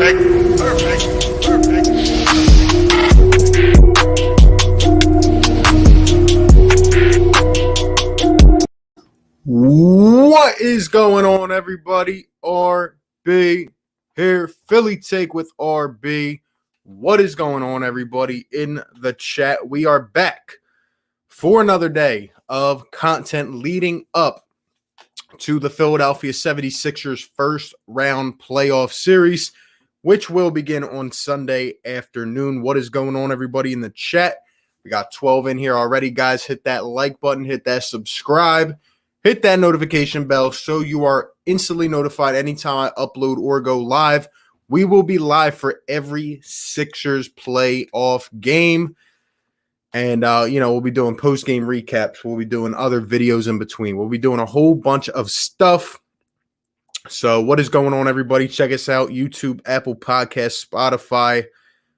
What is going on, everybody? RB here, Philly Take with RB. What is going on, everybody, in the chat? We are back for another day of content leading up to the Philadelphia 76ers first round playoff series, which will begin on Sunday afternoon. What is going on, everybody, in the chat? We got 12 in here already, guys. Hit that like button, hit that subscribe. Hit that notification bell so you are instantly notified anytime I upload or go live. We will be live for every Sixers playoff game. And, we'll be doing post-game recaps. We'll be doing other videos in between. We'll be doing a whole bunch of stuff. So what is going on, everybody? Check us out. YouTube, Apple Podcasts, Spotify.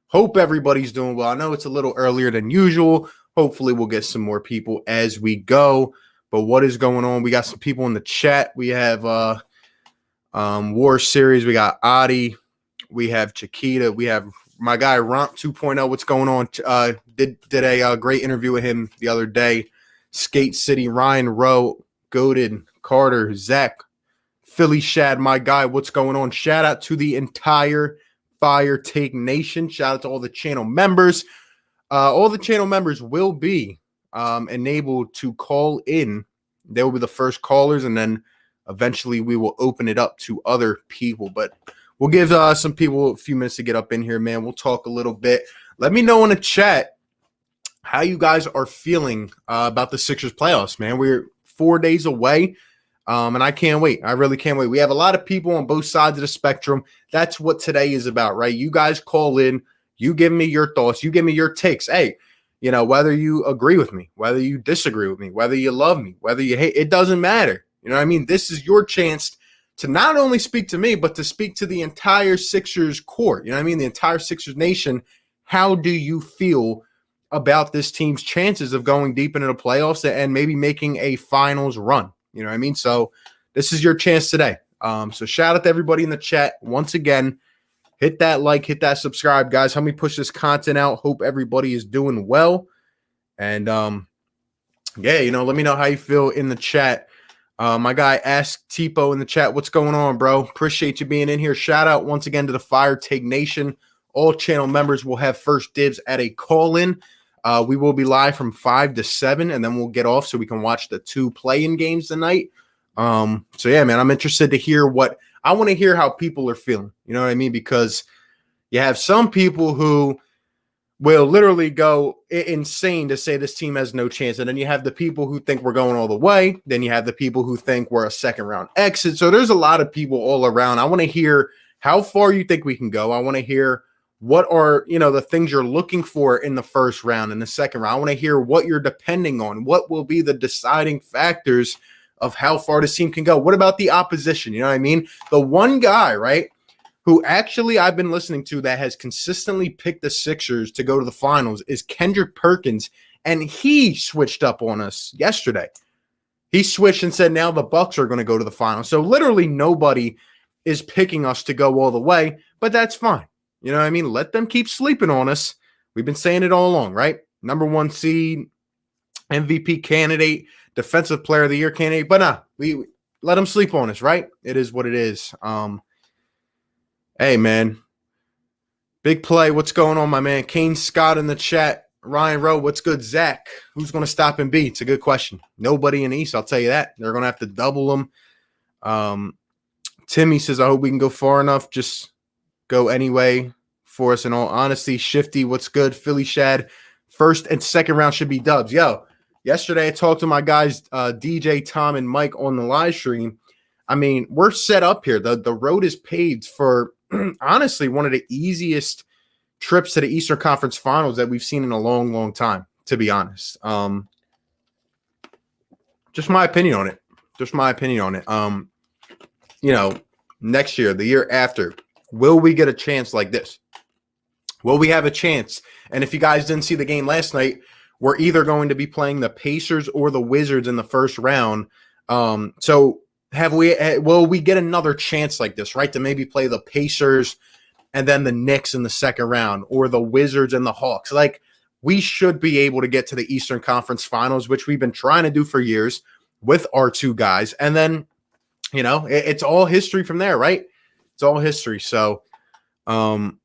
Hope everybody's doing well. I know it's a little earlier than usual. Hopefully we'll get some more people as we go. But what is going on? We got some people in the chat. We have War Series. We got Adi. We have Chiquita. We have my guy Romp 2.0. What's going on? Did a great interview with him the other day. Skate City, Ryan Rowe, Goated, Carter, Zach, Philly Shad, my guy. What's going on? Shout out to the entire Fire Take Nation. Shout out to all the channel members. All the channel members will be enabled to call in. They will be the first callers, and then eventually we will open it up to other people. But we'll give some people a few minutes to get up in here, man. We'll talk a little bit. Let me know in the chat how you guys are feeling about the Sixers playoffs, man. We're 4 days away, and I can't wait. I really can't wait. We have a lot of people on both sides of the spectrum. That's what today is about, right? You guys call in. You give me your thoughts. You give me your takes. Hey, whether you agree with me, whether you disagree with me, whether you love me, whether you hate, it doesn't matter. You know what I mean? This is your chance to not only speak to me, but to speak to the entire Sixers court. You know what I mean? The entire Sixers nation. How do you feel about this team's chances of going deep into the playoffs and maybe making a finals run? You know what I mean? So this is your chance today. So shout out to everybody in the chat. Once again, hit that like, hit that subscribe, guys. Help me push this content out. Hope everybody is doing well. And, let me know how you feel in the chat. My guy Ask Tipo in the chat, what's going on, bro? Appreciate you being in here. Shout out once again to the Fire Take Nation. All channel members will have first dibs at a call-in. We will be live from 5 to 7, and then we'll get off so we can watch the 2 play-in games tonight. So, yeah, man, I'm interested to hear I want to hear how people are feeling. You know what I mean? Because you have some people who will literally go insane to say this team has no chance. And then you have the people who think we're going all the way. Then you have the people who think we're a second-round exit. So there's a lot of people all around. I want to hear how far you think we can go. I want to hear what are, the things you're looking for in the first round and the second round. I want to hear what you're depending on. What will be the deciding factors of how far this team can go. What about the opposition? You know what I mean? The one guy, right, who actually I've been listening to that has consistently picked the Sixers to go to the finals is Kendrick Perkins, and he switched up on us yesterday. He switched and said now the Bucks are going to go to the finals. So literally nobody is picking us to go all the way, but that's fine. You know what I mean? Let them keep sleeping on us. We've been saying it all along, right? Number 1 seed, MVP candidate, Defensive Player of the Year candidate, but we let them sleep on us, right? It is what it is. Hey, man. Big play. What's going on, my man? Kane Scott in the chat. Ryan Rowe, what's good? Zach, who's going to stop and be? It's a good question. Nobody in the East, I'll tell you that. They're going to have to double them. Timmy says, I hope we can go far enough. Just go anyway for us in all honesty. Shifty, what's good? Philly Shad, first and second round should be dubs. Yo, yesterday I talked to my guys, DJ, Tom, and Mike on the live stream. I mean, we're set up here. The road is paved for, honestly, one of the easiest trips to the Eastern Conference Finals that we've seen in a long, long time, to be honest. Just my opinion on it. Next year, the year after, will we get a chance like this? Will we have a chance? And if you guys didn't see the game last night, we're either going to be playing the Pacers or the Wizards in the first round. So will we get another chance like this, right? To maybe play the Pacers and then the Knicks in the second round, or the Wizards and the Hawks. Like, we should be able to get to the Eastern Conference Finals, which we've been trying to do for years with our two guys. And then, it's all history from there, right? It's all history. So, can't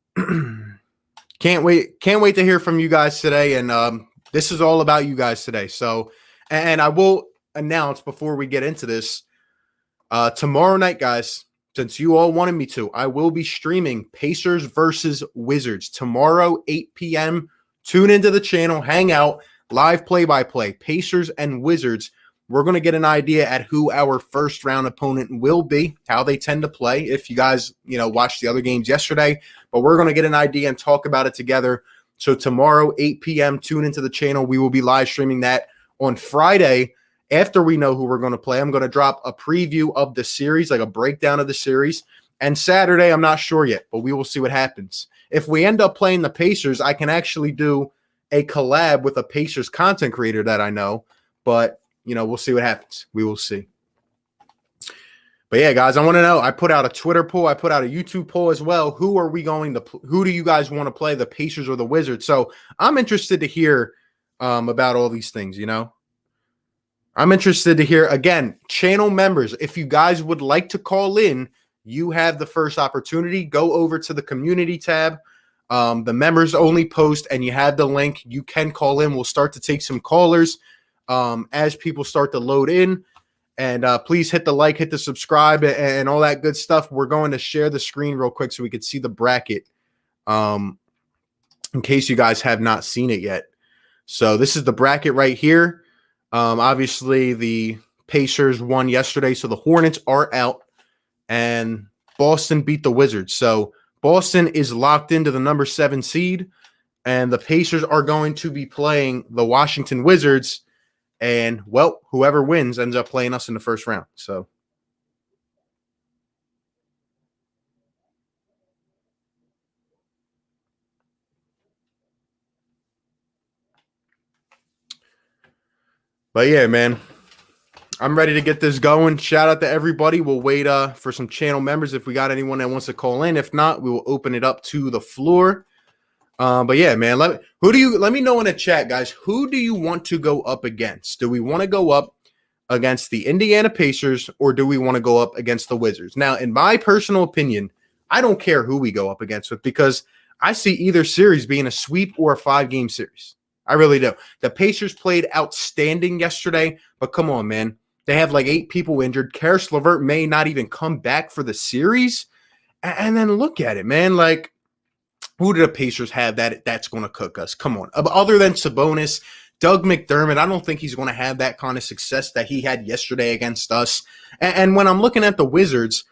wait to hear from you guys today. And this is all about you guys today. So, and I will announce before we get into this, tomorrow night, guys, since you all wanted me to, I will be streaming Pacers versus Wizards tomorrow, 8 p.m. Tune into the channel, hang out, live play-by-play, Pacers and Wizards. We're going to get an idea at who our first round opponent will be, how they tend to play. If you guys, watched the other games yesterday, but we're going to get an idea and talk about it together. So tomorrow, 8 p.m., tune into the channel. We will be live streaming that. On Friday, after we know who we're going to play, I'm going to drop a preview of the series, like a breakdown of the series. And Saturday, I'm not sure yet, but we will see what happens. If we end up playing the Pacers, I can actually do a collab with a Pacers content creator that I know. But, we'll see what happens. We will see. But yeah, guys, I want to know. I put out a Twitter poll. I put out a YouTube poll as well. Who do you guys want to play, the Pacers or the Wizards? So I'm interested to hear about all these things, I'm interested to hear, again, channel members. If you guys would like to call in, you have the first opportunity. Go over to the community tab, the members only post, and you have the link. You can call in. We'll start to take some callers as people start to load in. And please hit the like, hit the subscribe, and all that good stuff. We're going to share the screen real quick so we can see the bracket in case you guys have not seen it yet. So this is the bracket right here. Obviously, the Pacers won yesterday, so the Hornets are out, and Boston beat the Wizards. So Boston is locked into the number 7 seed, and the Pacers are going to be playing the Washington Wizards, and, well, whoever wins ends up playing us in the first round. So but yeah, man, I'm ready to get this going. Shout out to everybody. We'll wait for some channel members if we got anyone that wants to call in. If not, we will open it up to the floor. But yeah, man, let me know in the chat, guys. Who do you want to go up against? Do we want to go up against the Indiana Pacers, or do we want to go up against the Wizards? Now, in my personal opinion, I don't care who we go up against with, because I see either series being a sweep or a 5-game series. I really do. The Pacers played outstanding yesterday, but come on, man. They have like 8 people injured. Karis LeVert may not even come back for the series. And then look at it, man. Like, who do the Pacers have that's going to cook us? Come on. Other than Sabonis, Doug McDermott, I don't think he's going to have that kind of success that he had yesterday against us. And when I'm looking at the Wizards,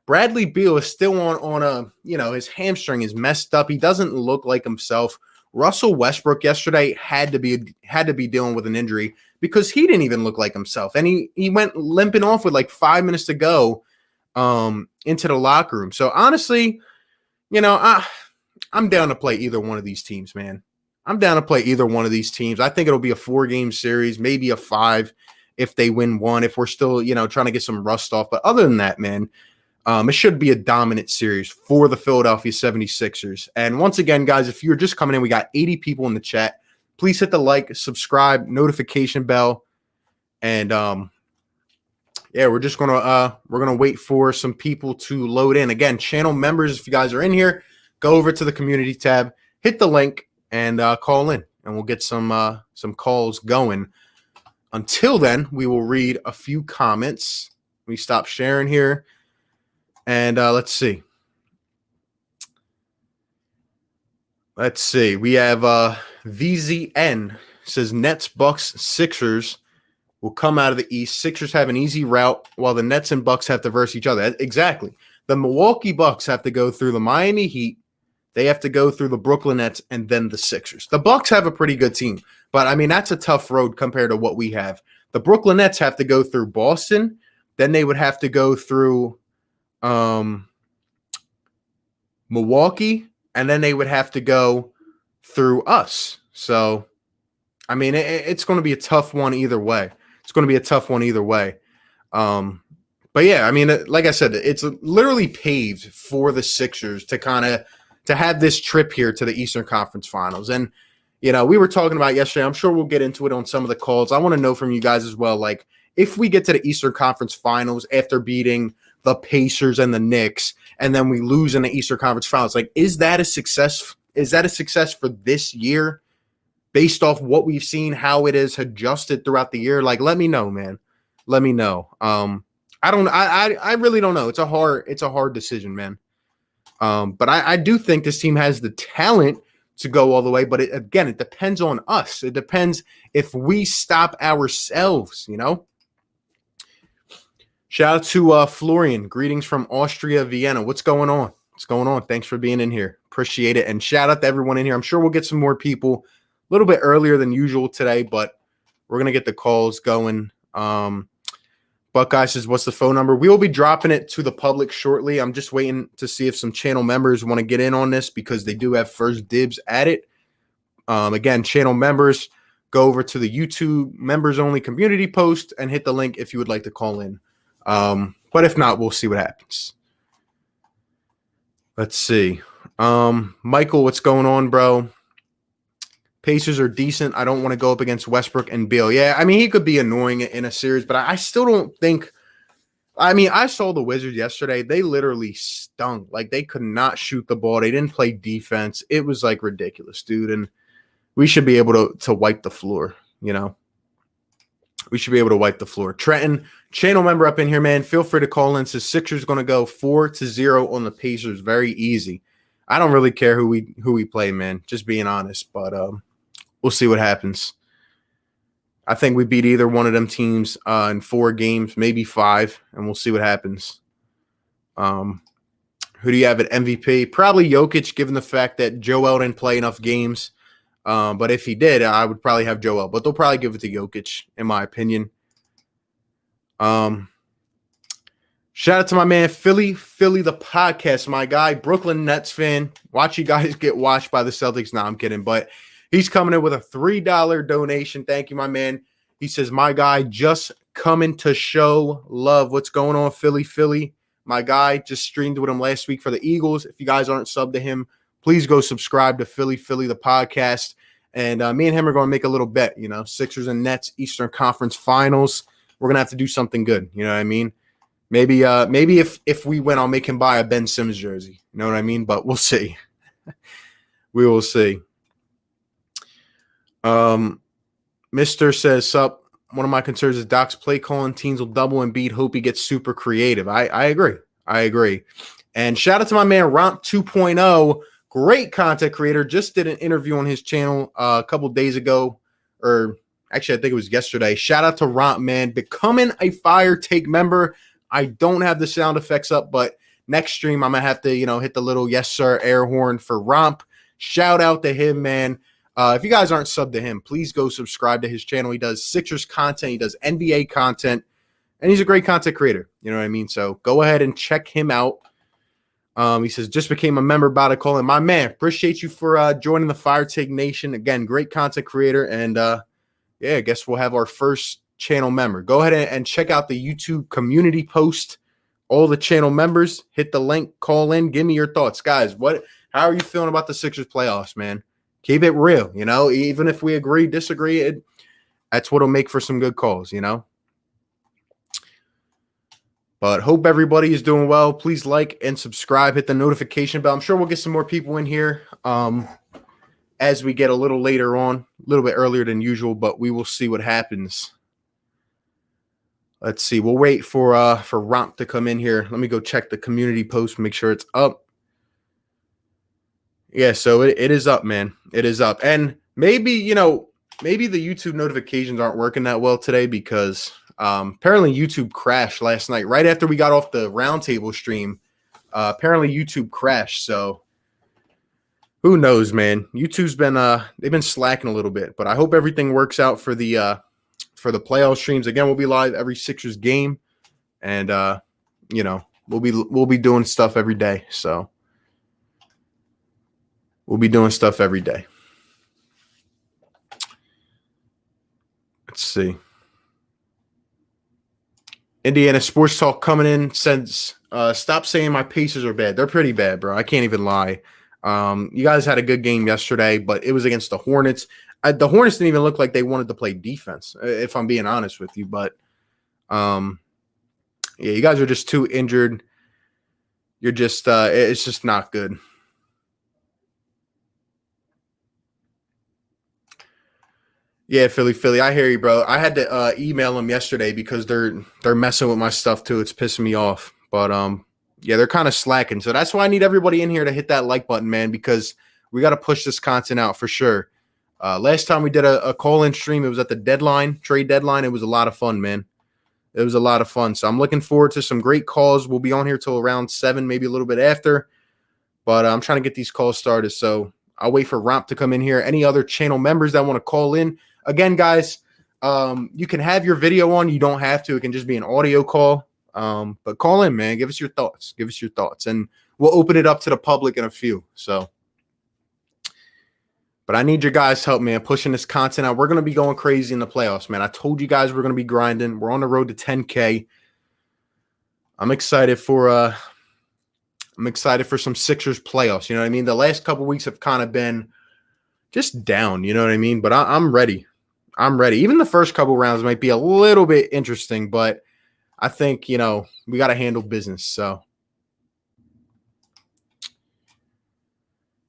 Bradley Beal is still on a, his hamstring is messed up. He doesn't look like himself. Russell Westbrook yesterday had to be dealing with an injury because he didn't even look like himself. And he went limping off with like 5 minutes to go into the locker room. So honestly, I'm down to play either one of these teams, man. I'm down to play either one of these teams. I think it'll be a 4-game series, maybe a 5 if they win 1, if we're still, trying to get some rust off. But other than that, man, it should be a dominant series for the Philadelphia 76ers. And once again, guys, if you're just coming in, we got 80 people in the chat. Please hit the like, subscribe, notification bell. And yeah, we're just gonna wait for some people to load in. Again, channel members, if you guys are in here, go over to the community tab, hit the link, and call in, and we'll get some calls going. Until then, we will read a few comments. Let me stop sharing here, and let's see. We have VZN says Nets, Bucks, Sixers will come out of the East. Sixers have an easy route, while the Nets and Bucks have to verse each other. Exactly. The Milwaukee Bucks have to go through the Miami Heat. They have to go through the Brooklyn Nets and then the Sixers. The Bucks have a pretty good team, but I mean, that's a tough road compared to what we have. The Brooklyn Nets have to go through Boston. Then they would have to go through Milwaukee, and then they would have to go through us. So, I mean, it's going to be a tough one either way. But yeah, I mean, like I said, it's literally paved for the Sixers to kind of to have this trip here to the Eastern Conference Finals. And we were talking about yesterday. I'm sure we'll get into it on some of the calls. I want to know from you guys as well, like, if we get to the Eastern Conference Finals after beating the Pacers and the Knicks, and then we lose in the Eastern Conference Finals, like, is that a success? Is that a success for this year based off what we've seen, how it is adjusted throughout the year? Like, let me know, man. Let me know. I really don't know. It's a hard decision, man. But I do think this team has the talent to go all the way. But it depends on us. It depends if we stop ourselves, Shout out to Florian. Greetings from Austria, Vienna. What's going on? What's going on? Thanks for being in here. Appreciate it. And shout out to everyone in here. I'm sure we'll get some more people a little bit earlier than usual today, but we're going to get the calls going. Buckeye says, what's the phone number? We will be dropping it to the public shortly. I'm just waiting to see if some channel members want to get in on this because they do have first dibs at it. Again, channel members, go over to the YouTube members only community post and hit the link if you would like to call in. But if not, we'll see what happens. Let's see. Michael, what's going on, bro? Pacers are decent. I don't want to go up against Westbrook and Beal. Yeah, I mean, he could be annoying in a series, but I still don't think – I mean, I saw the Wizards yesterday. They literally stunk. Like, they could not shoot the ball. They didn't play defense. It was, like, ridiculous, dude. And we should be able to wipe the floor, We should be able to wipe the floor. Trenton, channel member up in here, man. Feel free to call in. Says Sixers going to go 4-0 on the Pacers. Very easy. I don't really care who we play, man. Just being honest. But we'll see what happens. I think we beat either one of them teams in 4 games, maybe 5, and we'll see what happens. Who do you have at MVP? Probably Jokic, given the fact that Joel didn't play enough games. But if he did, I would probably have Joel. But they'll probably give it to Jokic, in my opinion. Shout out to my man, Philly the podcast, my guy, Brooklyn Nets fan. Watch you guys get watched by the Celtics. No, I'm kidding. But he's coming in with a $3 donation. Thank you, my man. He says, my guy, just coming to show love. What's going on, Philly? My guy, just streamed with him last week for the Eagles. If you guys aren't subbed to him, please go subscribe to Philly the podcast. And me and him are going to make a little bet, Sixers and Nets, Eastern Conference Finals. We're going to have to do something good. You know what I mean? Maybe if we win, I'll make him buy a Ben Simmons jersey. You know what I mean? But we'll see. We will see. Mr. says, sup, one of my concerns is Doc's play calling. Teams will double and beat. Hope he gets super creative. I agree. And shout out to my man, Romp 2.0. Great content creator. Just did an interview on his channel a couple days ago. Or actually, I think it was yesterday. Shout out to Romp, man. Becoming a Fire Take member. I don't have the sound effects up, but next stream, I'm going to have to, hit the little yes, sir, air horn for Romp. Shout out to him, man. If you guys aren't subbed to him, please go subscribe to his channel. He does Sixers content. He does NBA content. And he's a great content creator. You know what I mean? So go ahead and check him out. He says, just became a member, about to call him. My man, appreciate you for joining the Fire Take Nation. Again, great content creator. And, I guess we'll have our first channel member. Go ahead and check out the YouTube community post. All the channel members, hit the link, call in, give me your thoughts. Guys, how are you feeling about the Sixers playoffs, man? Keep it real, even if we agree, disagree, that's what'll make for some good calls, But hope everybody is doing well. Please like and subscribe, hit the notification bell. I'm sure we'll get some more people in here as we get a little later on, a little bit earlier than usual, but we will see what happens. Let's see. We'll wait for Romp to come in here. Let me go check the community post, make sure it's up. Yeah, so it is up, man. It is up. And maybe the YouTube notifications aren't working that well today because apparently YouTube crashed last night right after we got off the roundtable stream. Apparently YouTube crashed, so who knows, man. YouTube's been they've been slacking a little bit, but I hope everything works out for the playoff streams. Again, we'll be live every Sixers game, and we'll be doing stuff every day. So we'll be doing stuff every day. Let's see. Indiana Sports Talk coming in says, stop saying my Pacers are bad. They're pretty bad, bro. I can't even lie. You guys had a good game yesterday, but it was against the Hornets. The Hornets didn't even look like they wanted to play defense, if I'm being honest with you. But yeah, you guys are just too injured. You're just it's just not good. Yeah, Philly. I hear you, bro. I had to email them yesterday because they're messing with my stuff too. It's pissing me off. But yeah, they're kind of slacking. So that's why I need everybody in here to hit that like button, man, because we got to push this content out for sure. Last time we did a call-in stream, it was at the trade deadline. It was a lot of fun, man. It was a lot of fun. So I'm looking forward to some great calls. We'll be on here till around 7, maybe a little bit after. But I'm trying to get these calls started. So I'll wait for Romp to come in here. Any other channel members that want to call in, again, guys, you can have your video on. You don't have to. It can just be an audio call. But call in, man. Give us your thoughts. And we'll open it up to the public in a few. So, but I need your guys' help, man, pushing this content out. We're going to be going crazy in the playoffs, man. I told you guys we're going to be grinding. We're on the road to 10K. I'm excited for some Sixers playoffs. You know what I mean? The last couple weeks have kind of been just down, you know what I mean? But I'm ready. Even the first couple rounds might be a little bit interesting, but I think, we got to handle business. So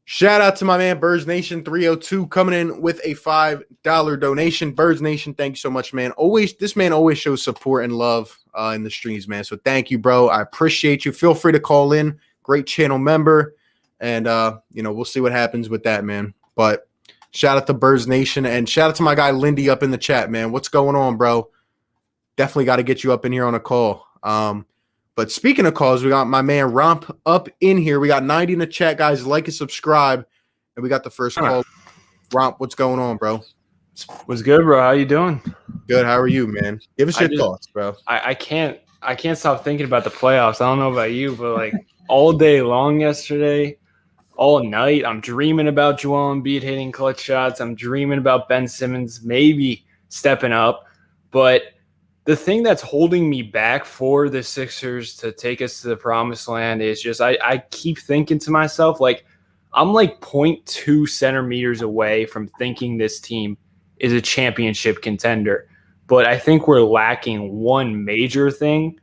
shout out to my man, Birds Nation 302, coming in with a $5 donation. Birds Nation, thank you so much, man. This man always shows support and love in the streams, man. So thank you, bro. I appreciate you. Feel free to call in. Great channel member. And, we'll see what happens with that, man. But shout out to Birds Nation and shout out to my guy Lindy up in the chat, man. What's going on, bro? Definitely got to get you up in here on a call. But speaking of calls, we got my man Romp up in here. We got 90 in the chat, guys. Like and subscribe. And we got the first call. Romp, what's going on, bro? What's good, bro? How you doing? Good. How are you, man? Give us your thoughts, bro. I can't stop thinking about the playoffs. I don't know about you, but like all day long yesterday, all night, I'm dreaming about Joel Embiid hitting clutch shots. I'm dreaming about Ben Simmons maybe stepping up. But the thing that's holding me back for the Sixers to take us to the promised land is just I keep thinking to myself, like, I'm like 0.2 centimeters away from thinking this team is a championship contender. But I think we're lacking one major thing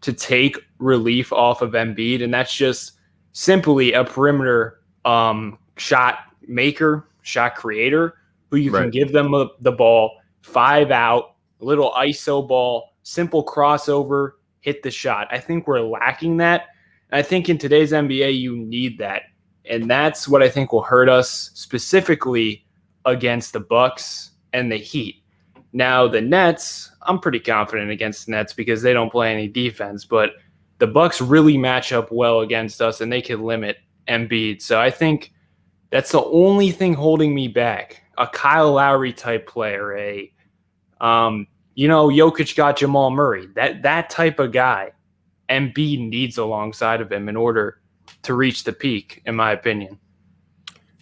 to take relief off of Embiid, and that's just simply a perimeter shot maker, shot creator, who you can give them the ball, 5 out, little ISO ball, simple crossover, hit the shot. I think we're lacking that. And I think in today's NBA, you need that. And that's what I think will hurt us specifically against the Bucks and the Heat. Now, the Nets, I'm pretty confident against the Nets because they don't play any defense. But the Bucks really match up well against us, and they can limit Embiid. So I think that's the only thing holding me back. A Kyle Lowry type player, Jokic got Jamal Murray. That type of guy, Embiid needs alongside of him in order to reach the peak, in my opinion.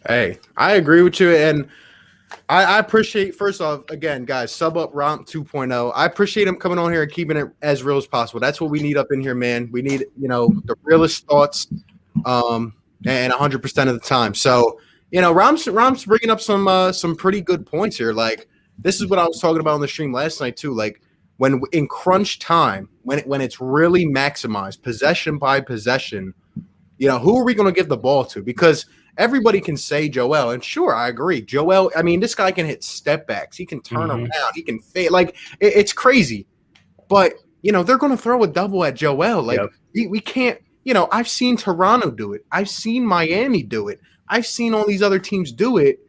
Hey, I agree with you, and I appreciate, first off, again, guys, sub up Romp 2.0. I appreciate him coming on here and keeping it as real as possible. That's what we need up in here, man. We need, the realest thoughts, and 100% of the time. So, Romp's bringing up some pretty good points here. Like, this is what I was talking about on the stream last night too. Like, when in crunch time, when it's really maximized, possession by possession, who are we going to give the ball to? Because everybody can say Joel, and sure, I agree. Joel, I mean, this guy can hit step backs. He can turn around. He can fade. Like, it's crazy. But, they're going to throw a double at Joel. Like, we can't, I've seen Toronto do it. I've seen Miami do it. I've seen all these other teams do it.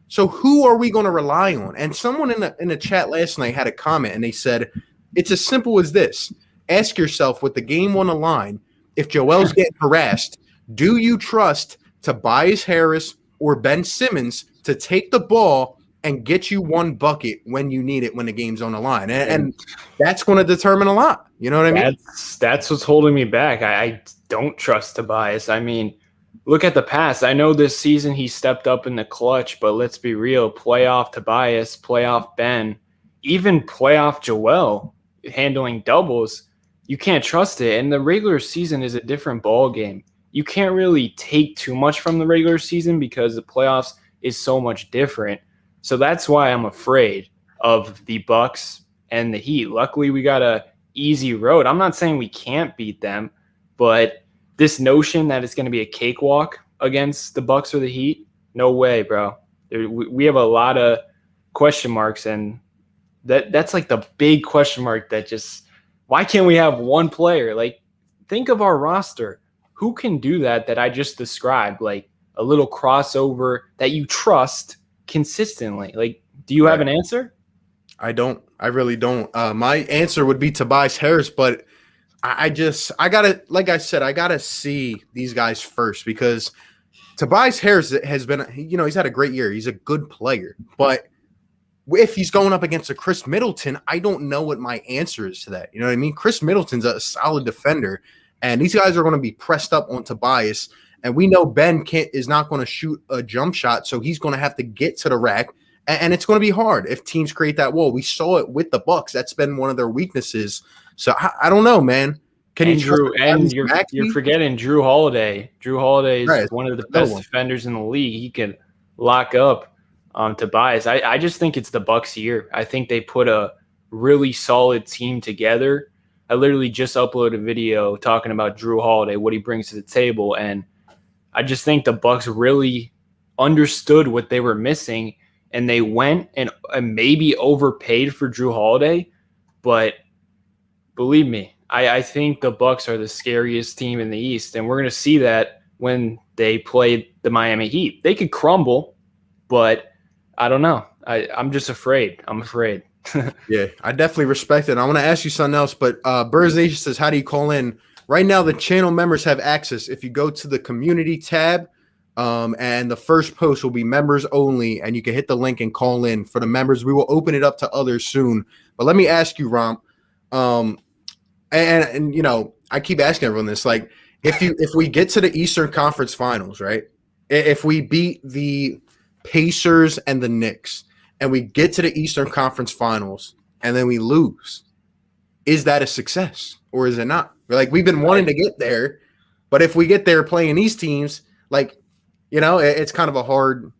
So who are we going to rely on? And someone in the chat last night had a comment, and they said, it's as simple as this. Ask yourself, with the game on the line, if Joel's getting harassed, do you trust Tobias Harris or Ben Simmons to take the ball and get you one bucket when you need it when the game's on the line? And that's going to determine a lot. You know what I mean? That's what's holding me back. I don't trust Tobias. I mean, look at the past. I know this season he stepped up in the clutch, but let's be real. Playoff Tobias, playoff Ben, even playoff Joel handling doubles, you can't trust it. And the regular season is a different ball game. you can't really take too much from the regular season because the playoffs is so much different. So that's why I'm afraid of the Bucks and the Heat. Luckily, we got a easy road. I'm not saying we can't beat them, but this notion that it's going to be a cakewalk against the Bucks or the Heat, no way, bro. We have a lot of question marks, and that's like the big question mark that just why can't we have one player? Like, think of our roster. Who can do that I just described? Like a little crossover that you trust consistently. Like, do you have an answer? I don't. I really don't. My answer would be Tobias Harris, but I gotta, like I said, I gotta see these guys first because Tobias Harris has been, he's had a great year. He's a good player, but if he's going up against a Chris Middleton, I don't know what my answer is to that. You know what I mean? Chris Middleton's a solid defender, and these guys are going to be pressed up on Tobias, and we know Ben is not going to shoot a jump shot, so he's going to have to get to the rack, and it's going to be hard if teams create that wall. We saw it with the Bucks. That's been one of their weaknesses. So I don't know, man. You're forgetting Drew Holiday. Drew Holiday is one of the best defenders in the league. He can lock up Tobias. I just think it's the Bucks year. I think they put a really solid team together. I literally just uploaded a video talking about Drew Holiday, what he brings to the table, and I just think the Bucks really understood what they were missing, and they went and maybe overpaid for Drew Holiday. But believe me, I think the Bucks are the scariest team in the East, and we're going to see that when they play the Miami Heat. They could crumble, but I don't know. I'm just afraid. I'm afraid. Yeah, I definitely respect it. I want to ask you something else, but Birds Nation says, how do you call in? Right now, the channel members have access. If you go to the community tab, and the first post will be members only, and you can hit the link and call in for the members. We will open it up to others soon. But let me ask you, Romp, and I keep asking everyone this, like, if we get to the Eastern Conference Finals, right? If we beat the Pacers and the Knicks, and we get to the Eastern Conference Finals, and then we lose, is that a success or is it not? Like, we've been wanting to get there, but if we get there playing these teams, like, it's kind of a hard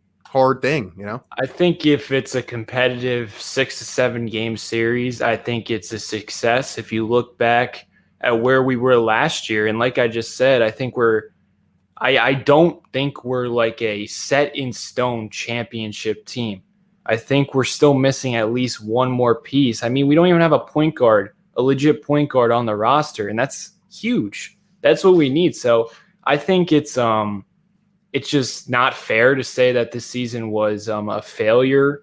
thing, I think if it's a competitive 6 to 7 game series, I think it's a success. If you look back at where we were last year, and like I just said, I think I don't think we're like a set in stone championship team. I think we're still missing at least one more piece. I mean, we don't even have a legit point guard on the roster, and that's huge. That's what we need. So I think it's just not fair to say that this season was a failure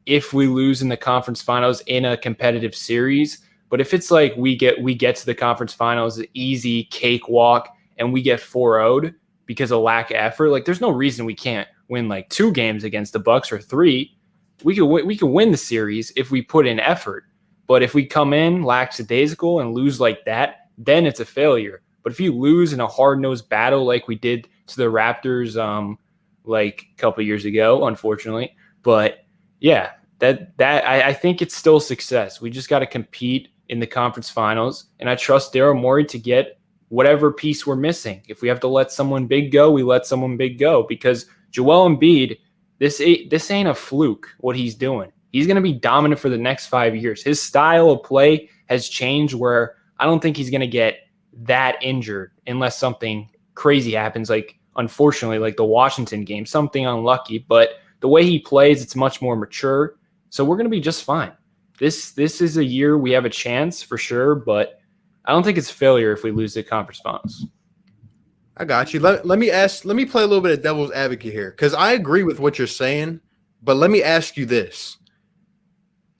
if we lose in the conference finals in a competitive series. But if it's like we get to the conference finals, easy cakewalk, and we get 4-0'd because of lack of effort, like, there's no reason we can't win like 2 games against the Bucks or 3. We can win the series if we put in effort. But if we come in lackadaisical and lose like that, then it's a failure. But if you lose in a hard-nosed battle like we did to the Raptors like a couple of years ago, unfortunately. But yeah, I think it's still success. We just got to compete in the conference finals, and I trust Daryl Morey to get whatever piece we're missing. If we have to let someone big go, we let someone big go, because Joel Embiid, this ain't a fluke what he's doing. He's going to be dominant for the next 5 years. His style of play has changed where I don't think he's going to get that injured unless something crazy happens, like, unfortunately, like the Washington game, something unlucky. But the way he plays, it's much more mature. So we're going to be just fine. This is a year we have a chance for sure, but I don't think it's a failure if we lose the conference finals. I got you. Let me play a little bit of devil's advocate here, because I agree with what you're saying, but let me ask you this.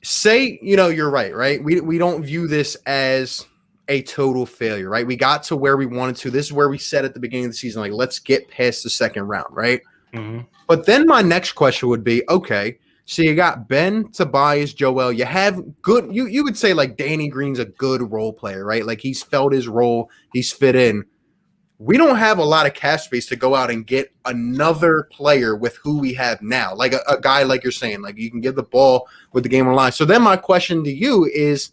Say, you're right? We don't view this as a total failure, right? We got to where we wanted to. This is where we said at the beginning of the season, like, let's get past the second round, right? Mm-hmm. But then my next question would be, okay, so you got Ben, Tobias, Joel. You have good – you would say, like, Danny Green's a good role player, right? Like, he's felt his role. He's fit in. We don't have a lot of cap space to go out and get another player with who we have now, like a guy like you're saying, like, you can give the ball with the game on the line. So then my question to you is,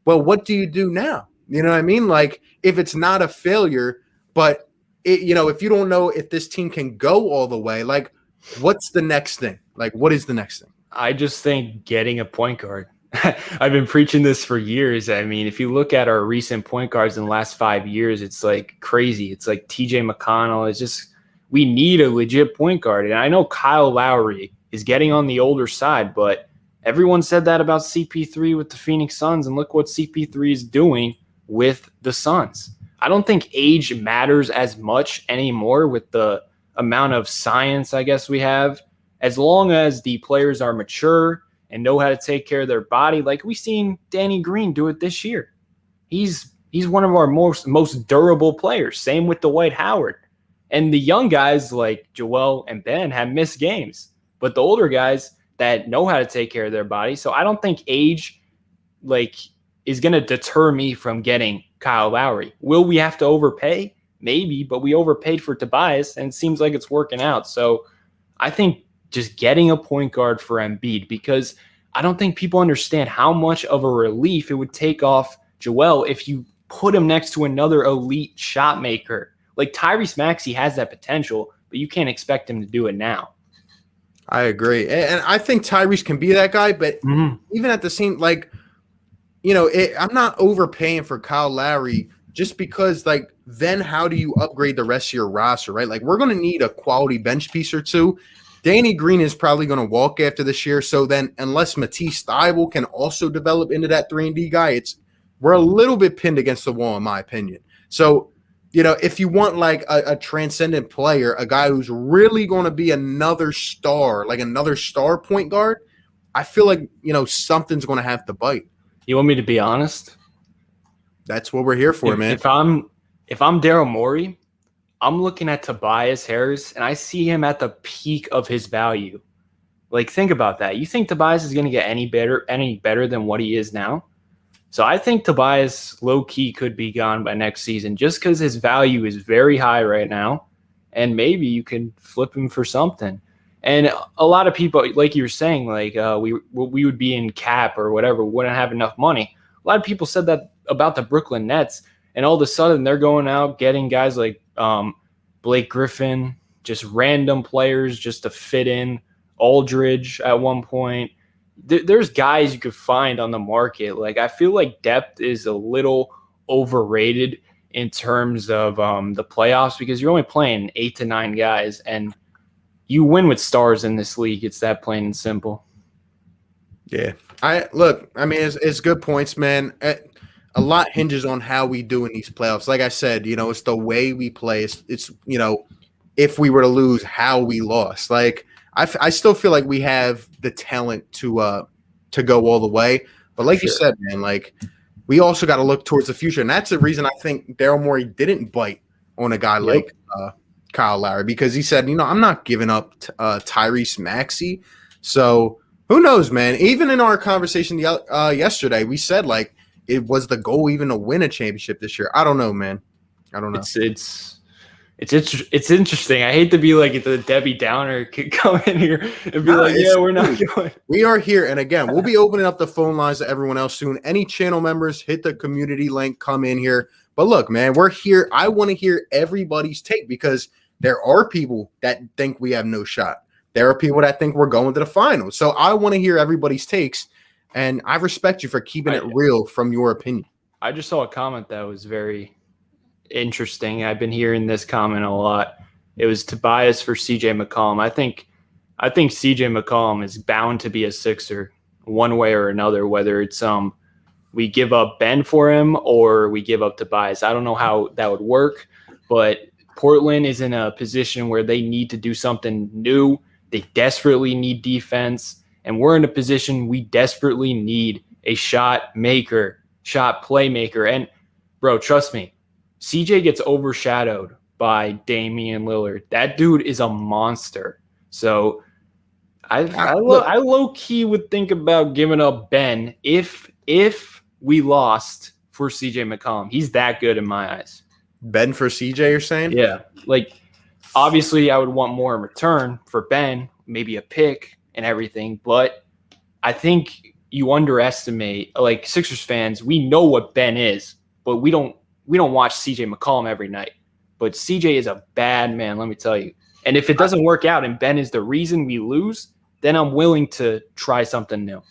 well, what do you do now? You know what I mean? Like, if it's not a failure, but if you don't know if this team can go all the way, like, what's the next thing? Like, what is the next thing? I just think getting a point guard. I've been preaching this for years. I mean, if you look at our recent point guards in the last 5 years, it's like crazy. It's like TJ McConnell. It's just, we need a legit point guard. And I know Kyle Lowry is getting on the older side, but everyone said that about CP3 with the Phoenix Suns, and look what CP3 is doing with the Suns. I don't think age matters as much anymore with the amount of science, I guess, we have. As long as the players are mature and know how to take care of their body, like we've seen Danny Green do it this year. He's one of our most durable players. Same with Dwight Howard. And the young guys like Joel and Ben have missed games, but the older guys that know how to take care of their body. So I don't think age is going to deter me from getting Kyle Lowry. Will we have to overpay? Maybe, but we overpaid for Tobias, and it seems like it's working out. So I think just getting a point guard for Embiid, because I don't think people understand how much of a relief it would take off Joel if you put him next to another elite shot maker. Like Tyrese Maxey has that potential, but you can't expect him to do it now. I agree. And I think Tyrese can be that guy, but even at the same, I'm not overpaying for Kyle Lowry just because, then how do you upgrade the rest of your roster, right? Like, we're going to need a quality bench piece or two. Danny Green is probably going to walk after this year. So then unless Matisse Thybulle can also develop into that 3-and-D guy, we're a little bit pinned against the wall, in my opinion. So, if you want a transcendent player, a guy who's really going to be another star, like another star point guard, I feel like, something's going to have to bite. You want me to be honest? That's what we're here for, man. If I'm Daryl Morey, I'm looking at Tobias Harris, and I see him at the peak of his value. Like, think about that. You think Tobias is going to get any better than what he is now? So I think Tobias low-key could be gone by next season just because his value is very high right now, and maybe you can flip him for something. And a lot of people, like you were saying, we would be in cap or whatever, wouldn't have enough money. A lot of people said that about the Brooklyn Nets, and all of a sudden they're going out getting guys like Blake Griffin, just random players just to fit in, Aldridge at one point. There's guys you could find on the market. Like, I feel like depth is a little overrated in terms of the playoffs because you're only playing 8 to 9 guys, and you win with stars in this league. It's that plain and simple. Yeah. It's good points, man. A lot hinges on how we do in these playoffs. Like I said, it's the way we play. It's if we were to lose, how we lost. Like, I still feel like we have the talent to go all the way. But like you said, man, we also got to look towards the future. And that's the reason I think Daryl Morey didn't bite on a guy like Kyle Lowry, because he said, I'm not giving up Tyrese Maxey. So who knows, man? Even in our conversation yesterday, we said, it was the goal even to win a championship this year. I don't know, man. I don't know. It's interesting. I hate to be like the Debbie Downer could come in here and be we're not going. We are here. And again, we'll be opening up the phone lines to everyone else soon. Any channel members, hit the community link, come in here. But look, man, we're here. I want to hear everybody's take because there are people that think we have no shot. There are people that think we're going to the finals. So I want to hear everybody's takes. And I respect you for keeping it real from your opinion. I just saw a comment that was very interesting. I've been hearing this comment a lot. It was Tobias for CJ McCollum. I think CJ McCollum is bound to be a Sixer one way or another, whether it's we give up Ben for him or we give up Tobias. I don't know how that would work, but Portland is in a position where they need to do something new. They desperately need defense, and we're in a position we desperately need a shot maker, shot playmaker. And bro, trust me, CJ gets overshadowed by Damian Lillard. That dude is a monster. So I low-key would think about giving up Ben if we lost for CJ McCollum. He's that good in my eyes. Ben for CJ, you're saying? Yeah. Obviously, I would want more in return for Ben, maybe a pick and everything. But I think you underestimate, Sixers fans, we know what Ben is, but we don't watch CJ McCollum every night. But CJ is a bad man, let me tell you. And if it doesn't work out and Ben is the reason we lose, then I'm willing to try something new.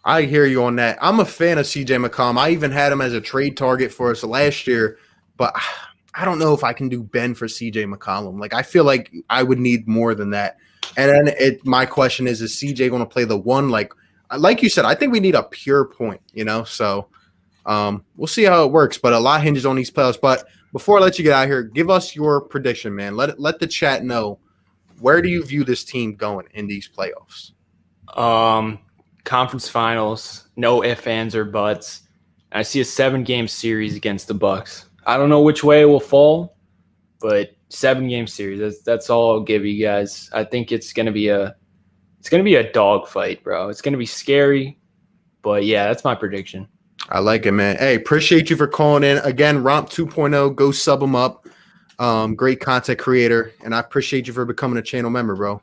I hear you on that. I'm a fan of CJ McCollum. I even had him as a trade target for us last year, but I don't know if I can do Ben for CJ McCollum. Like, I feel like I would need more than that. And then my question is CJ going to play the one? Like you said, I think we need a pure point, So we'll see how it works, but a lot hinges on these playoffs. But before I let you get out here, give us your prediction, man. Let the chat know, where do you view this team going in these playoffs? Conference finals, no ifs, ands, or buts. I see a 7-game series against the Bucks. I don't know which way it will fall, but 7-game series. That's all I'll give you guys. I think it's gonna be a dog fight, bro. It's gonna be scary, but yeah, that's my prediction. I like it, man. Hey, appreciate you for calling in again. Romp 2.0, go sub him up. Great content creator, and I appreciate you for becoming a channel member, bro.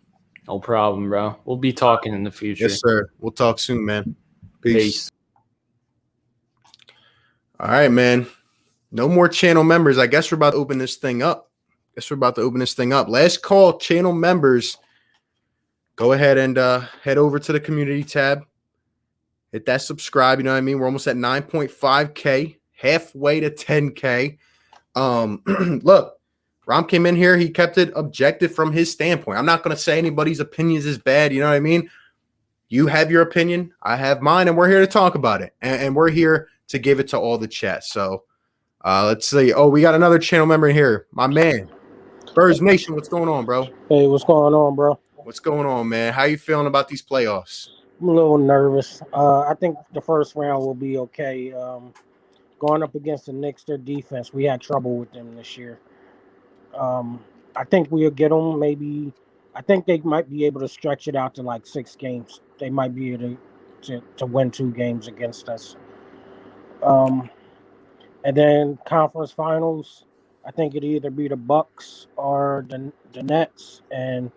No problem, bro. We'll be talking in the future. Yes, sir. We'll talk soon, man. Peace. All right, man. No more channel members. I guess we're about to open this thing up. Last call, channel members. Go ahead and head over to the community tab. Hit that subscribe. You know what I mean? We're almost at 9.5K, halfway to 10K. Look, Rom came in here. He kept it objective from his standpoint. I'm not going to say anybody's opinions is bad. You know what I mean? You have your opinion. I have mine, and we're here to talk about it. And we're here to give it to all the chat. So let's see. Oh, we got another channel member in here. My man, Birds Nation. What's going on, bro? Hey, what's going on, bro? What's going on, man? How you feeling about these playoffs? I'm a little nervous. I think the first round will be okay. Going up against the Knicks, their defense, we had trouble with them this year. I think we'll get them maybe. I think they might be able to stretch it out to like 6 games. They might be able to win 2 games against us. And then conference finals, I think it'd either be the Bucks or the Nets. And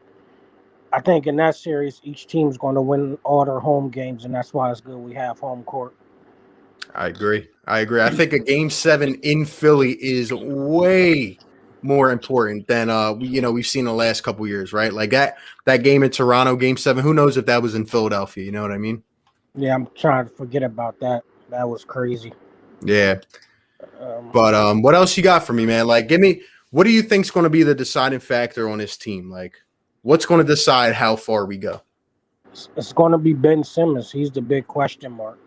I think in that series, each team's going to win all their home games, and that's why it's good we have home court. I agree. I think a game 7 in Philly is way more important than we've seen the last couple years, right? Like that game in Toronto, game 7. Who knows if that was in Philadelphia? You know what I mean? Yeah, I'm trying to forget about that. That was crazy. Yeah. But what else you got for me, man? Like, give me, what do you think's going to be the deciding factor on this team? Like, what's going to decide how far we go? It's going to be Ben Simmons. He's the big question mark.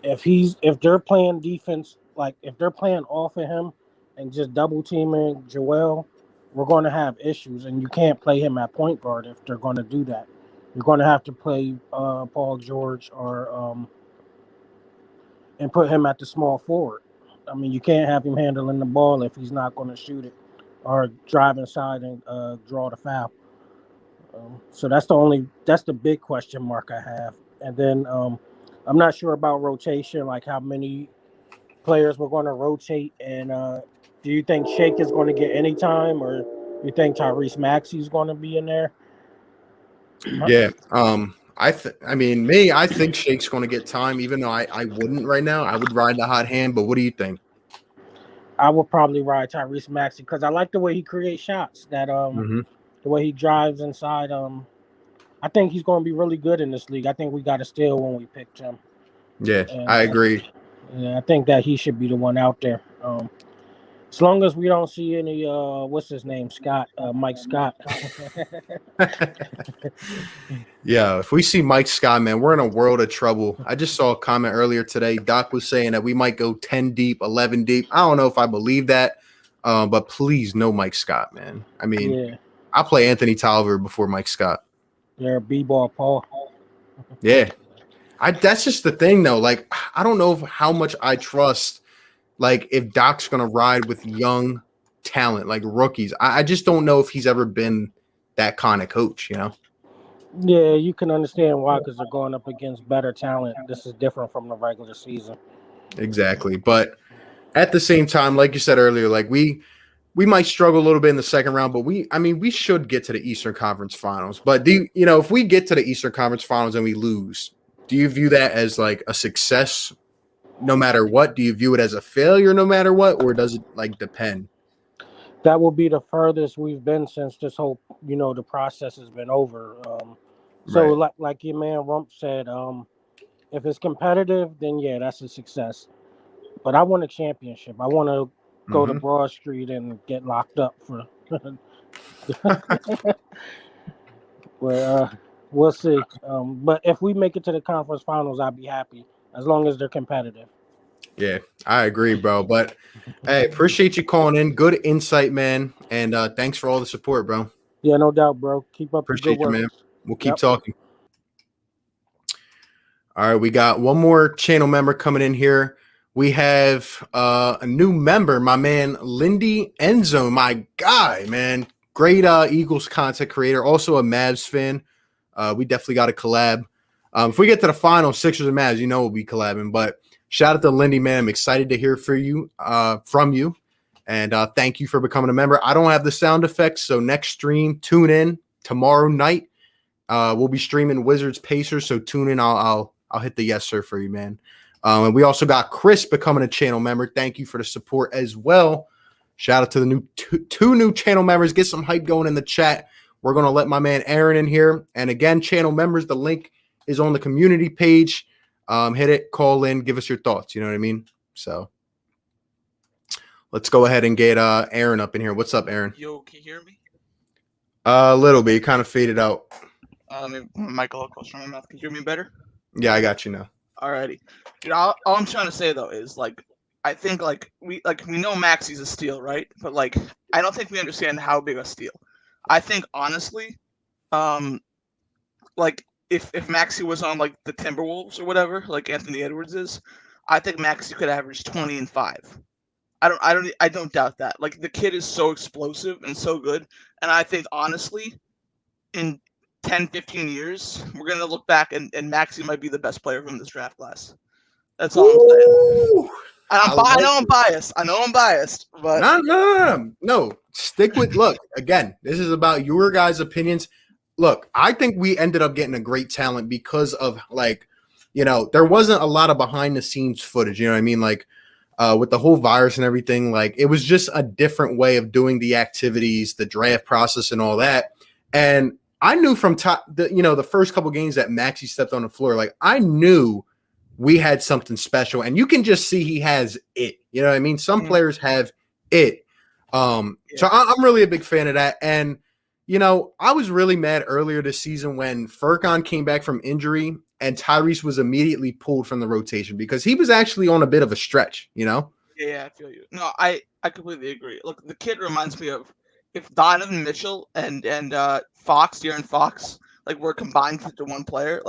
If they're playing defense, like if they're playing off of him and just double teaming Joel, we're going to have issues, and you can't play him at point guard if they're going to do that. You're going to have to play Paul George or and put him at the small forward. I mean, you can't have him handling the ball if he's not going to shoot it or drive inside and draw the foul. So that's the big question mark I have. And then I'm not sure about rotation, like how many players we're going to rotate. And do you think Shake is going to get any time, or you think Tyrese Maxey is going to be in there? Yeah. I think Shake's going to get time, even though I wouldn't right now. I would ride the hot hand, but what do you think? I would probably ride Tyrese Maxey because I like the way he creates shots. That the way he drives inside. I think he's going to be really good in this league. I think we got a steal when we picked him. Yeah, and I agree. I think that he should be the one out there. As long as we don't see any, what's his name, Mike Scott. Yeah, if we see Mike Scott, man, we're in a world of trouble. I just saw a comment earlier today. Doc was saying that we might go 10 deep, 11 deep. I don't know if I believe that, but please, no Mike Scott, man. I mean, yeah. I'll play Anthony Tolliver before Mike Scott. Yeah, B-ball Paul. Yeah. That's just the thing, though. Like, I don't know how much I trust, like, if Doc's going to ride with young talent, like rookies. I just don't know if he's ever been that kind of coach, you know? Yeah, you can understand why, because they're going up against better talent. This is different from the regular season. Exactly. But at the same time, like you said earlier, like we might struggle a little bit in the second round, but we should get to the Eastern Conference Finals. But if we get to the Eastern Conference Finals and we lose, do you view that as like a success no matter what? Do you view it as a failure no matter what, or does it like depend? that will be the furthest we've been since this whole, the process has been over. So Right. like your man Rump said, if it's competitive, then yeah, that's a success. But I want a championship. I want to go to Hmm. Broad Street and get locked up for. But we'll see. But if we make it to the conference finals, I'll be happy as long as they're competitive. Yeah, I agree, bro. But hey, appreciate you calling in. Good insight, man. And thanks for all the support, bro. Yeah, no doubt, bro. Keep up the good Appreciate you, work. man. We'll keep Yep. talking. All right, we got one more channel member coming in here. We have a new member, my man Lindy Enzo, my guy, man. Great Eagles content creator, also a Mavs fan. We definitely got a collab. If we get to the final, Sixers and Mavs, we'll be collabing. But shout out to Lindy, man. I'm excited to hear from you. And thank you for becoming a member. I don't have the sound effects, so next stream, tune in tomorrow night. We'll be streaming Wizards Pacers, so tune in. I'll hit the yes sir for you, man. And we also got Chris becoming a channel member. Thank you for the support as well. Shout out to the new two new channel members. Get some hype going in the chat. We're gonna let my man Aaron in here. And again, channel members, the link is on the community page. Hit it, call in, give us your thoughts. You know what I mean? So let's go ahead and get Aaron up in here. What's up, Aaron? Yo, can you hear me? A little bit. Kind of faded out. Michael, close to my mouth. Can you hear me better? Yeah, I got you now. Alrighty. All I'm trying to say though is I think we know Maxey's a steal, right? But I don't think we understand how big a steal. I think honestly, if Maxey was on the Timberwolves or whatever, like Anthony Edwards is, I think Maxey could average 20 and 5. I don't doubt that. The kid is so explosive and so good, and I think honestly, in 10, 15 years, we're going to look back and Maxey might be the best player from this draft class. That's all I'm saying. I know I'm biased. I know I'm biased, but no. Stick with look, again, this is about your guys' opinions. Look, I think we ended up getting a great talent because of there wasn't a lot of behind the scenes footage, you know what I mean? With the whole virus and everything, it was just a different way of doing the activities, the draft process and all that. And I knew from the first couple games that Maxey stepped on the floor, I knew we had something special, and you can just see he has it. You know what I mean? Some players have it. So I'm really a big fan of that. And, I was really mad earlier this season when Furkan came back from injury and Tyrese was immediately pulled from the rotation because he was actually on a bit of a stretch, Yeah, I feel you. No, I completely agree. Look, the kid reminds me of if Donovan Mitchell and De'Aaron Fox were combined into one player,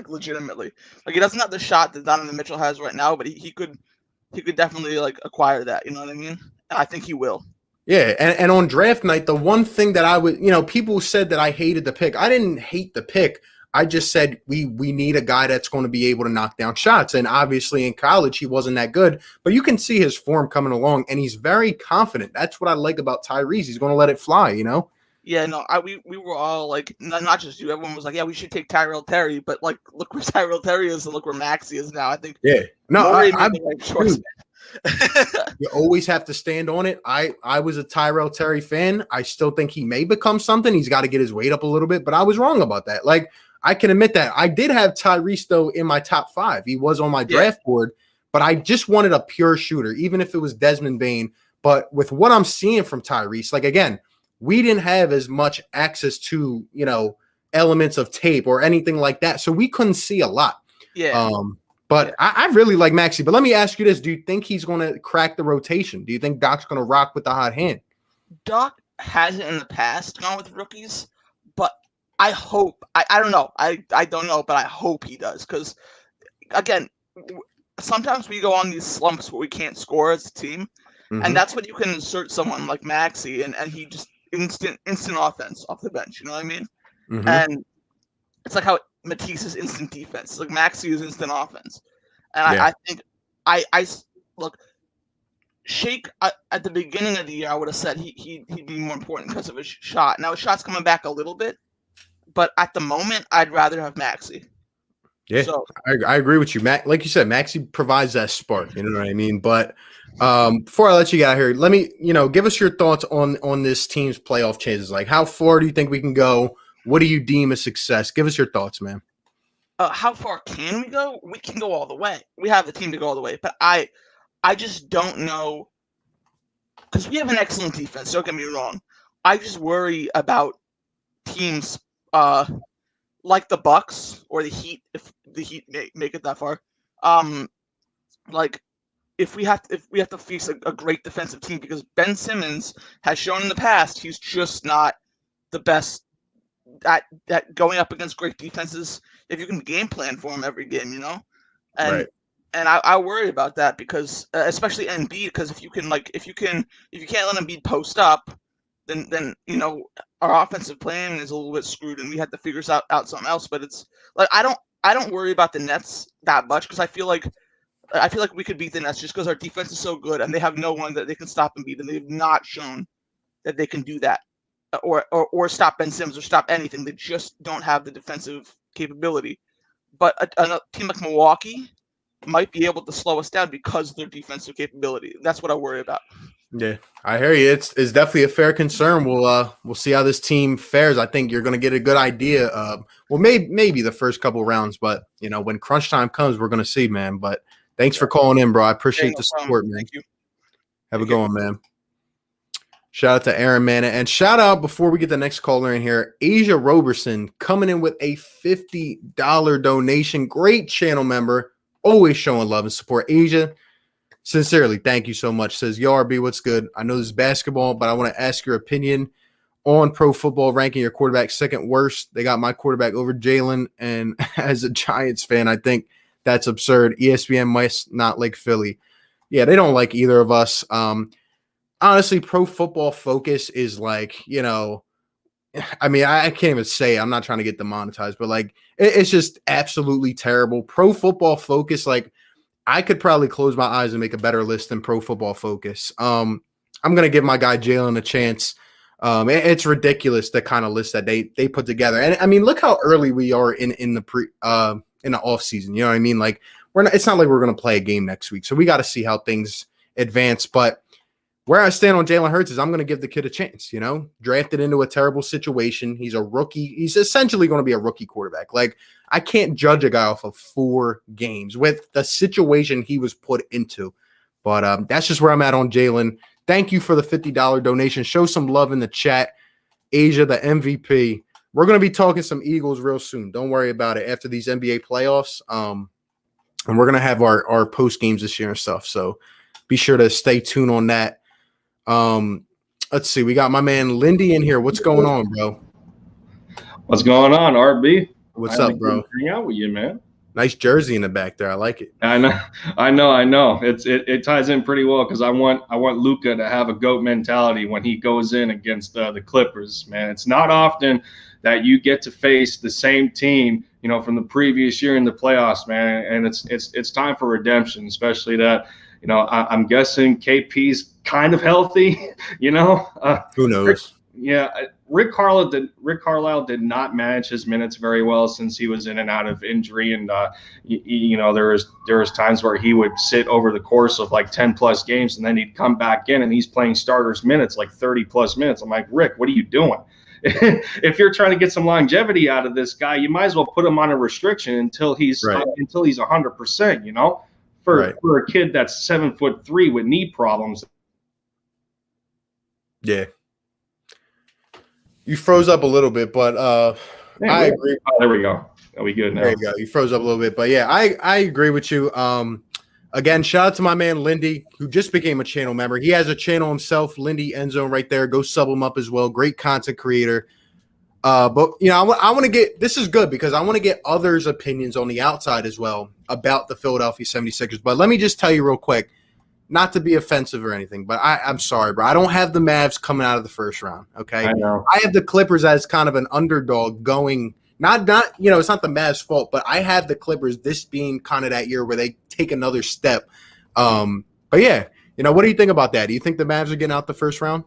legitimately. He doesn't have the shot that Donovan Mitchell has right now, but he could definitely acquire that. You know what I mean? And I think he will. Yeah, and on draft night, the one thing that I would, people said that I hated the pick. I didn't hate the pick. I just said we need a guy that's going to be able to knock down shots. And obviously in college, he wasn't that good. But you can see his form coming along, and he's very confident. That's what I like about Tyrese. He's going to let it fly, Yeah, no, we were all not just you. Everyone was yeah, we should take Tyrell Terry. But look where Tyrell Terry is and look where Maxey is now. I think I made the right choice. You always have to stand on it. I was a Tyrell Terry fan. I still think he may become something. He's got to get his weight up a little bit, but I was wrong about that. I can admit that. I did have Tyrese, though, in my top 5. He was on my draft board, but I just wanted a pure shooter, even if it was Desmond Bane. But with what I'm seeing from Tyrese, again, we didn't have as much access to, elements of tape or anything like that. So we couldn't see a lot. Yeah. But I really like Maxey. But let me ask you this. Do you think he's going to crack the rotation? Do you think Doc's going to rock with the hot hand? Doc hasn't in the past gone with rookies, but I hope. I don't know. I don't know, but I hope he does. Because, again, sometimes we go on these slumps where we can't score as a team. Mm-hmm. And that's when you can insert someone like Maxey, and he just instant offense off the bench. You know what I mean? Mm-hmm. And it's like how Matisse is instant defense. Maxey is instant offense. And I think I look, Shake at the beginning of the year, I would have said he'd be more important because of his shot. Now his shot's coming back a little bit, but at the moment, I'd rather have Maxey. Yeah, So I agree with you, Mac. Like you said, Maxey provides that spark. You know what I mean? But before I let you get out here, let me, give us your thoughts on this team's playoff chances. Like, how far do you think we can go? What do you deem a success? Give us your thoughts, man. how far can we go? We can go all the way. We have the team to go all the way. But I just don't know, because we have an excellent defense. Don't get me wrong. I just worry about teams like the Bucks or the Heat, if the Heat make it that far. Like if we have to face a great defensive team, because Ben Simmons has shown in the past he's just not the best at going up against great defenses. If you can game plan for him every game, and Right. and I worry about that, because especially Embiid, because if you can't let Embiid post up, then our offensive plan is a little bit screwed, and we have to figure out something else. But it's like I don't worry about the Nets that much, because I feel like we could beat the Nets just because our defense is so good, and they have no one that they can stop and beat, and they've not shown that they can do that, or stop Ben Simmons or stop anything. They just don't have the defensive capability. But a team like Milwaukee might be able to slow us down because of their defensive capability. That's what I worry about. Yeah, I hear you. It's definitely a fair concern. We'll see how this team fares. I think you're going to get a good idea. Maybe the first couple rounds, but when crunch time comes, we're going to see, man. But thanks for calling in, bro. I appreciate the support, man. Thank you. Have a good one, man. Shout out to Aaron, man. And shout out, before we get the next caller in here, Asia Roberson coming in with a $50 donation. Great channel member. Always showing love and support. Asia, sincerely, thank you so much. Says, Yo, RB, what's good? I know this is basketball, but I want to ask your opinion on Pro Football ranking your quarterback second worst. They got my quarterback over Jalen, and as a Giants fan, I think that's absurd. ESPN must not like Philly. Yeah, they don't like either of us. Honestly, Pro Football Focus is like, I mean, I can't even say it. I'm not trying to get demonetized, but like, it's just absolutely terrible. Pro Football Focus, like, I could probably close my eyes and make a better list than Pro Football Focus. I'm gonna give my guy Jalen a chance. It's ridiculous, the kind of list that they put together. And I mean, look how early we are in the off season. You know what I mean? Like, it's not like we're gonna play a game next week, so we got to see how things advance. But where I stand on Jalen Hurts is I'm going to give the kid a chance, drafted into a terrible situation. He's a rookie. He's essentially going to be a rookie quarterback. Like, I can't judge a guy off of 4 games with the situation he was put into. But that's just where I'm at on Jalen. Thank you for the $50 donation. Show some love in the chat. Asia, the MVP. We're going to be talking some Eagles real soon. Don't worry about it after these NBA playoffs. And we're going to have our post games this year and stuff. So be sure to stay tuned on that. Let's see. We got my man Lindy in here. What's going on, bro? What's going on, RB? What's up, bro? Hang out with you, man. Nice jersey in the back there. I like it. I know. It ties in pretty well, because I want Luka to have a GOAT mentality when he goes in against the Clippers. Man, it's not often that you get to face the same team, from the previous year in the playoffs, man. And it's time for redemption, especially that. I'm guessing KP's kind of healthy, Who knows? Rick Carlisle did not manage his minutes very well since he was in and out of injury. And, there was times where he would sit over the course of like 10 plus games, and then he'd come back in and he's playing starters minutes, like 30 plus minutes. I'm like, Rick, what are you doing? If you're trying to get some longevity out of this guy, you might as well put him on a restriction until he's 100%, For a kid that's 7'3" with knee problems. Yeah. You froze up a little bit, but I agree. Oh, there we go. Are we good now? There you go. You froze up a little bit, but yeah, I agree with you. Again, shout out to my man Lindy, who just became a channel member. He has a channel himself, Lindy Endzone, right there. Go sub him up as well. Great content creator. But I want to get, this is good because I want to get others' opinions on the outside as well about the Philadelphia 76ers. But let me just tell you real quick, not to be offensive or anything, but I'm sorry, bro. I don't have the Mavs coming out of the first round. Okay. I know. I have the Clippers as kind of an underdog going, not, it's not the Mavs' fault, but I have the Clippers, this being kind of that year where they take another step. But yeah, what do you think about that? Do you think the Mavs are getting out the first round?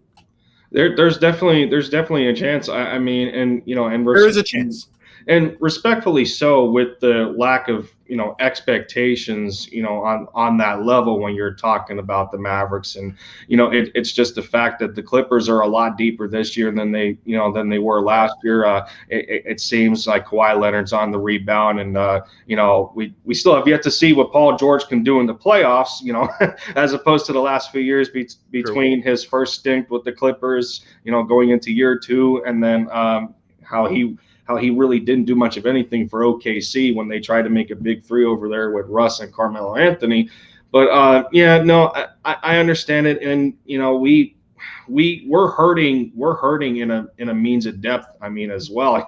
There's definitely a chance. I mean, and there is a chance. and respectfully so, with the lack of expectations on that level when you're talking about the Mavericks. And it's just the fact that the Clippers are a lot deeper this year than they were last year. It seems like Kawhi Leonard's on the rebound, and we still have yet to see what Paul George can do in the playoffs, as opposed to the last few years between his first stint with the Clippers, going into year 2, and then how he really didn't do much of anything for OKC when they tried to make a big 3 over there with Russ and Carmelo Anthony. But I understand it, and we're hurting in a means of depth. I mean, as well.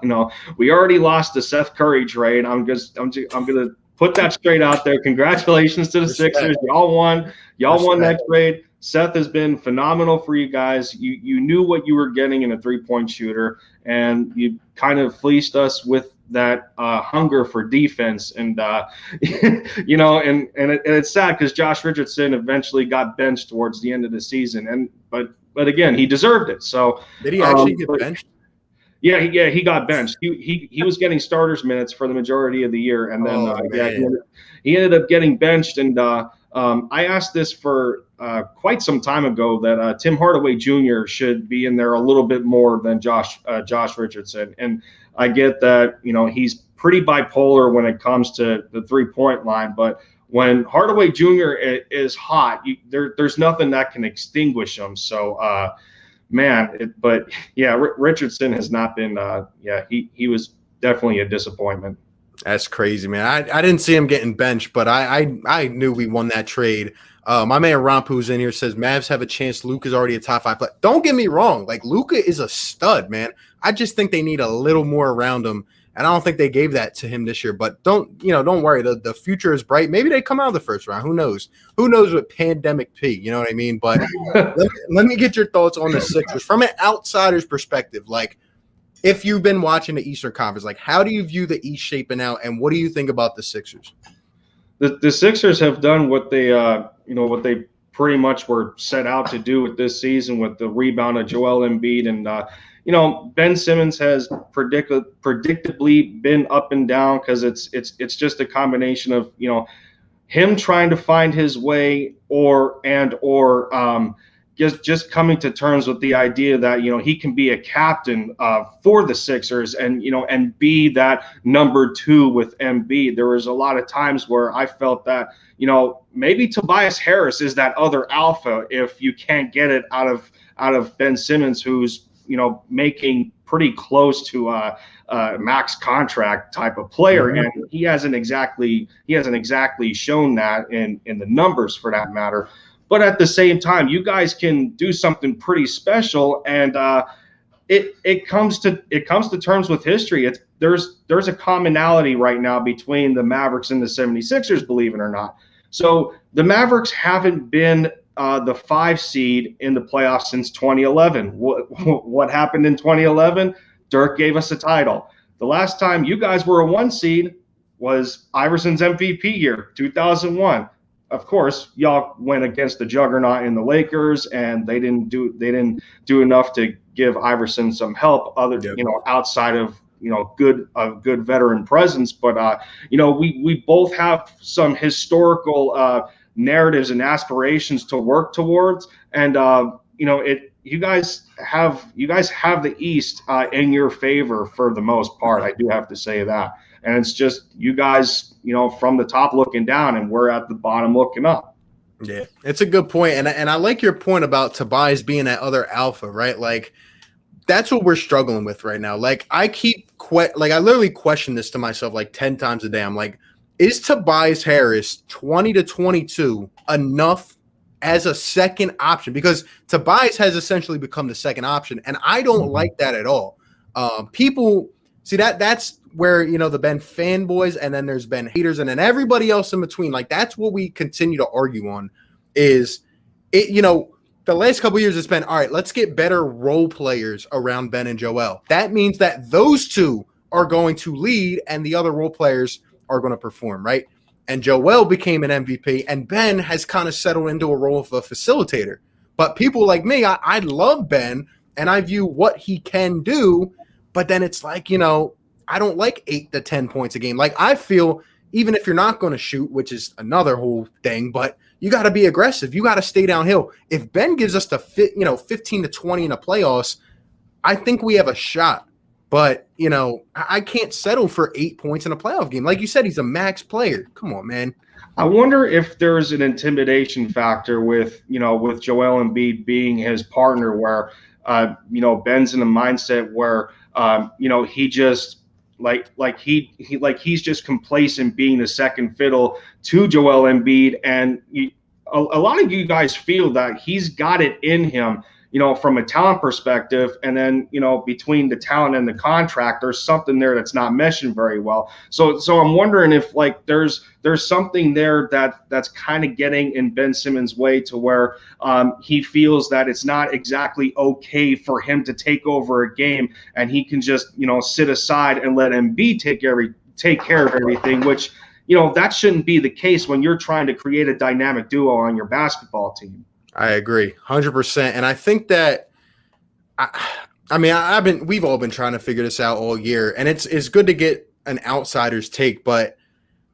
We already lost the Seth Curry trade. I'm gonna put that straight out there. Congratulations to the Sixers. Y'all won that trade. Seth has been phenomenal for you guys. You knew what you were getting in a 3-point shooter, and you kind of fleeced us with that hunger for defense. And and it's sad because Josh Richardson eventually got benched towards the end of the season, but again, he deserved it. So did he actually get benched? Yeah, he got benched. He was getting starters minutes for the majority of the year, and then he ended up getting benched. And I asked this for quite some time ago that Tim Hardaway Jr. should be in there a little bit more than Josh Richardson. And I get that he's pretty bipolar when it comes to the 3-point line, but when Hardaway Jr. is hot, there's nothing that can extinguish him. So. Richardson has not been. He was definitely a disappointment. That's crazy, man. I didn't see him getting benched, but I knew we won that trade. My man Rompu's in here says Mavs have a chance. Luka's already a top 5 player. Don't get me wrong. Like, Luka is a stud, man. I just think they need a little more around him. And I don't think they gave that to him this year. But don't worry. The future is bright. Maybe they come out of the first round. Who knows? Who knows with Pandemic P? You know what I mean? But let me get your thoughts on the Sixers from an outsider's perspective. Like, if you've been watching the Eastern Conference, like, how do you view the East shaping out, and what do you think about the Sixers? The Sixers have done what they pretty much were set out to do with this season, with the rebound of Joel Embiid. And Ben Simmons has predictably been up and down because it's just a combination of him trying to find his way or just coming to terms with the idea that he can be a captain for the Sixers and be that number 2 with Embiid. There was a lot of times where I felt that maybe Tobias Harris is that other alpha if you can't get it out of Ben Simmons, who's making pretty close to a max contract type of player, and he hasn't exactly shown that in the numbers for that matter. But at the same time, you guys can do something pretty special, and it comes to terms with history. There's a commonality right now between the Mavericks and the 76ers, believe it or not. So the Mavericks haven't been the 5 seed in the playoffs since 2011. What happened in 2011? Dirk gave us a title. The last time you guys were a 1 seed was Iverson's MVP year, 2001. Of course, y'all went against the juggernaut in the Lakers, and they didn't do enough to give Iverson some help outside of good veteran presence. But we both have some historical narratives and aspirations to work towards, and you guys have the East in your favor for the most part. I do have to say that, and it's just you guys from the top looking down, and we're at the bottom looking up. Yeah, it's a good point, and I like your point about Tobias being that other alpha, right? Like, that's what we're struggling with right now. Like, I literally question this to myself like 10 times a day. I'm like, is Tobias Harris 20 to 22 enough as a second option? Because Tobias has essentially become the second option, and I don't like that at all. People see that's where the Ben fanboys, and then there's Ben haters, and then everybody else in between. Like, that's what we continue to argue on. Is it? The last couple of years, it's been all right. Let's get better role players around Ben and Joel. That means that those two are going to lead, and the other role players are going to perform, right? And Joel became an MVP, and Ben has kind of settled into a role of a facilitator. But people like me, I love Ben, and I view what he can do, but then it's like, I don't like 8 to 10 points a game. Like, I feel even if you're not going to shoot, which is another whole thing, but you got to be aggressive. You got to stay downhill. If Ben gives us the 15 to 20 in the playoffs, I think we have a shot. But, I can't settle for 8 points in a playoff game. Like you said, he's a max player. Come on, man. I wonder if there's an intimidation factor with Joel Embiid being his partner where, Ben's in a mindset where, he just he's just complacent being the second fiddle to Joel Embiid. And a lot of you guys feel that he's got it in him, from a talent perspective, and then, between the talent and the contract, there's something there that's not meshing very well. So I'm wondering if there's something there that's kind of getting in Ben Simmons' way to where he feels that it's not exactly okay for him to take over a game and he can just, sit aside and let Embiid take care of everything, which, that shouldn't be the case when you're trying to create a dynamic duo on your basketball team. I agree 100%. And I think that, we've all been trying to figure this out all year, and it's good to get an outsider's take, but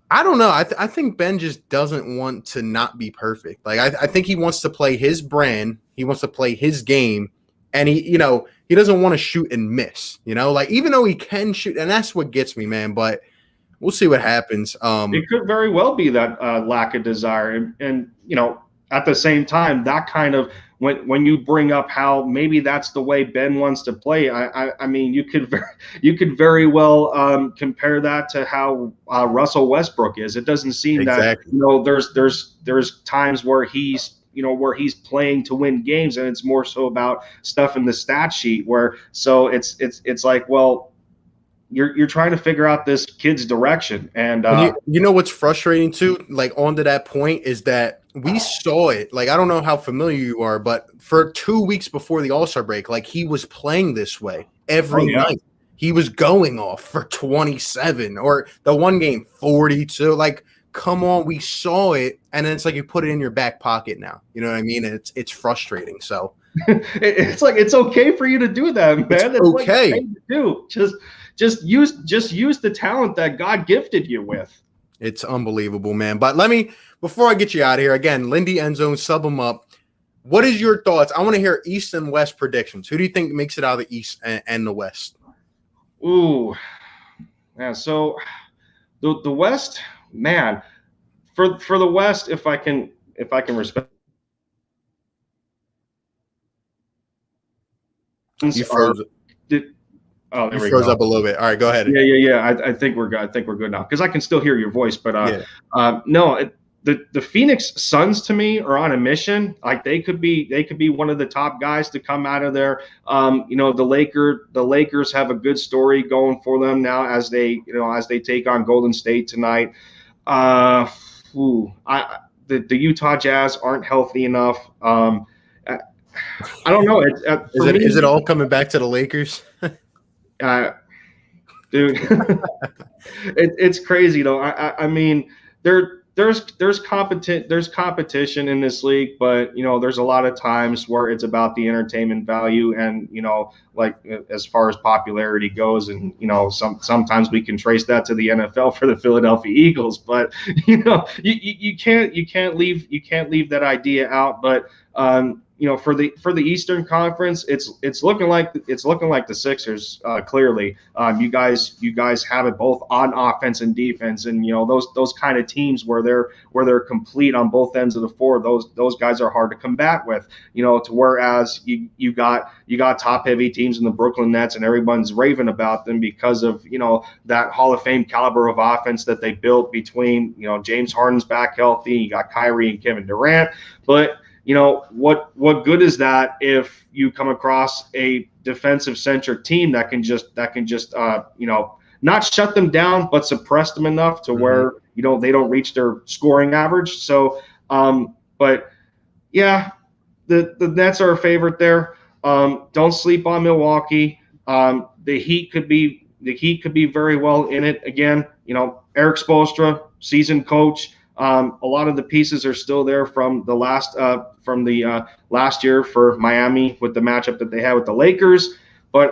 I don't know. I think Ben just doesn't want to not be perfect. Like, I think he wants to play his brand. He wants to play his game, and he doesn't want to shoot and miss, like, even though he can shoot, and that's what gets me, man, but we'll see what happens. It could very well be that lack of desire, and at the same time, that kind of when you bring up how maybe that's the way Ben wants to play, I mean, you could very well compare that to how Russell Westbrook is. It doesn't seem exactly. that there's times where he's playing to win games, and it's more so about stuff in the stat sheet. So it's like, well, you're trying to figure out this kid's direction, and you know what's frustrating too, like, onto that point, is that we saw it. Like, I don't know how familiar you are, but for 2 weeks before the All-Star break, like, he was playing this way every night. He was going off for 27, or the one game 42. Like, come on, we saw it, and then it's like you put it in your back pocket now. You know what I mean? And it's frustrating. So it's like, it's okay for you to do that, man. It's okay to do. Just use the talent that God gifted you with. It's unbelievable, man. But before I get you out of here, again, Lindy End Zone, sub them up. What is your thoughts? I want to hear East and West predictions. Who do you think makes it out of the East and the West? Ooh, yeah. So the West, man, for the West, if I can respect. You froze. Oh, there we froze go. up a little bit. All right, go ahead. Yeah. I think we're good. I think we're good now because I can still hear your voice. But no, the Phoenix Suns to me are on a mission. Like, they could be one of the top guys to come out of there. The Lakers have a good story going for them now as they take on Golden State tonight. The Utah Jazz aren't healthy enough. I don't know. Is it all coming back to the Lakers? Dude, it's crazy though. I mean, there's competition in this league, but there's a lot of times where it's about the entertainment value, and like, as far as popularity goes, and sometimes we can trace that to the NFL for the Philadelphia Eagles, but you can't leave that idea out. But for the Eastern Conference, it's looking like the Sixers, clearly. You guys have it both on offense and defense, and those kind of teams where they're complete on both ends of the floor. Those guys are hard to combat with. To whereas you got top heavy teams in the Brooklyn Nets, and everyone's raving about them because of that Hall of Fame caliber of offense that they built between James Harden's back healthy. You got Kyrie and Kevin Durant, but what good is that if you come across a defensive-centric team that can just not shut them down, but suppress them enough to where they don't reach their scoring average. So, but yeah, the Nets are a favorite there. Don't sleep on Milwaukee. The Heat could be very well in it again. Eric Spoelstra, seasoned coach. A lot of the pieces are still there from the last year for Miami with the matchup that they had with the Lakers. But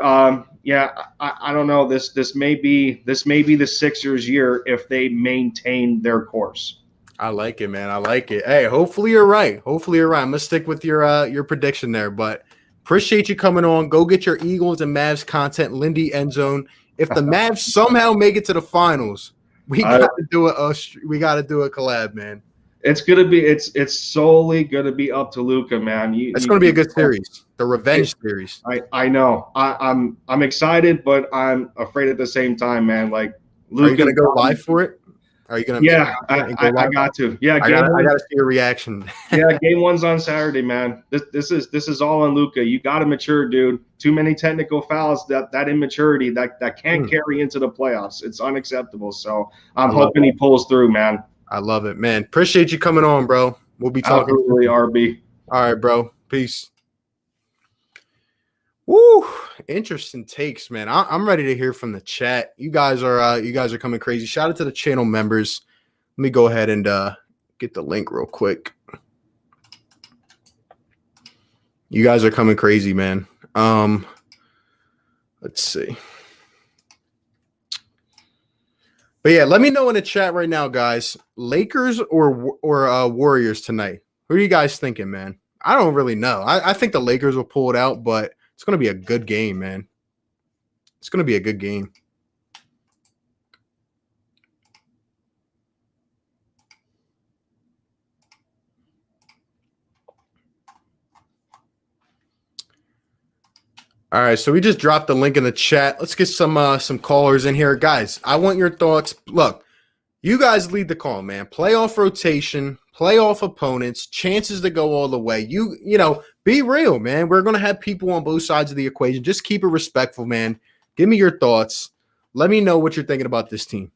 yeah, I don't know. This may be the Sixers' year if they maintain their course. I like it, man. I like it. Hey, hopefully you're right. Hopefully you're right. I'm gonna stick with your prediction there, but appreciate you coming on. Go get your Eagles and Mavs content, Lindy End Zone. If the Mavs somehow make it to the finals, we got to do a collab, man. It's solely gonna be up to Luka, man. It's gonna be a good series, the revenge series. I know. I'm excited, but I'm afraid at the same time, man. Like, Luka, are you gonna go live for it? Are you gonna? Yeah, I got to. Yeah, I gotta see your reaction. Yeah, game 1's on Saturday, man. This is all on Luka. You got to mature, dude. Too many technical fouls. That immaturity that can't carry into the playoffs. It's unacceptable. So I'm hoping he pulls through, man. I love it, man. Appreciate you coming on, bro. We'll be talking. Absolutely, RB. All right, bro. Peace. Woo! Interesting takes, man. I'm ready to hear from the chat. You guys are coming crazy. Shout out to the channel members. Let me go ahead and get the link real quick. You guys are coming crazy, man. Let's see. But yeah, let me know in the chat right now, guys. Lakers or Warriors tonight? Who are you guys thinking, man? I don't really know. I think the Lakers will pull it out, but it's going to be a good game, man. It's going to be a good game. All right, so we just dropped the link in the chat. Let's get some callers in here. Guys, I want your thoughts. Look, you guys lead the call, man. Playoff rotation, playoff opponents, chances to go all the way. You know, be real, man. We're going to have people on both sides of the equation. Just keep it respectful, man. Give me your thoughts. Let me know what you're thinking about this team.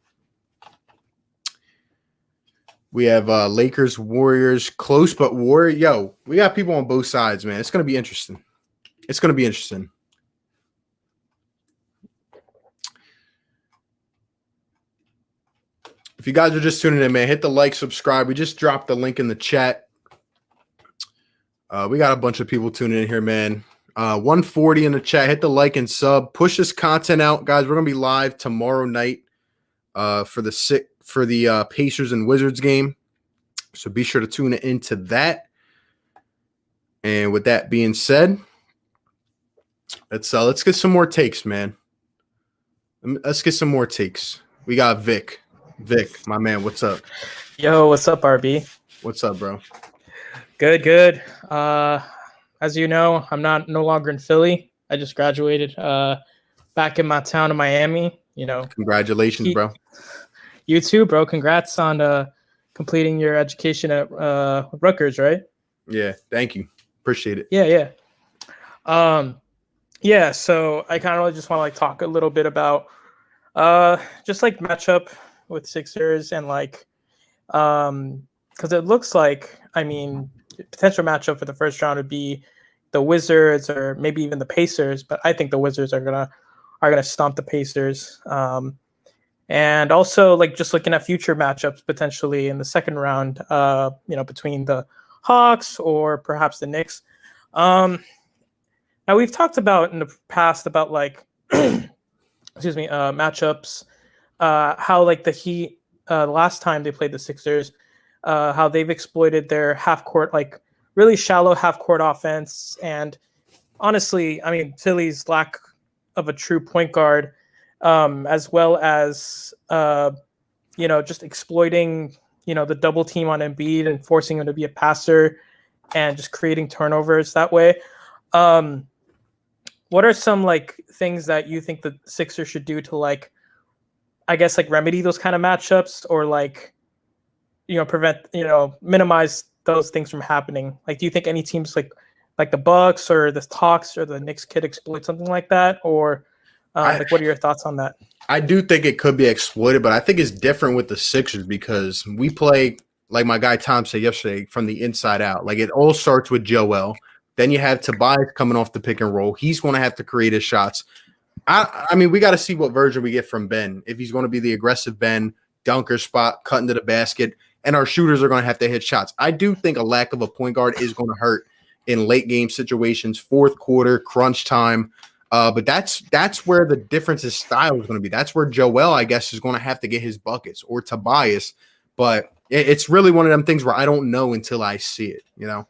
We have Lakers, Warriors, close but Warrior. Yo, we got people on both sides, man. It's going to be interesting. It's going to be interesting. If you guys are just tuning in, man, hit the like, subscribe. We just dropped the link in the chat. We got a bunch of people tuning in here, man. 140 in the chat. Hit the like and sub. Push this content out, guys. We're gonna be live tomorrow night for the Pacers and Wizards game. So be sure to tune into that. And with that being said, let's get some more takes, man. Let's get some more takes. We got Vic. Vic, my man, what's up? Yo, what's up, RB? What's up, bro? Good. As you know, I'm no longer in Philly. I just graduated back in my town of Miami. You know, congratulations, bro. You too, bro. Congrats on completing your education at Rutgers, right? Yeah, thank you. Appreciate it. Yeah. So I kind of just want to talk a little bit about just matchup with Sixers and because it looks like, potential matchup for the first round would be the Wizards or maybe even the Pacers, but I think the Wizards are gonna stomp the Pacers. And also just looking at future matchups potentially in the second round, between the Hawks or perhaps the Knicks. Now we've talked about in the past about matchups. How the Heat last time they played the Sixers, how they've exploited their half court, really shallow half court offense, and honestly, Philly's lack of a true point guard, as well as just exploiting the double team on Embiid and forcing him to be a passer, and just creating turnovers that way. What are some things that you think the Sixers should do to remedy those kind of matchups, or prevent, minimize those things from happening? Do you think any teams like the Bucks or the Hawks or the Knicks could exploit something like that, or what are your thoughts on that? I do think it could be exploited, but I think it's different with the Sixers because we play, like my guy Tom said yesterday, from the inside out. It all starts with Joel. Then you have Tobias coming off the pick and roll. He's going to have to create his shots. We got to see what version we get from Ben. If he's going to be the aggressive Ben, dunker spot, cutting to the basket, and our shooters are going to have to hit shots. I do think a lack of a point guard is going to hurt in late game situations, fourth quarter, crunch time. But that's where the difference in style is going to be. That's where Joel, I guess, is going to have to get his buckets, or Tobias. But it's really one of them things where I don't know until I see it, you know?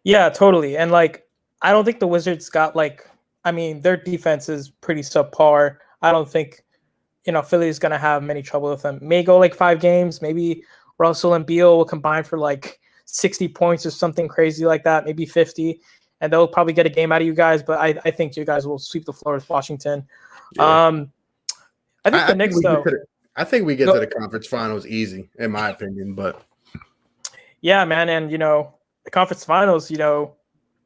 Yeah, totally. And like, I don't think the Wizards got their defense is pretty subpar. I don't think, Philly's going to have many trouble with them. May go like 5 games. Maybe Russell and Beal will combine for like 60 points or something crazy like that, maybe 50. And they'll probably get a game out of you guys, but I think you guys will sweep the floor with Washington. Yeah. I think the Knicks, though. I think we get to the conference finals easy, in my opinion. But yeah, man, and the conference finals,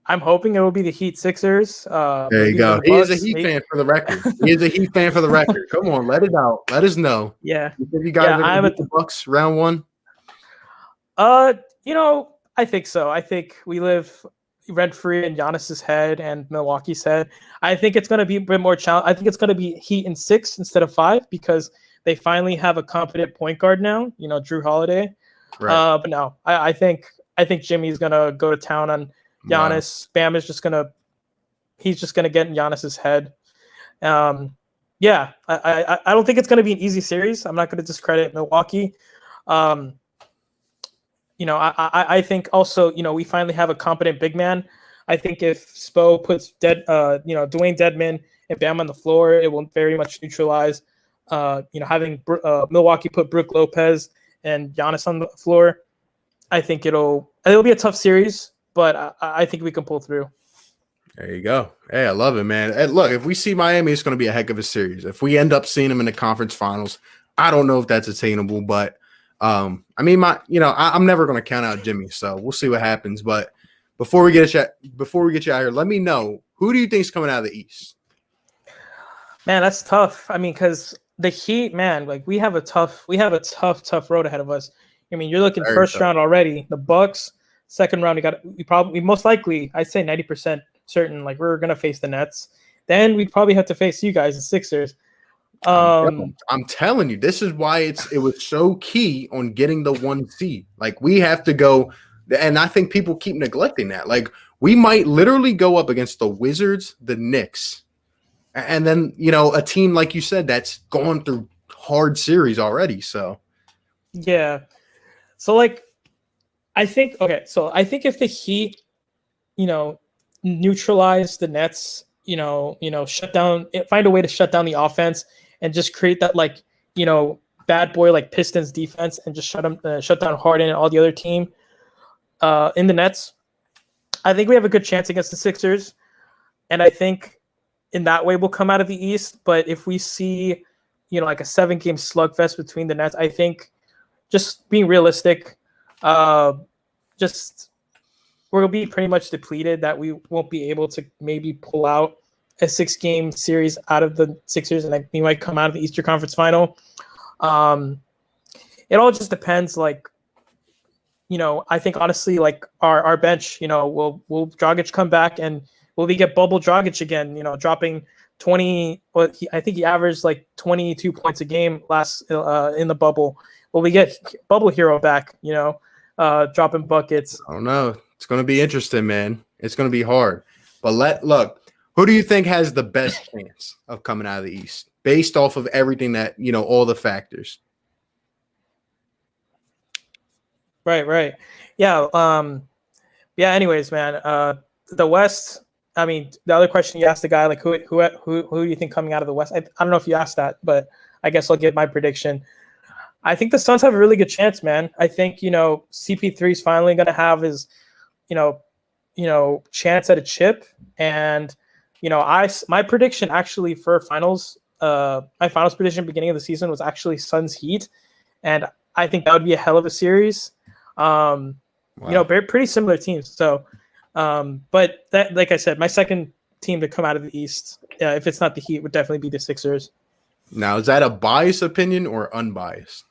I'm hoping it will be the Heat Sixers. There you go. He is a Heat fan for the record. He is a Heat fan for the record. Come on, let it out. Let us know. Yeah. You guys are the Bucks round 1? I think so. I think we live rent-free in Giannis's head and Milwaukee's head. I think it's going to be a bit more challenge. I think it's going to be Heat in 6 instead of 5 because they finally have a competent point guard now. Drew Holiday. Right. But no, I think Jimmy's going to go to town on Giannis. Wow. Bam is just going to get in Giannis's head. Yeah, I don't think it's going to be an easy series. I'm not going to discredit Milwaukee. I think also, we finally have a competent big man. I think if Spo puts Dwayne Dedman and Bam on the floor, it will very much neutralize. Having Milwaukee put Brook Lopez and Giannis on the floor, I think it'll be a tough series, but I think we can pull through. There you go. Hey, I love it, man. Hey, look, if we see Miami, it's going to be a heck of a series. If we end up seeing them in the conference finals, I don't know if that's attainable, but I'm never going to count out Jimmy, so we'll see what happens. But before we get you out here, let me know, who do you think is coming out of the East? Man, that's tough. I mean, because the Heat, man, like we have a tough road ahead of us. I mean, you're looking very first tough. Round already. The Bucks, second round, we most likely, I'd say 90% certain, like we're gonna face the Nets. Then we'd probably have to face you guys, the Sixers. I'm telling you, this is why it was so key on getting the 1 seed. Like we have to go, and I think people keep neglecting that. Like we might literally go up against the Wizards, the Knicks, and then a team like you said that's gone through hard series already. So yeah, so like I think if the Heat, neutralize the Nets, shut down, find a way to shut down the offense. And just create that bad boy like Pistons defense and just shut down Harden and all the other team in the Nets. I think we have a good chance against the Sixers, and I think in that way we'll come out of the East. But if we see like a 7-game slugfest between the Nets, I think just being realistic, just we'll be pretty much depleted that we won't be able to maybe pull out a 6-game series out of the Sixers, and we might come out of the Eastern Conference Final. It all just depends. Like, I think honestly, like our bench, will Dragic come back and will we get bubble Dragic again? Dropping 20. I think he averaged like 22 points a game last in the bubble. Will we get bubble hero back? Dropping buckets. I don't know. It's going to be interesting, man. It's going to be hard. But look. Who do you think has the best chance of coming out of the East based off of everything that, all the factors? Right. Yeah. Anyways, man, the West, I mean, the other question you asked the guy, like who do you think coming out of the West? I don't know if you asked that, but I guess I'll give my prediction. I think the Suns have a really good chance, man. I think, CP3 is finally going to have his, chance at a chip. And, my prediction actually for finals, my finals prediction beginning of the season was actually Suns Heat, and I think that would be a hell of a series. Wow. Pretty similar teams. So, but that, like I said, my second team to come out of the East, if it's not the Heat, would definitely be the Sixers. Now, is that a biased opinion or unbiased?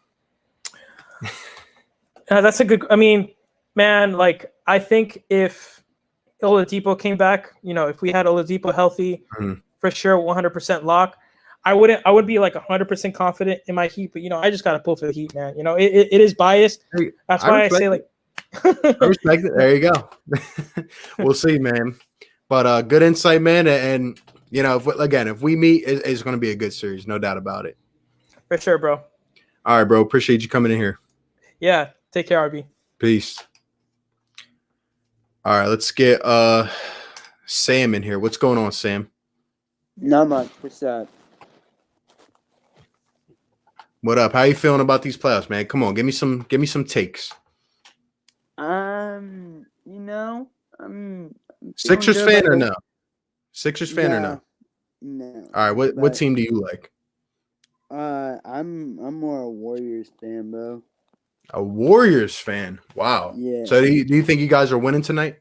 That's a good. I mean, man, like I think if Oladipo came back, if we had Oladipo healthy, for sure, 100% lock. I would be like 100% confident in my Heat, but I just gotta pull for the Heat, man. It is biased. That's why I say like. I respect it. There you go. We'll see, man. But good insight, man. And you know, if we meet, it's going to be a good series, no doubt about it. For sure, bro. All right, bro. Appreciate you coming in here. Yeah. Take care, RB. Peace. All right, let's get Sam in here. What's going on, Sam? Not much. What's up? What up? How you feeling about these playoffs, man? Come on, give me some takes. I'm Sixers feeling good fan or about no? Sixers fan or no? No. All right, what but, team do you like? I'm more a Warriors fan, bro. A Warriors fan. Wow. Yeah. So do you think you guys are winning tonight?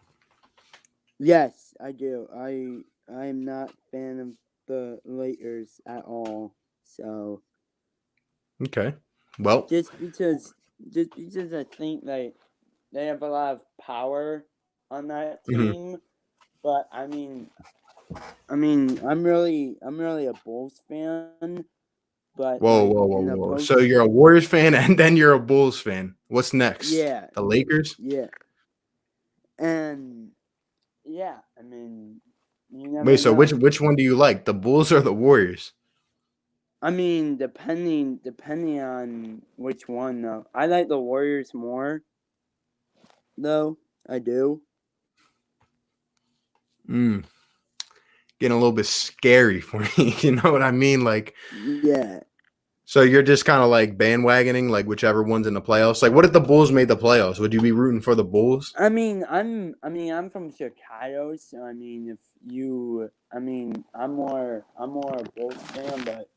Yes, I do. I'm not a fan of the Lakers at all. So Okay. Well, just because I think they have a lot of power on that team, but I mean I'm really a Bulls fan. But whoa. So you're a Warriors fan and then you're a Bulls fan. What's next? Yeah. The Lakers? Yeah. And yeah, I mean, you never Wait, so know. which one do you like? The Bulls or the Warriors? I mean, depending on which one though. I like the Warriors more. Though, I do. Getting a little bit scary for me. You know what I mean? Like, yeah. So you're just kind of like bandwagoning, like whichever one's in the playoffs. Like, what if the Bulls made the playoffs? Would you be rooting for the Bulls? I'm from Chicago, so I'm more a Bulls fan, but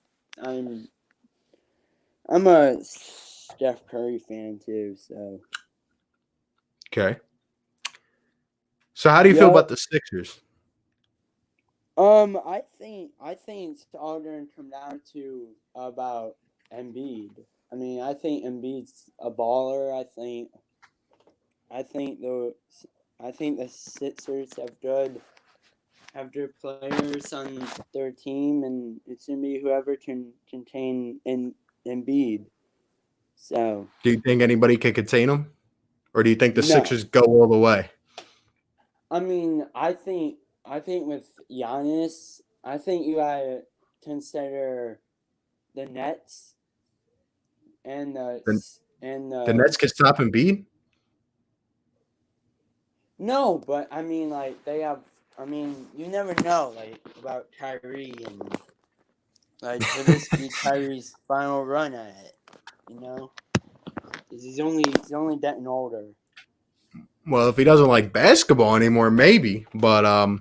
I'm a Steph Curry fan too. So. Okay. So how do you feel about the Sixers? I think it's all going to come down to about Embiid. I mean, I think Embiid's a baller. I think the Sixers have good players on their team, and it's gonna be whoever can contain Embiid. So. Do you think anybody can contain them, or do you think the Sixers go all the way? I mean, I think with Giannis, I think you gotta consider the Nets and the Nets can stop Embiid? No, but I mean, like they have. I mean, you never know, like about Kyrie and like could this be Kyrie's final run at it? You know, 'cause he's only getting older. Well, if he doesn't like basketball anymore, maybe. But I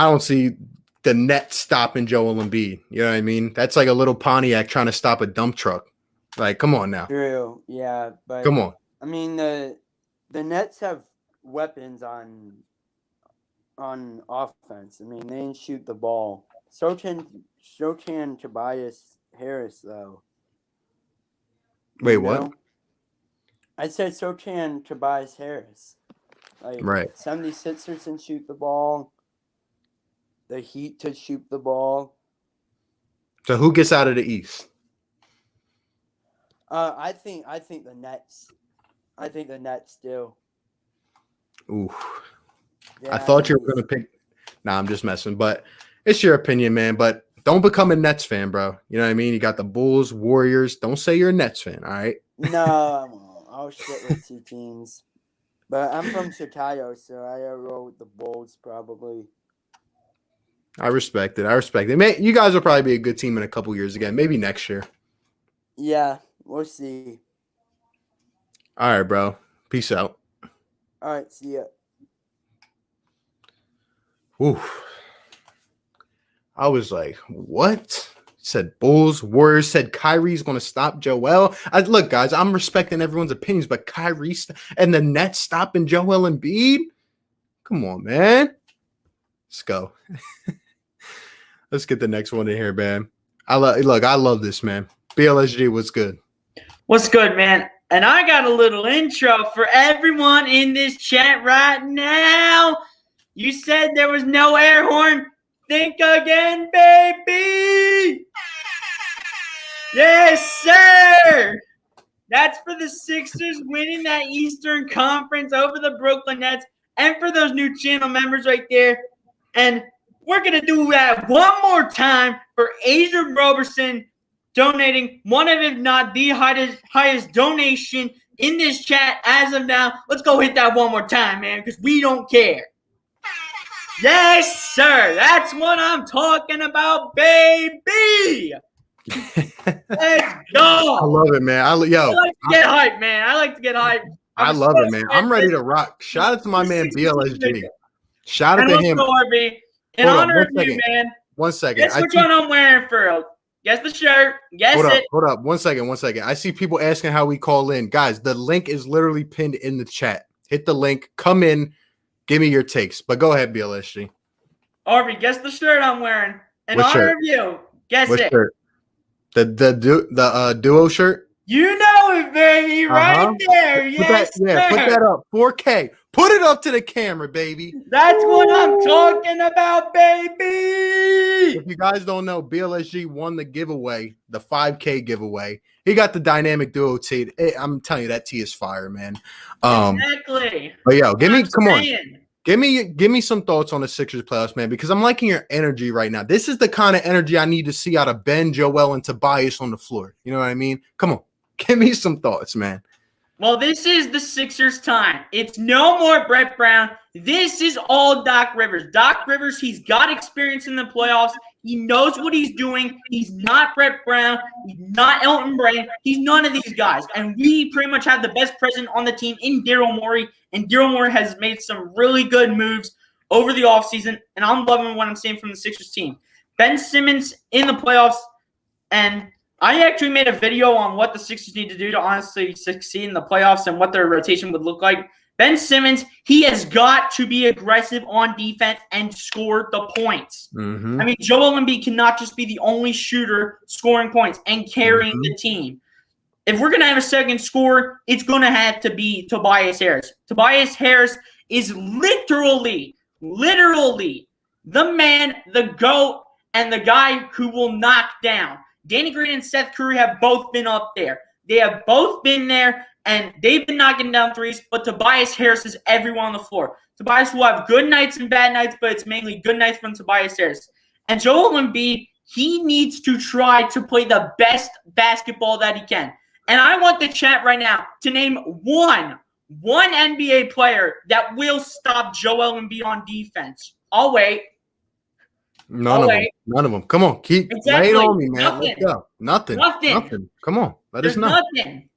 don't see the Nets stopping Joel Embiid. You know what I mean? That's like a little Pontiac trying to stop a dump truck. Like, come on now. True, yeah, but come on. I mean, the Nets have weapons on offense. I mean, they can shoot the ball. So can Tobias Harris, though. Wait, what? I said so can Tobias Harris. Like, right. 76ers can shoot the ball. The Heat to shoot the ball. So who gets out of the East? I think the Nets. I think the Nets do. Ooh. Yeah, I thought you were going to pick. Nah, I'm just messing. But it's your opinion, man. But don't become a Nets fan, bro. You know what I mean? You got the Bulls, Warriors. Don't say you're a Nets fan, all right? No, I won't. I'll stick with two teams. But I'm from Chicago, so I roll with the Bulls probably. I respect it. You guys will probably be a good team in a couple years again. Maybe next year. Yeah, we'll see. All right, bro. Peace out. All right, see ya. Oof. I was like, what? Said Bulls, Warriors, said Kyrie's going to stop Joel. Look, guys, I'm respecting everyone's opinions, but Kyrie and the Nets stopping Joel Embiid? Come on, man. Let's go. Let's get the next one in here, man. I love this, man. BLSG, what's good? What's good, man? And I got a little intro for everyone in this chat right now. You said there was no air horn. Think again, baby. Yes, sir. That's for the Sixers winning that Eastern Conference over the Brooklyn Nets. And for those new channel members right there, And we're going to do that one more time for Adrian Roberson donating one of, if not the highest donation in this chat as of now. Let's go hit that one more time, man, because we don't care. Yes, sir. That's what I'm talking about, baby. Let's go. I love it, man. I like to get hyped, man. I like to get hyped. I love it, man. I'm ready to rock. Shout out to my man BLSG. Shout out to him. In honor of you, man. 1 second. Guess which one I'm wearing for? Guess the shirt. Guess it. Hold up. 1 second. 1 second. I see people asking how we call in. Guys, the link is literally pinned in the chat. Hit the link. Come in. Give me your takes. But go ahead, BLSG. Arby, guess the shirt I'm wearing. In honor of you. Guess what it. Shirt? The duo shirt? You know it, baby. Right there. Yes, put that up. 4K. Put it up to the camera, baby. That's what I'm talking about, baby. If you guys don't know, BLSG won the giveaway, the 5K giveaway. He got the dynamic duo tee. I'm telling you, that tee is fire, man. Exactly. But yo, give me some thoughts on the Sixers playoffs, man, because I'm liking your energy right now. This is the kind of energy I need to see out of Ben, Joel, and Tobias on the floor. You know what I mean? Come on, give me some thoughts, man. Well, this is the Sixers' time. It's no more Brett Brown. This is all Doc Rivers. Doc Rivers, he's got experience in the playoffs. He knows what he's doing. He's not Brett Brown. He's not Elton Brand. He's none of these guys. And we pretty much have the best president on the team in Daryl Morey. And Daryl Morey has made some really good moves over the offseason. And I'm loving what I'm seeing from the Sixers team. Ben Simmons in the playoffs. And I actually made a video on what the Sixers need to do to honestly succeed in the playoffs and what their rotation would look like. Ben Simmons, he has got to be aggressive on defense and score the points. Mm-hmm. I mean, Joel Embiid cannot just be the only shooter scoring points and carrying the team. If we're going to have a second scorer, it's going to have to be Tobias Harris. Tobias Harris is literally the man, the GOAT, and the guy who will knock down. Danny Green and Seth Curry have both been up there. They have both been there, and they've been knocking down threes, but Tobias Harris is everyone on the floor. Tobias will have good nights and bad nights, but it's mainly good nights from Tobias Harris. And Joel Embiid, he needs to try to play the best basketball that he can. And I want the chat right now to name one NBA player that will stop Joel Embiid on defense. I'll wait. None of them. Come on, keep laying on me, man. Nothing. Let's go. Nothing. Come on, let us know. Nothing.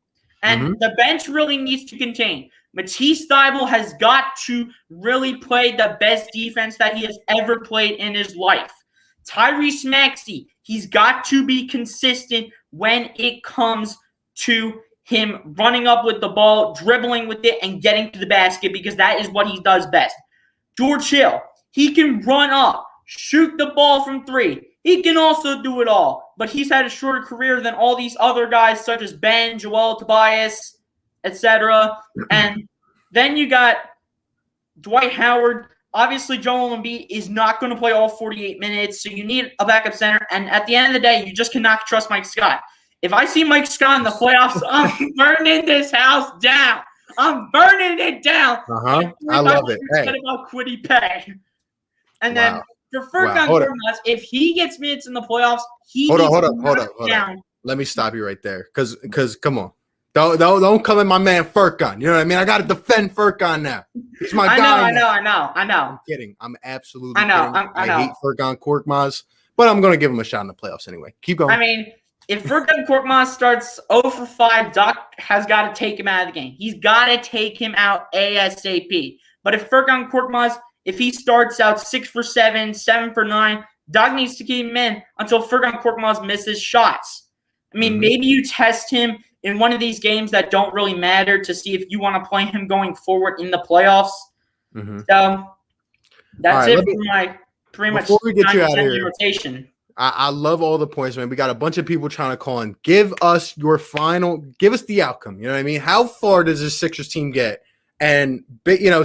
And the bench really needs to contain. Matisse Thybulle has got to really play the best defense that he has ever played in his life. Tyrese Maxey, he's got to be consistent when it comes to him running up with the ball, dribbling with it, and getting to the basket because that is what he does best. George Hill, he can run up, shoot the ball from three. He can also do it all, but he's had a shorter career than all these other guys such as Ben, Joel, Tobias, etc. And then you got Dwight Howard. Obviously, Joel Embiid is not going to play all 48 minutes, so you need a backup center. And at the end of the day, you just cannot trust Mike Scott. If I see Mike Scott in the playoffs, I'm burning this house down. I'm burning it down. I love it. Hey. About Kwity Paye. And then for Furkan Korkmaz, if he gets minutes in the playoffs, hold up. Let me stop you right there. Because come on. Don't come at my man Furkan. You know what I mean? I got to defend Furkan now. He's my guy. I know. I'm kidding. I'm absolutely kidding. I hate Furkan Korkmaz, but I'm going to give him a shot in the playoffs anyway. Keep going. I mean, if Furkan Korkmaz starts 0 for 5, Doc has got to take him out of the game. He's got to take him out ASAP. But if Furkan Korkmaz, if he starts out 6 for 7, 7 for 9, Doc needs to keep him in until Furkan Korkmaz misses shots. I mean, maybe you test him in one of these games that don't really matter to see if you want to play him going forward in the playoffs. So that's it for my pretty much before we get you out of here, rotation. I love all the points, man. We got a bunch of people trying to call in. Give us the outcome. You know what I mean? How far does this Sixers team get? And,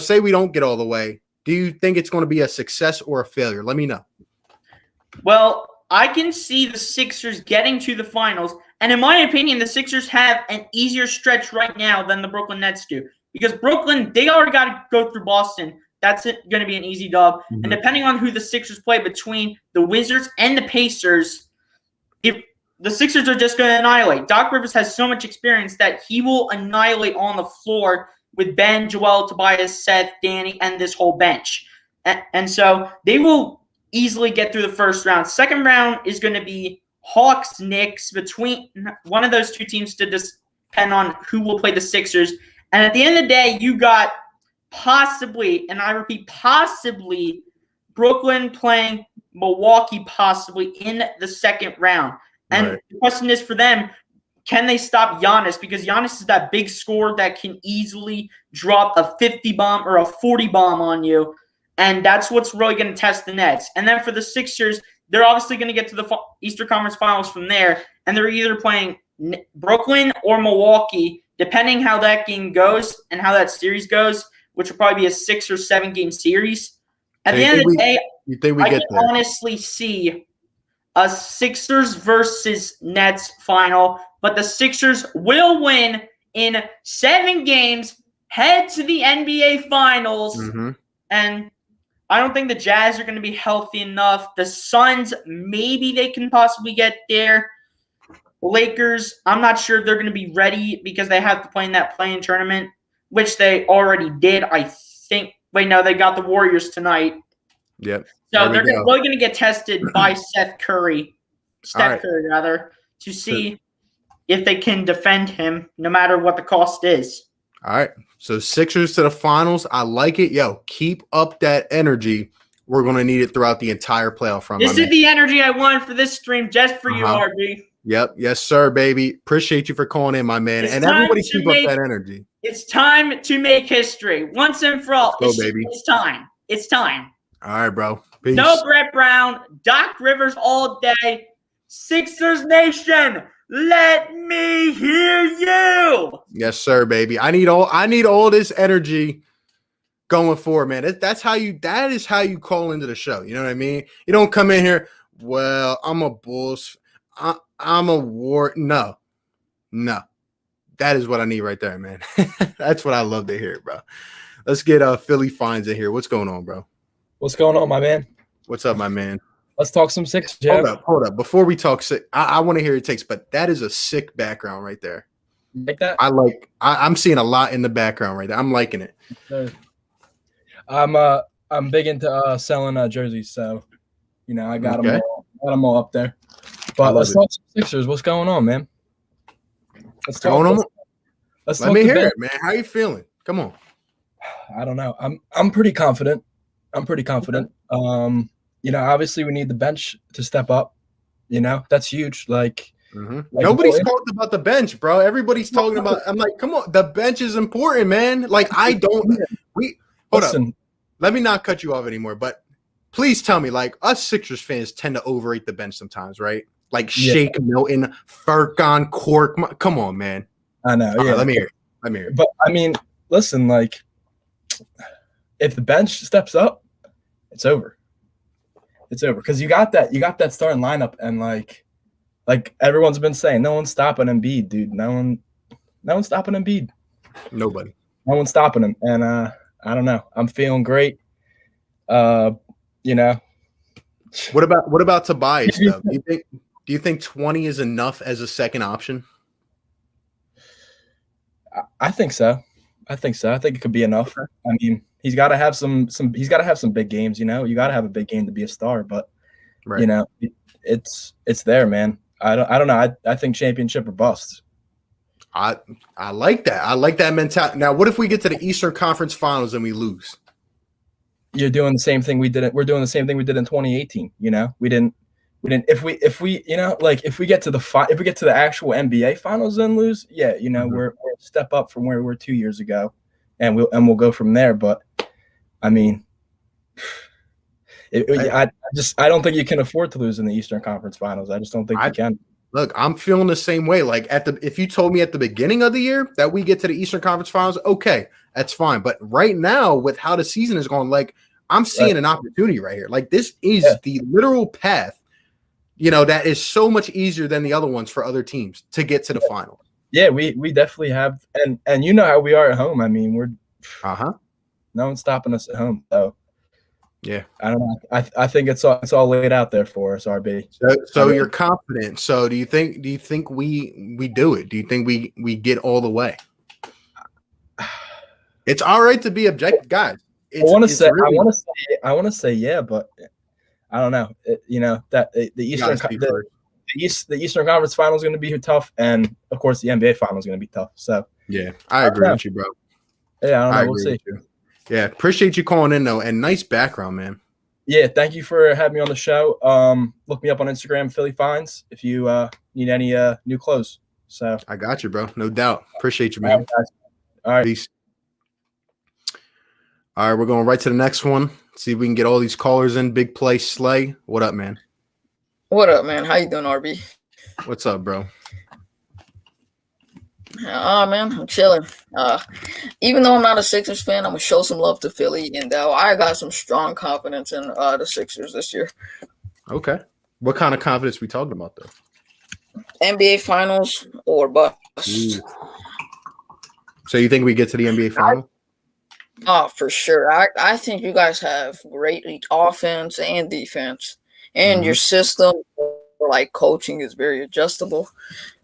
say we don't get all the way. Do you think it's going to be a success or a failure? Let me know. Well, I can see the Sixers getting to the finals. And in my opinion, the Sixers have an easier stretch right now than the Brooklyn Nets do. Because Brooklyn, they already got to go through Boston. that's going to be an easy dub. Mhm. And depending on who the Sixers play between the Wizards and the Pacers, if the Sixers are just going to annihilate. Doc Rivers has so much experience that he will annihilate on the floor with Ben, Joel, Tobias, Seth, Danny, and this whole bench. And so they will easily get through the first round. Second round is going to be Hawks, Knicks, between one of those two teams to depend on who will play the Sixers. And at the end of the day, you got possibly, and I repeat, possibly, Brooklyn playing Milwaukee possibly in the second round. And the question is for them, can they stop Giannis? Because Giannis is that big scorer that can easily drop a 50 bomb or a 40 bomb on you. And that's what's really going to test the Nets. And then for the Sixers, they're obviously going to get to the Eastern Conference Finals from there. And they're either playing Brooklyn or Milwaukee, depending how that game goes and how that series goes, which will probably be a 6 or 7 game series. At the end of the day, I can honestly see a Sixers versus Nets final, but the Sixers will win in 7 games, head to the NBA Finals, and I don't think the Jazz are going to be healthy enough. The Suns, maybe they can possibly get there. Lakers, I'm not sure if they're going to be ready because they have to play in that play-in tournament, which they already did, I think. Wait, no, they got the Warriors tonight. Yep. So they're really going to get tested by Steph Curry, to see if they can defend him no matter what the cost is. All right. So Sixers to the finals. I like it. Yo, keep up that energy. We're going to need it throughout the entire playoff run. This is the energy I wanted for this stream just for you, RB. Yep. Yes, sir, baby. Appreciate you for calling in, my man. And everybody keep up that energy. It's time to make history. Once and for all. Baby. It's time. It's time. All right, bro. Peace. No Brett Brown. Doc Rivers all day. Sixers Nation. Let me hear you. Yes, sir, baby. I need all this energy going forward, man. That is how you call into the show. You know what I mean? You don't come in here, well, I'm a Bulls. I'm a War. No. That is what I need right there, man. That's what I love to hear, bro. Let's get Philly Fines in here. What's going on, bro? What's going on, my man? What's up, my man? Let's talk some Sixers, Jeff. Hold up. Before we talk sick, I want to hear your takes, but that is a sick background right there. Like that? I'm seeing a lot in the background right there. I'm liking it. I'm big into selling jerseys, so I got them all up there. But let's talk some Sixers. What's going on, man? Let me hear it, man. How you feeling? Come on. I don't know. I'm pretty confident. Obviously we need the bench to step up. That's huge. Like nobody's talked about the bench, bro. Everybody's talking about. I'm like, come on, the bench is important, man. Like hold up. Let me not cut you off anymore, but please tell me, like, us Sixers fans tend to overrate the bench sometimes, right? Like Shake Milton, Furkan, Cork. Come on, man. I know. Yeah. Let me hear it. But I mean, listen, like, if the bench steps up, it's over. It's over because you got that starting lineup, and like everyone's been saying, no one's stopping Embiid, dude. No one's stopping Embiid. Nobody. No one's stopping him, and I don't know. I'm feeling great. What about Tobias though? Do you think 20 is enough as a second option? I think so. I think it could be enough. I mean, he's got to have some big games, You got to have a big game to be a star, but it's there, man. I don't know. I think championship or bust. I like that. I like that mentality. Now, what if we get to the Eastern Conference Finals and we lose? You're doing the same thing we did. We're doing the same thing we did in 2018. We didn't. If we get to the actual NBA Finals and lose, we're a step up from where we were 2 years ago, and we'll go from there. But I mean, I don't think you can afford to lose in the Eastern Conference Finals. I just don't think you can. Look, I'm feeling the same way. Like if you told me at the beginning of the year that we get to the Eastern Conference Finals, okay, that's fine. But right now, with how the season is going, like I'm seeing an opportunity right here. Like this is the literal path. That is so much easier than the other ones for other teams to get to the final. Yeah, we definitely have, and you know how we are at home. I mean, we're No one's stopping us at home. So Yeah. I don't know. I think it's all laid out there for us, RB. So you're confident. So do you think we do it? Do you think we get all the way? It's all right to be objective, guys. I want to say yeah, but I don't know. The Eastern Conference Final is going to be tough, and of course the NBA Final is going to be tough. So yeah, I agree with you, bro. Yeah, I don't know. We'll see. Yeah, appreciate you calling in though, and nice background, man. Yeah, thank you for having me on the show. Look me up on Instagram, Philly Finds, if you need any new clothes. So I got you, bro. No doubt. Appreciate you, man. All right. Peace. All right, we're going right to the next one. See if we can get all these callers in. Big Play Slay. What up, man? What up, man? How you doing, RB? What's up, bro? Man, I'm chilling. Even though I'm not a Sixers fan, I'm gonna show some love to Philly, and I got some strong confidence in the Sixers this year. Okay. What kind of confidence we talking about, though? NBA Finals or bust. Ooh. So you think we get to the NBA Final? For sure. I think you guys have great offense and defense, and your system for like coaching is very adjustable,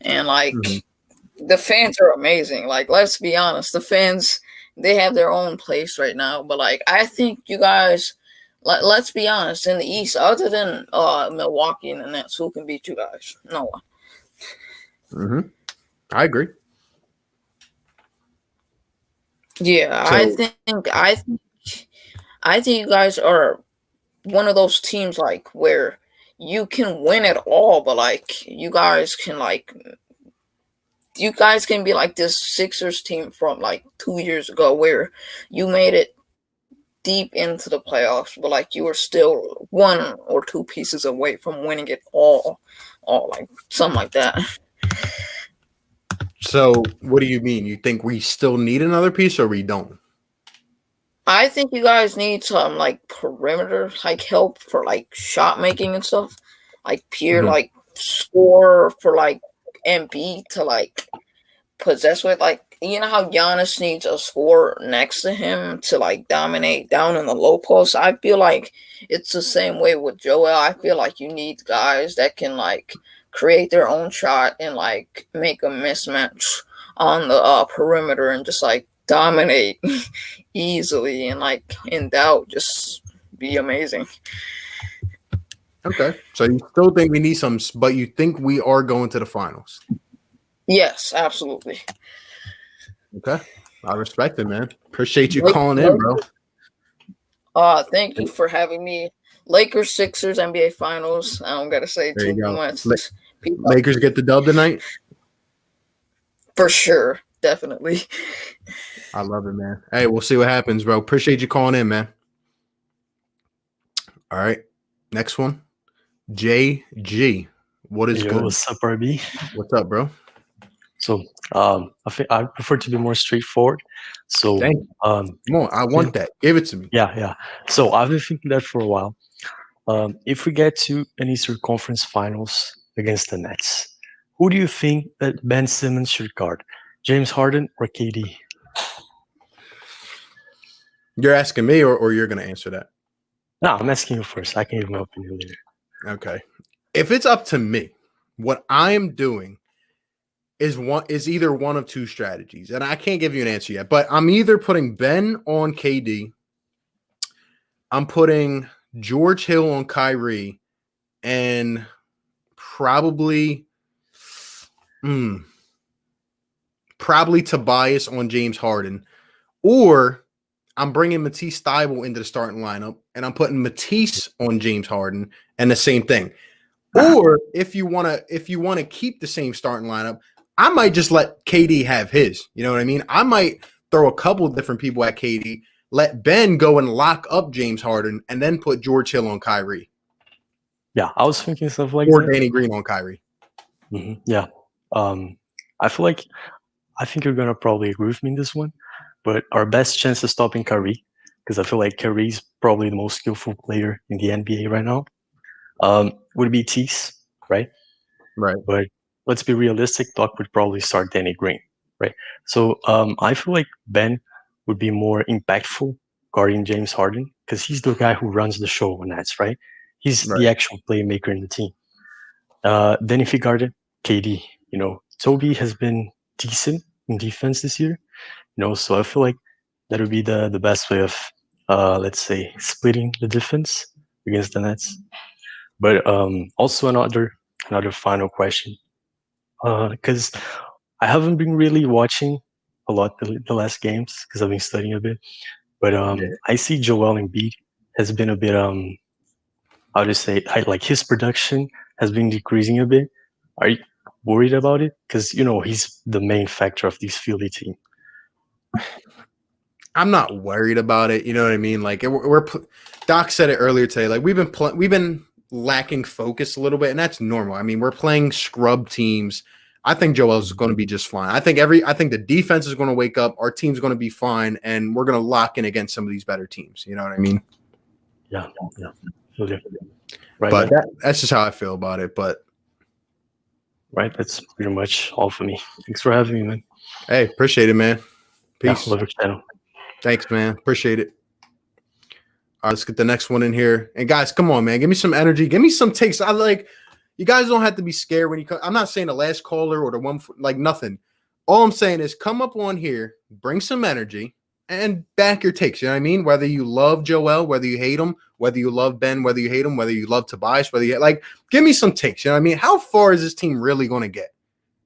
and like. The fans are amazing. Like, let's be honest, the fans, they have their own place right now. But like, I think you guys, let's be honest, in the East, other than Milwaukee and the Nets, who can beat you guys? No one. I agree. Yeah, so, I think you guys are one of those teams like where you can win it all, but like you guys can be like this Sixers team from like 2 years ago where you made it deep into the playoffs, but like you were still 1 or 2 pieces away from winning it all like something like that. So what do you mean? You think we still need another piece or we don't? I think you guys need some like perimeter like help for like shot making and stuff. Like pure like score for like Embiid to like possess with, like, you know how Giannis needs a score next to him to like dominate down in the low post. I feel like it's the same way with Joel. I feel like you need guys that can like create their own shot and like make a mismatch on the perimeter and just like dominate easily and like in doubt just be amazing. Okay, so you still think we need some, but you think we are going to the finals? Yes, absolutely. Okay, I respect it, man. Appreciate you calling in, bro. Thank you for having me. Lakers, Sixers, NBA Finals. I don't gotta say too much. Lakers get the dub tonight? For sure, definitely. I love it, man. Hey, we'll see what happens, bro. Appreciate you calling in, man. All right, next one. JG, what is good? What's up, RB? What's up, bro? So, I prefer to be more straightforward. So, come on, I want that. Give it to me. Yeah. So, I've been thinking that for a while. If we get to an Eastern Conference Finals against the Nets, who do you think that Ben Simmons should guard? James Harden or KD? You're asking me, or you're going to answer that? No, I'm asking you first. I can give my opinion later. Okay. If it's up to me, what I am doing is either one of two strategies, and I can't give you an answer yet, but I'm either putting Ben on KD, I'm putting George Hill on Kyrie, and probably Tobias on James Harden, or I'm bringing Matisse Thybulle into the starting lineup, and I'm putting Matisse on James Harden, and the same thing. Or if you want to keep the same starting lineup, I might just let KD have his. You know what I mean? I might throw a couple different people at KD, let Ben go and lock up James Harden, and then put George Hill on Kyrie. Yeah, I was thinking stuff like or that. Danny Green on Kyrie. Yeah. I think you're going to probably agree with me in this one, but our best chance of stopping Kyrie, because I feel like Kyrie's probably the most skillful player in the NBA right now, would be Tease, right? Right. But let's be realistic. Doc would probably start Danny Green, right? So I feel like Ben would be more impactful guarding James Harden because he's the guy who runs the show on Nets, right? He's Right. the actual playmaker in the team. Then if he guarded KD, Toby has been decent in defense this year, so I feel like that would be the best way of, let's say, splitting the defense against the Nets. But also another final question, because I haven't been really watching a lot the last games because I've been studying a bit. But I see Joel Embiid has been a bit how to say, like his production has been decreasing a bit. Are you worried about it? Because he's the main factor of this Philly team. I'm not worried about it. You know what I mean? Like Doc said it earlier today. Like we've been lacking focus a little bit, and that's normal. I mean, we're playing scrub teams. I think Joel's going to be just fine. I think the defense is going to wake up. Our team's going to be fine, and we're going to lock in against some of these better teams. You know what I mean? Yeah. Okay. Right. But that's just how I feel about it. But right, that's pretty much all for me. Thanks for having me, man. Hey, appreciate it, man. Peace. Yeah, love your channel. Thanks, man. Appreciate it. All right, let's get the next one in here. And guys, come on, man. Give me some energy. Give me some takes. You guys don't have to be scared when you come. I'm not saying the last caller or the one, like nothing. All I'm saying is come up on here, bring some energy, and back your takes. You know what I mean? Whether you love Joel, whether you hate him, whether you love Ben, whether you hate him, whether you love Tobias, give me some takes. You know what I mean? How far is this team really going to get?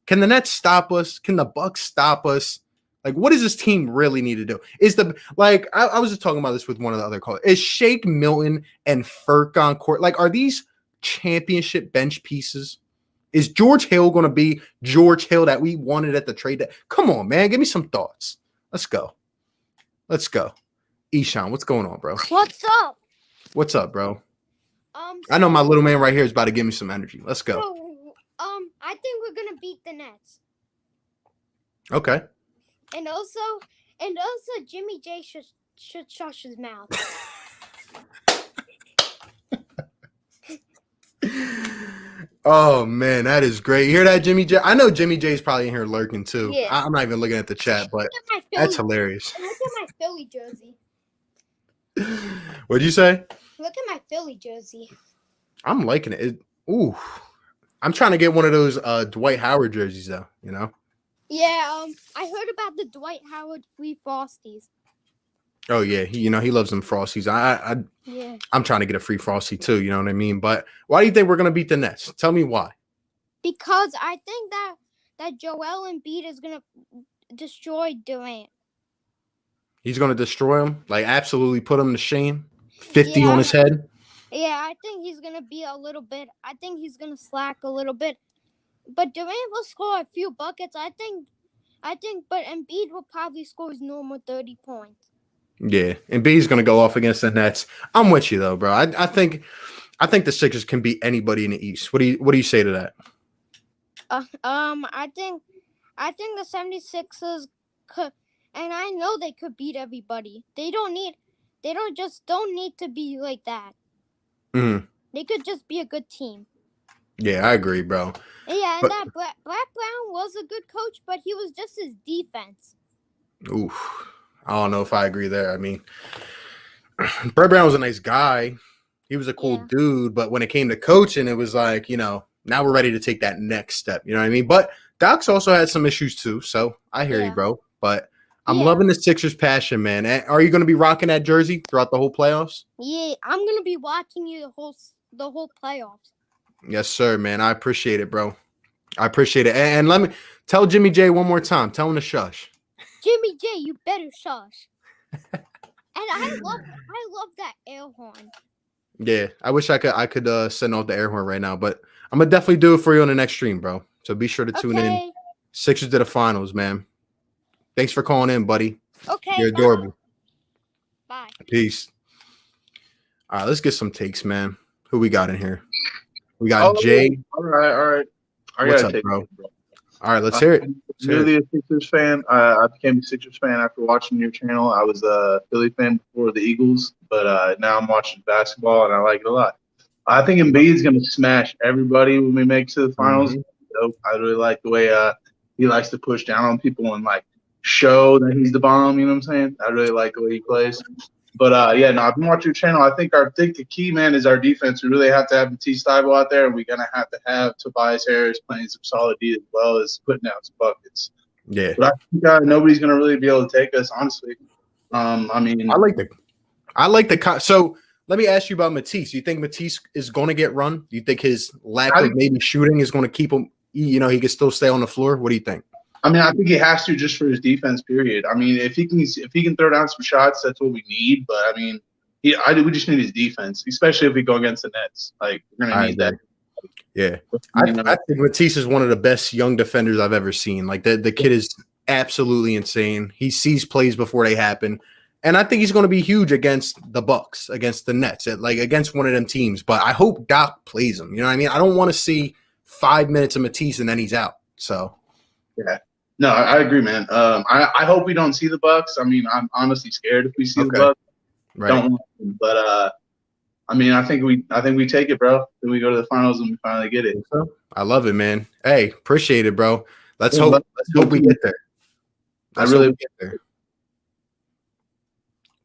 Can the Nets stop us? Can the Bucks stop us? Like, what does this team really need to do? I was just talking about this with one of the other callers. Is Shake Milton and Furk on court? Like, are these championship bench pieces? Is George Hill going to be George Hill that we wanted at the trade day? Come on, man. Give me some thoughts. Let's go. Eshan, what's going on, bro? What's up? What's up, bro? I know my little man right here is about to give me some energy. Let's go. Bro, I think we're gonna beat the Nets. Okay. And also Jimmy J should shush his mouth. Oh man, that is great. You hear that, Jimmy J? I know Jimmy J is probably in here lurking too. Yeah. I'm not even looking at the chat, but that's hilarious. Look at my Philly jersey. What'd you say? Look at my Philly jersey. I'm liking it. Ooh. I'm trying to get one of those Dwight Howard jerseys though, Yeah, I heard about the Dwight Howard free Frosties. Oh yeah, he loves them Frosties. I'm trying to get a free Frosty too, you know what I mean? But why do you think we're gonna beat the Nets? Tell me why. Because I think that Joel Embiid is gonna destroy Durant. He's gonna destroy him, like absolutely put him to shame. 50 on his head. Yeah, I think he's gonna be a little bit. I think he's gonna slack a little bit. But Durant will score a few buckets. I think, but Embiid will probably score his normal 30 points. Yeah, and B's going to go off against the Nets. I'm with you though, bro. I think the Sixers can beat anybody in the East. What do you say to that? I think the 76ers could, and I know they could beat everybody. They don't need to be like that. Mm-hmm. They could just be a good team. Yeah, I agree, bro. Yeah, and that Black Brown was a good coach, but he was just his defense. Oof. I don't know if I agree there. I mean, Brett Brown was a nice guy. He was a cool dude, but when it came to coaching, it was like, now we're ready to take that next step. You know what I mean? But Doc's also had some issues too, so I hear you, bro. But I'm loving the Sixers' passion, man. Are you going to be rocking that jersey throughout the whole playoffs? Yeah, I'm going to be watching you the whole playoffs. Yes, sir, man. I appreciate it, bro. I appreciate it. And let me tell Jimmy J one more time. Tell him to shush. Jimmy J, you better shush. And I love that air horn. Yeah, I wish I could send off the air horn right now, but I'm gonna definitely do it for you on the next stream, bro. So be sure to tune in. Sixers to the finals, man. Thanks for calling in, buddy. Okay. You're adorable. Bye. Peace. All right, let's get some takes, man. Who we got in here? We got Jay. All right. What's up, bro? All right, let's hear it. Newly a Sixers fan. I became a Sixers fan after watching your channel. I was a Philly fan before the Eagles, but now I'm watching basketball and I like it a lot. I think Embiid's going to smash everybody when we make it to the finals. So I really like the way he likes to push down on people and like show that he's the bomb. You know what I'm saying? I really like the way he plays. Yeah, no, I've been watching your channel. I think the key, man, is our defense. We really have to have Matisse Thybulle out there, and we're gonna have to have Tobias Harris playing some solid D as well as putting out some buckets. Yeah, but I think nobody's gonna really be able to take us, honestly. I mean, I like the so. Let me ask you about Matisse. You think Matisse is going to get run? Do you think his lack of maybe shooting is going to keep him? You know, he can still stay on the floor. What do you think? I mean, I think he has to just for his defense. Period. I mean, if he can throw down some shots, that's what we need. But I mean, we just need his defense, especially if we go against the Nets. Like we're gonna need that. Yeah, I think Matisse is one of the best young defenders I've ever seen. Like the kid is absolutely insane. He sees plays before they happen. And I think he's going to be huge against the Bucks, against the Nets, like against one of them teams. But I hope Doc plays him. You know what I mean? I don't want to see 5 minutes of Matisse and then he's out. So, yeah, no, I agree, man. I hope we don't see the Bucks. I mean, I'm honestly scared if we see the Bucks. Right. Don't want them, but I mean, I think we take it, bro. Then we go to the finals and we finally get it. I love it, man. Hey, appreciate it, bro. Let's hope we get there. I really get there.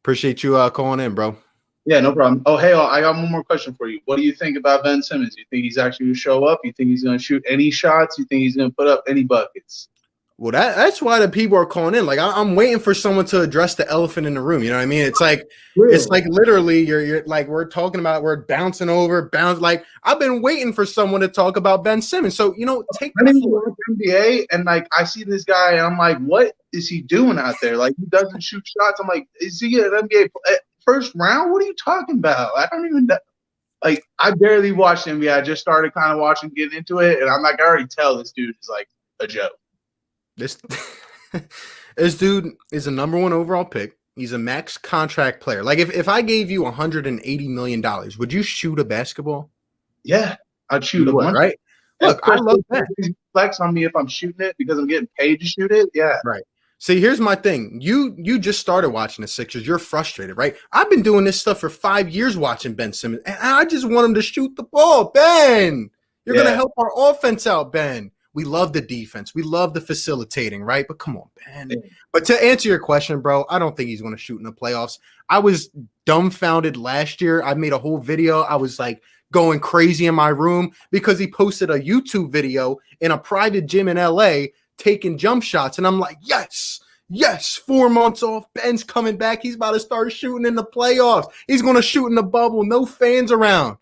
Appreciate you calling in, bro. Yeah, no problem. Oh, hey, I got one more question for you. What do you think about Ben Simmons? You think he's actually going to show up? You think he's going to shoot any shots? You think he's going to put up any buckets? Well, that's why the people are calling in. Like I'm waiting for someone to address the elephant in the room. You know what I mean? It's like literally you're like we're talking about bouncing over. Like I've been waiting for someone to talk about Ben Simmons. So take the NBA and like I see this guy and I'm like, what is he doing out there? Like he doesn't shoot shots. I'm like, is he an NBA first round? What are you talking about? I don't even know. Like I barely watched NBA. I just started kind of watching, getting into it, and I'm like, I already tell this dude is like a joke. This dude is a #1 overall pick. He's a max contract player. Like if I gave you $180 million, would you shoot a basketball? Yeah, I'd shoot one, right? Look, I love that. Flex on me if I'm shooting it because I'm getting paid to shoot it. Yeah, right. See, here's my thing. You just started watching the Sixers. You're frustrated, right? I've been doing this stuff for 5 years watching Ben Simmons, and I just want him to shoot the ball. Ben, you're gonna help our offense out, Ben. We love the defense. We love the facilitating, right? But come on, Ben. Yeah. But to answer your question, bro, I don't think he's going to shoot in the playoffs. I was dumbfounded last year. I made a whole video. I was like going crazy in my room because he posted a YouTube video in a private gym in LA taking jump shots. And I'm like, yes, 4 months off. Ben's coming back. He's about to start shooting in the playoffs. He's going to shoot in the bubble. No fans around.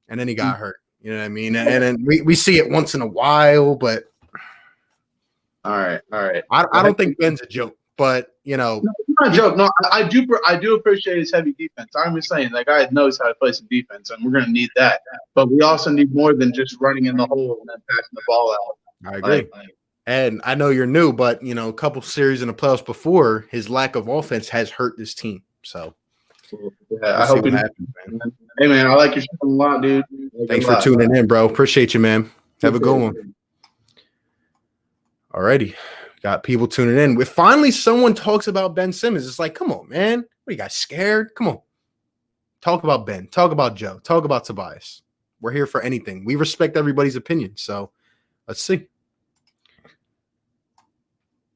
And then he got hurt. You know what I mean? And then we see it once in a while, but all right. I don't think Ben's a joke, but no, it's not a joke. No, I do appreciate his heavy defense. I'm just saying, that guy knows how to play some defense, and we're gonna need that. But we also need more than just running in the hole and then passing the ball out. I agree. And I know you're new, but a couple series in the playoffs before, his lack of offense has hurt this team. So. Yeah, I hope it happens, man. Hey, man, I like your show a lot, dude. Thanks for tuning in, bro. Appreciate you, man. Have a good one. Alrighty. Got people tuning in. If finally someone talks about Ben Simmons, it's like, come on, man. What, you guys scared? Come on. Talk about Ben. Talk about Joe. Talk about Tobias. We're here for anything. We respect everybody's opinion. So let's see.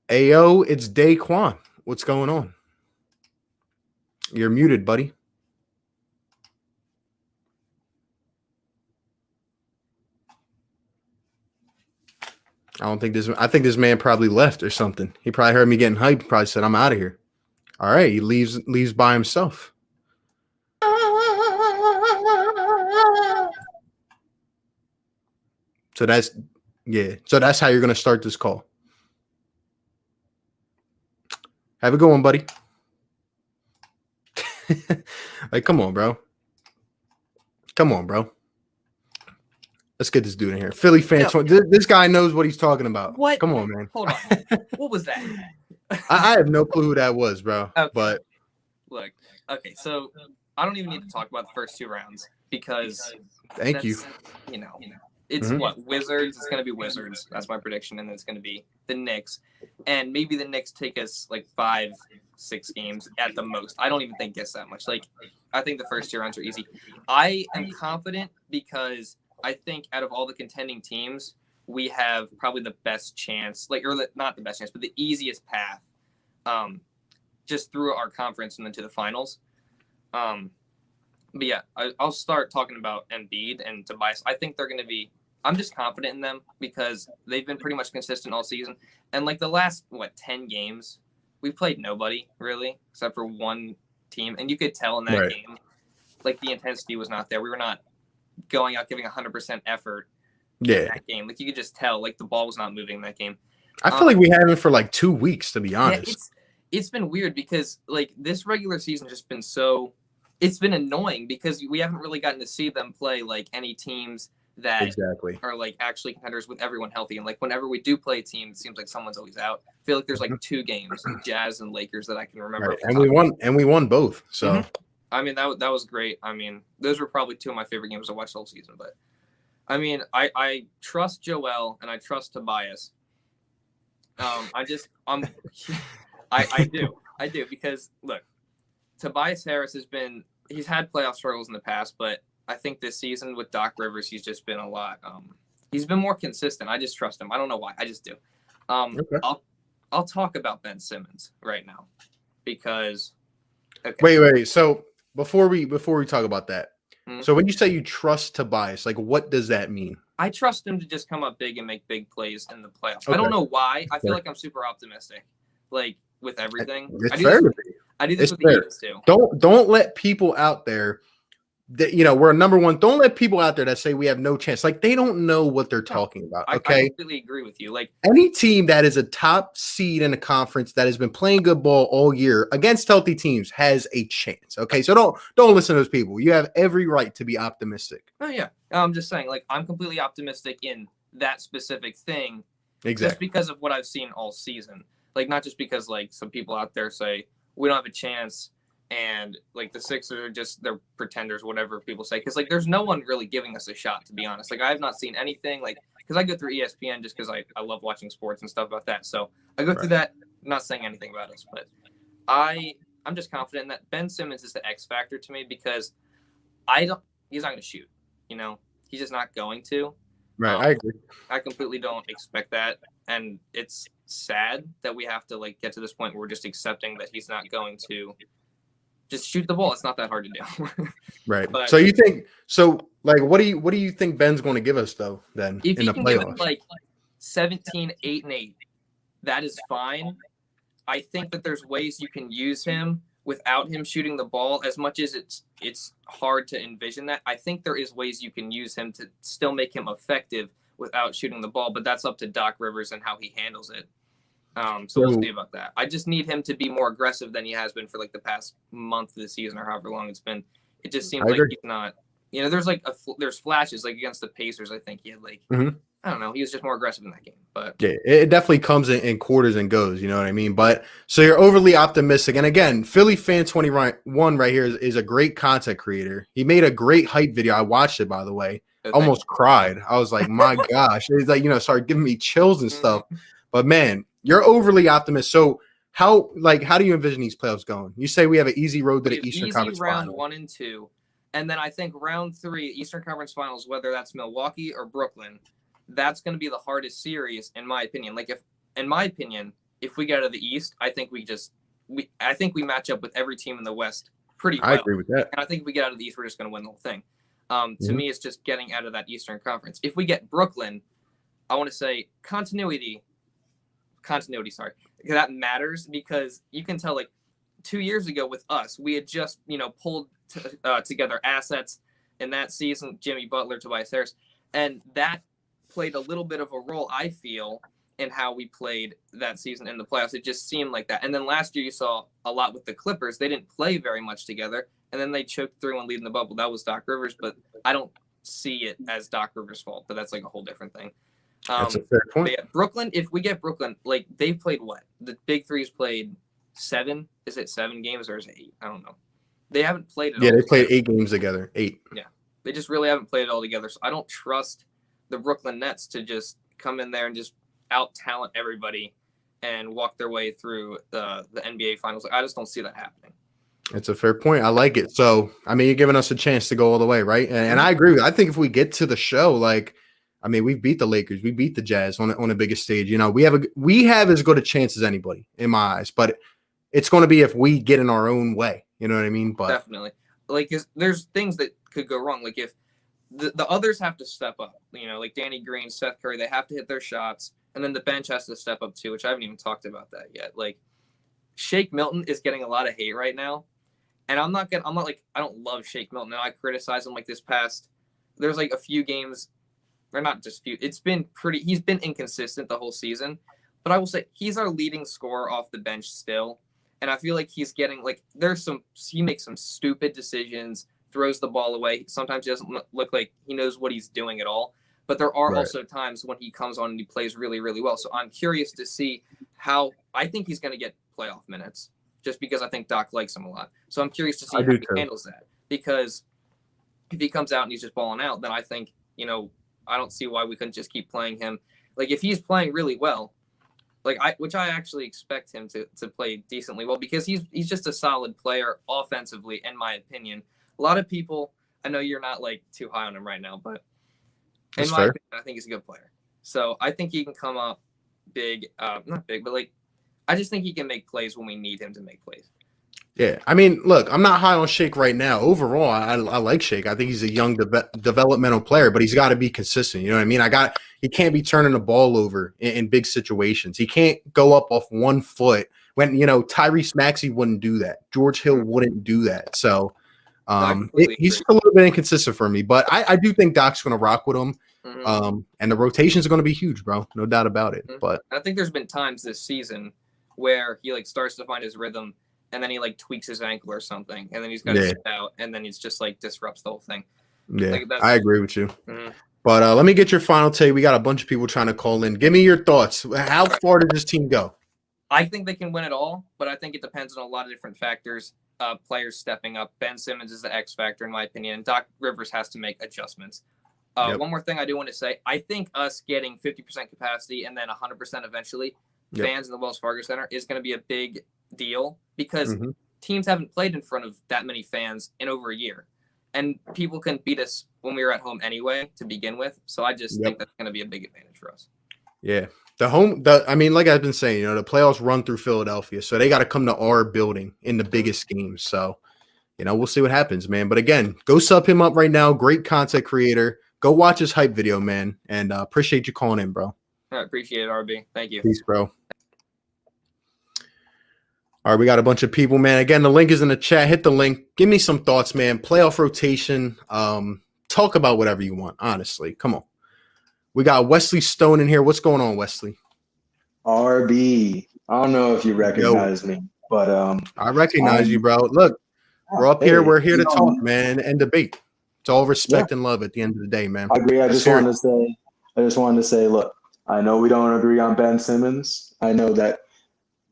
Ayo, it's Daquan. What's going on? You're muted, buddy. I think this man probably left or something. He probably heard me getting hyped. Probably said, I'm out of here. All right. He leaves by himself. So that's how you're going to start this call. Have a good one, buddy. Like, come on, bro. Let's get this dude in here. Philly fan. This guy knows what he's talking about. What? Come on, man. Hold on. What was that? I have no clue who that was, bro. Okay. But look, okay, so I don't even need to talk about the first 2 rounds because thank you. It's what Wizards. It's going to be Wizards. That's my prediction, and it's going to be the Knicks, and maybe the Knicks take us like 5-6 games at the most. I don't even think it's that much. Like, I think the first 2 rounds are easy. I am confident because I think out of all the contending teams, we have probably the best chance, not the best chance, but the easiest path just through our conference and then to the finals. But yeah, I'll start talking about Embiid and Tobias. I think they're going to be. I'm just confident in them because they've been pretty much consistent all season. And like the last 10 games, we've played nobody really except for one team, and you could tell in that game, like the intensity was not there. We were not going out giving 100% effort in that game. Like you could just tell, like the ball was not moving in that game. I feel like we haven't for like 2 weeks, to be honest. Yeah, it's been weird because like this regular season just been so. It's been annoying because we haven't really gotten to see them play like any teams that are like actually contenders with everyone healthy. And like whenever we do play a team, it seems like someone's always out. I feel like there's like 2 games, Jazz and Lakers, that I can remember. And we won both. So I mean that was great. I mean, those were probably 2 of my favorite games to watch the whole season. But I mean, I trust Joel and I trust Tobias. I do because look, Tobias Harris he's had playoff struggles in the past, but I think this season with Doc Rivers, he's just been a lot. He's been more consistent. I just trust him. I don't know why. I just do. I'll talk about Ben Simmons right now because. Okay. Wait. So before we talk about that, so when you say you trust Tobias, like what does that mean? I trust him to just come up big and make big plays in the playoffs. I don't know why. I feel like I'm super optimistic, like with everything. I do this with the Eagles too. Don't let people out there that we're number one. Don't let people out there that say we have no chance. Like they don't know what they're talking about. Okay, I completely agree with you. Like any team that is a top seed in a conference that has been playing good ball all year against healthy teams has a chance. Okay, so don't listen to those people. You have every right to be optimistic. Oh yeah, I'm just saying. Like I'm completely optimistic in that specific thing. Exactly. Just because of what I've seen all season. Like not just because like some people out there say we don't have a chance. And like the Sixers are they're pretenders, whatever people say. Because like there's no one really giving us a shot, to be honest. Like I have not seen anything because I go through ESPN just because I love watching sports and stuff about that. So I go through that, not saying anything about us, but I'm just confident that Ben Simmons is the X factor to me because he's not going to shoot. He's just not going to. Right, I agree. I completely don't expect that, and it's sad that we have to like get to this point where we're just accepting that he's not going to. Just shoot the ball. It's not that hard to do. Right. But, so you think what do you think Ben's going to give us though then if in the playoffs? Give it like 17, 8, and 8, that is fine. I think that there's ways you can use him without him shooting the ball. As much as it's hard to envision that, I think there is ways you can use him to still make him effective without shooting the ball. But that's up to Doc Rivers and how he handles it. So we'll see about that. I just need him to be more aggressive than he has been for like the past month of the season or however long it's been. It just seems like he's not. There's like there's flashes like against the Pacers. I think he had like I don't know. He was just more aggressive in that game. But yeah, it definitely comes in quarters and goes. You know what I mean? But so you're overly optimistic. And again, Philly Fan 21 right here is a great content creator. He made a great hype video. I watched it, by the way. Almost cried. I was like, my gosh. It's like started giving me chills and stuff. But man. You're overly optimistic. So how do you envision these playoffs going? You say we have an easy road to the Eastern Conference round Final. 1 and 2, and then I think round 3 Eastern Conference Finals, whether that's Milwaukee or Brooklyn, that's going to be the hardest series in my opinion. Like if we get out of the East, I think we match up with every team in the West pretty well. I agree with that. And I think if we get out of the East, we're just going to win the whole thing. To me, it's just getting out of that Eastern Conference. If we get Brooklyn, I want to say continuity, sorry. That matters because you can tell like 2 years ago with us, we had just, pulled together assets in that season, Jimmy Butler, Tobias Harris, and that played a little bit of a role, I feel, in how we played that season in the playoffs. It just seemed like that. And then last year you saw a lot with the Clippers. They didn't play very much together, and then they choked through and lead in the bubble. That was Doc Rivers, but I don't see it as Doc Rivers' fault, but that's like a whole different thing. That's a fair point. Yeah, Brooklyn, if we get Brooklyn, like they've played what? The Big Three's played 7? Is it 7 games or is it 8? I don't know. They haven't played it. Yeah, they played 8 games together. 8. Yeah, they just really haven't played it all together. So I don't trust the Brooklyn Nets to just come in there and just out talent everybody and walk their way through the NBA Finals. I just don't see that happening. It's a fair point. I like it. So I mean, you're giving us a chance to go all the way, right? And I agree with you. I think if we get to the show, we beat the Lakers, we beat the Jazz on the biggest stage. We have as good a chance as anybody in my eyes. But it's going to be if we get in our own way. You know what I mean? But Definitely. Like, there's things that could go wrong. Like, if the others have to step up, like Danny Green, Seth Curry, they have to hit their shots. And then the bench has to step up too, which I haven't even talked about that yet. Like, Shake Milton is getting a lot of hate right now. And I'm not like, I don't love Shake Milton. And I criticize him like this past, there's like a few games, or not just few, he's been inconsistent the whole season. But I will say he's our leading scorer off the bench still. And I feel like he's getting, like, he makes some stupid decisions, throws the ball away. Sometimes he doesn't look like he knows what he's doing at all. But there are also times when he comes on and he plays really, really well. So I'm curious to see how – I think he's going to get playoff minutes just because I think Doc likes him a lot. So I'm curious to see how he handles that. Because if he comes out and he's just balling out, then I think, I don't see why we couldn't just keep playing him. Like, if he's playing really well, which I actually expect him to play decently well, because he's just a solid player offensively, in my opinion. A lot of people, I know you're not like too high on him right now, but in my opinion, I think he's a good player. So I think he can come up big, not big, but like, I just think he can make plays when we need him to make plays. yeah, I mean, look, I'm not high on Shake right now. Overall, I like Shake. I think he's a young developmental player, but he's got to be consistent. You know what I mean? He can't be turning the ball over in big situations. He can't go up off 1 foot when, Tyrese Maxey wouldn't do that. George Hill wouldn't do that. So he's a little bit inconsistent for me, but I do think Doc's going to rock with him. Mm-hmm. And the rotations are going to be huge, bro. No doubt about it. Mm-hmm. But I think there's been times this season where he like starts to find his rhythm, and then he like tweaks his ankle or something, and then he's got to sit out, and then he's just like disrupts the whole thing. Yeah, I agree with you. Mm-hmm. But let me get your final take. We got a bunch of people trying to call in. Give me your thoughts. How far did this team go? I think they can win it all, but I think it depends on a lot of different factors. Players stepping up. Ben Simmons is the X factor, in my opinion, and Doc Rivers has to make adjustments. One more thing I do want to say. I think us getting 50% capacity and then 100% eventually, fans in the Wells Fargo Center, is going to be a big deal because teams haven't played in front of that many fans in over a year. And people can beat us when we were at home anyway to begin with. So I just think that's going to be a big advantage for us. Yeah. I mean, like I've been saying, the playoffs run through Philadelphia. So they got to come to our building in the biggest games. So, we'll see what happens, man. But again, go sub him up right now. Great content creator. Go watch his hype video, man. And appreciate you calling in, bro. I appreciate it, RB. Thank you. Peace, bro. All right, we got a bunch of people, man. Again, the link is in the chat. Hit the link. Give me some thoughts, man. Playoff rotation. Talk about whatever you want, honestly. Come on. We got Wesley Stone in here. What's going on, Wesley? RB. I don't know if you recognize me, but I recognize you, bro. Look, we're up here. We're here to talk, man, and debate. It's all respect and love at the end of the day, man. I agree. I just wanted to say, look, I know we don't agree on Ben Simmons. I know that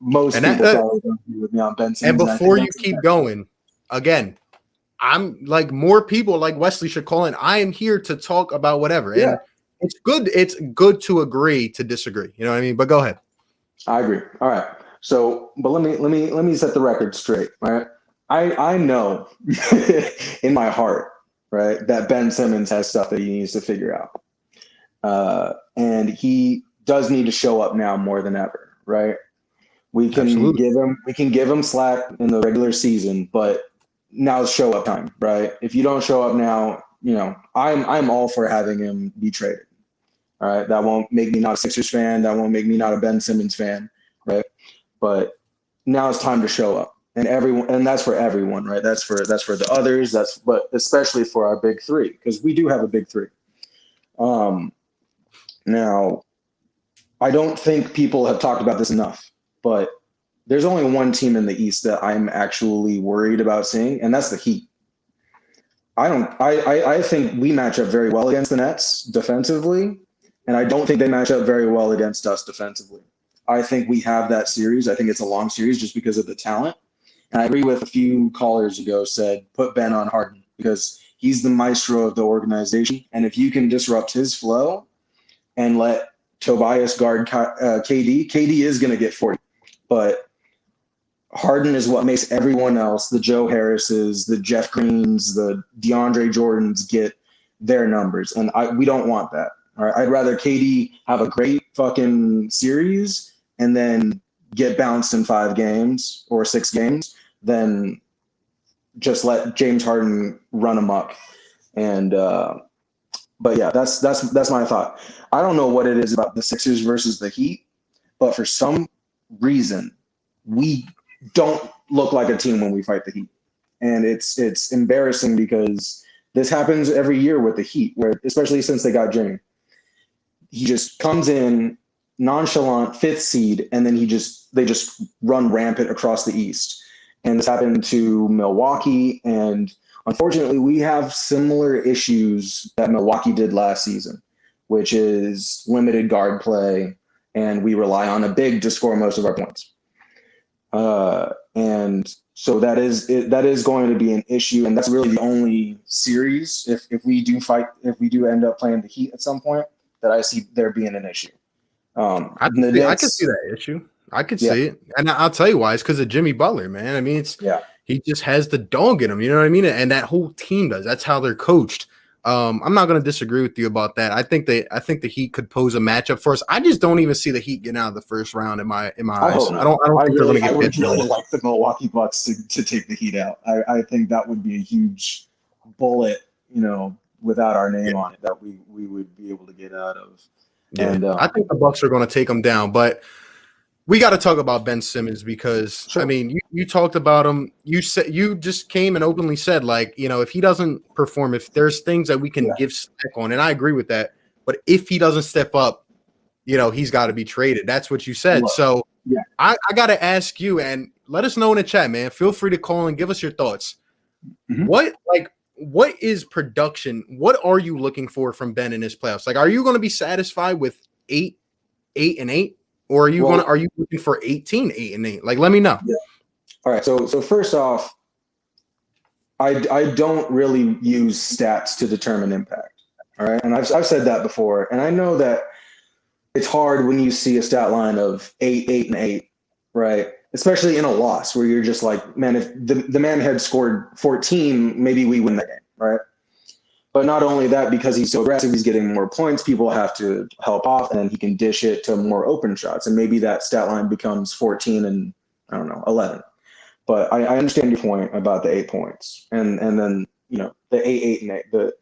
most people probably don't agree with me on Ben Simmons. And before you keep going, again, I'm like, more people like Wesley should call in. I am here to talk about whatever. Yeah. And it's good. It's good to agree to disagree. You know what I mean? But go ahead. I agree. All right. So, but let me set the record straight. All right. I know in my heart, right, that Ben Simmons has stuff that he needs to figure out. And he does need to show up now more than ever, right? We can give him slack in the regular season, but now it's show up time, right? If you don't show up now, I'm all for having him be traded. All right. That won't make me not a Sixers fan. That won't make me not a Ben Simmons fan, right? But now it's time to show up. And that's for everyone, right? That's for the others. But especially for our big three, because we do have a big three. Now, I don't think people have talked about this enough, but there's only one team in the East that I'm actually worried about seeing, and that's the Heat. I think we match up very well against the Nets defensively, and I don't think they match up very well against us defensively. I think we have that series. I think it's a long series just because of the talent. And I agree with a few callers ago said, put Ben on Harden because he's the maestro of the organization. And if you can disrupt his flow and let Tobias guard KD is going to get 40. But Harden is what makes everyone else, the Joe Harrises, the Jeff Greens, the DeAndre Jordans, get their numbers. And we don't want that. All right? I'd rather KD have a great fucking series and then get bounced in 5 games or 6 games than just let James Harden run amok. And but yeah, that's my thought. I don't know what it is about the Sixers versus the Heat, but for some reason we don't look like a team when we fight the Heat. And it's embarrassing because this happens every year with the Heat, where especially since they got Jimmy. He just comes in nonchalant 5th seed, and then they just run rampant across the East. And this happened to Milwaukee, and unfortunately, we have similar issues that Milwaukee did last season, which is limited guard play, and we rely on a big to score most of our points. And so that is going to be an issue, and that's really the only series, if we do end up playing the Heat at some point, that I see there being an issue. I can see that issue. I could see it, and I'll tell you why. It's because of Jimmy Butler, man. I mean, he just has the dog in him. You know what I mean? And that whole team does. That's how they're coached. I'm not going to disagree with you about that. I think the Heat could pose a matchup for us. I just don't even see the Heat getting out of the first round in my eyes. I don't think they're going to get I would picked. really like the Milwaukee Bucks to take the Heat out. I think that would be a huge bullet, without our name on it, that we would be able to get out of. Yeah, And I think the Bucks are going to take them down, but we got to talk about Ben Simmons because I mean, you talked about him. You just came and openly said, like, if he doesn't perform, if there's things that we can give slack on, and I agree with that. But if he doesn't step up, he's got to be traded. That's what you said. So I got to ask you, and let us know in the chat, man. Feel free to call and give us your thoughts. Mm-hmm. What is production? What are you looking for from Ben in this playoffs? Like, are you going to be satisfied with 8-8? Or are you looking for 18-8-8? Like, let me know. Yeah. All right. So first off, I don't really use stats to determine impact. All right. And I've said that before. And I know that it's hard when you see a stat line of 8-8-8, right? Especially in a loss where you're just like, man, if the man had scored 14, maybe we win that game, right? But not only that, because he's so aggressive, he's getting more points, people have to help off, and he can dish it to more open shots. And maybe that stat line becomes 14 and, 11. But I understand your point about the 8 points. And then, the 8-8-8,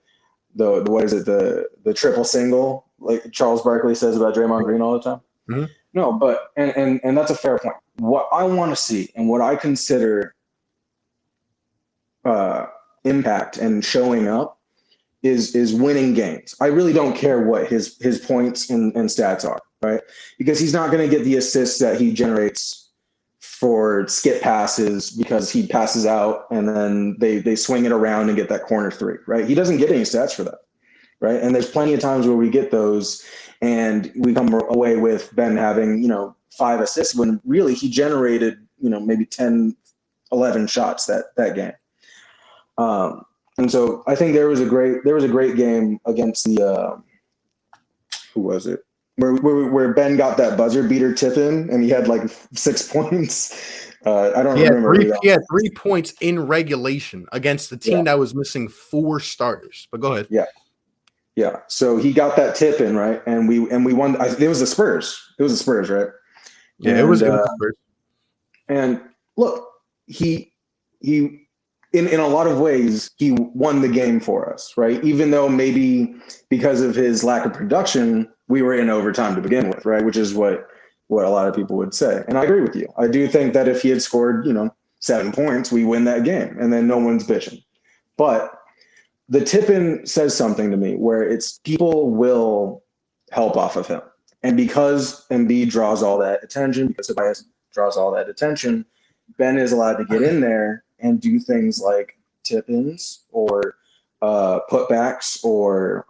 the what is it, the triple single, like Charles Barkley says about Draymond Green all the time. Mm-hmm. No, but and that's a fair point. What I want to see and what I consider impact and showing up is winning games. I really don't care what his points and stats are, right? Because he's not going to get the assists that he generates for skip passes because he passes out and then they swing it around and get that corner 3, right? He doesn't get any stats for that, right? And there's plenty of times where we get those and we come away with Ben having, 5 assists when really he generated, maybe 10, 11 shots that game. And so I think there was a great game against the who was it? Where Ben got that buzzer beater tip in and he had like 6 points. I don't remember. He had 3 points in regulation against the team that was missing 4 starters. But go ahead. Yeah. So he got that tip in, right? And we won. It was the Spurs. It was the Spurs, right? Yeah, it was the Spurs. And look, he in a lot of ways, he won the game for us, right? Even though maybe because of his lack of production, we were in overtime to begin with, right? Which is what a lot of people would say. And I agree with you. I do think that if he had scored, 7 points, we win that game and then no one's bitching. But the tip-in says something to me where it's people will help off of him. And because Embiid draws all that attention, because Tobias draws all that attention, Ben is allowed to get in there and do things like tip-ins or putbacks or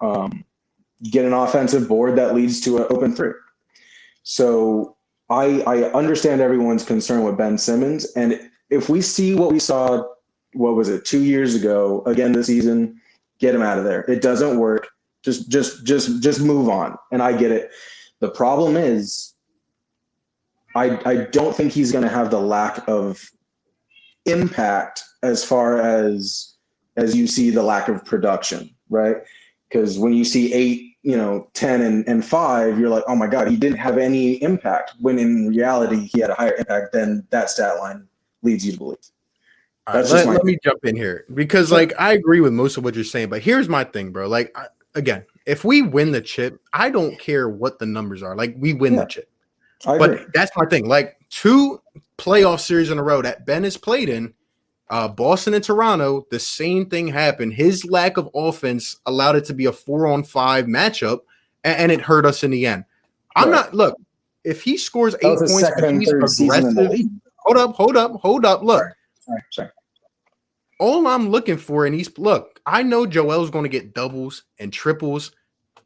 get an offensive board that leads to an open 3. So I understand everyone's concern with Ben Simmons. And if we see what we saw, 2 years ago, again this season, get him out of there. It doesn't work. Just move on. And I get it. The problem is I don't think he's going to have the lack of impact as far as you see the lack of production, right? Because when you see 10 and 5, you're like, oh my God, he didn't have any impact. When in reality, he had a higher impact than that stat line leads you to believe. All right, let me jump in here because, like, I agree with most of what you're saying, but here's my thing, bro. Like, again, if we win the chip, I don't care what the numbers are. Like, we win the chip. But that's my thing. Like, 2 playoff series in a row that Ben has played in, Boston and Toronto, the same thing happened. His lack of offense allowed it to be a 4-on-5 matchup, and it hurt us in the end. I'm not. Look, if he scores 8 points, and he's aggressive. Hold up. Look. Sorry. All I'm looking for, and I know Joel's going to get doubles and triples.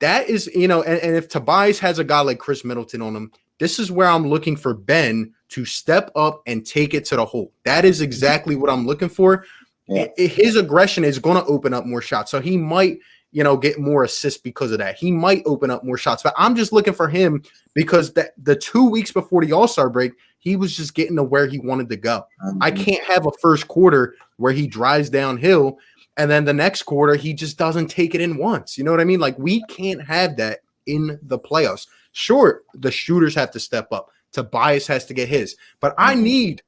That is, and if Tobias has a guy like Chris Middleton on him, this is where I'm looking for Ben to step up and take it to the hole. That is exactly what I'm looking for. Yeah. His aggression is going to open up more shots. So he might, get more assists because of that. He might open up more shots. But I'm just looking for him because the 2 weeks before the All-Star break, he was just getting to where he wanted to go. I can't have a first quarter where he drives downhill and then the next quarter he just doesn't take it in once. You know what I mean? Like, we can't have that in the playoffs. Sure, the shooters have to step up. Tobias has to get his. But I need,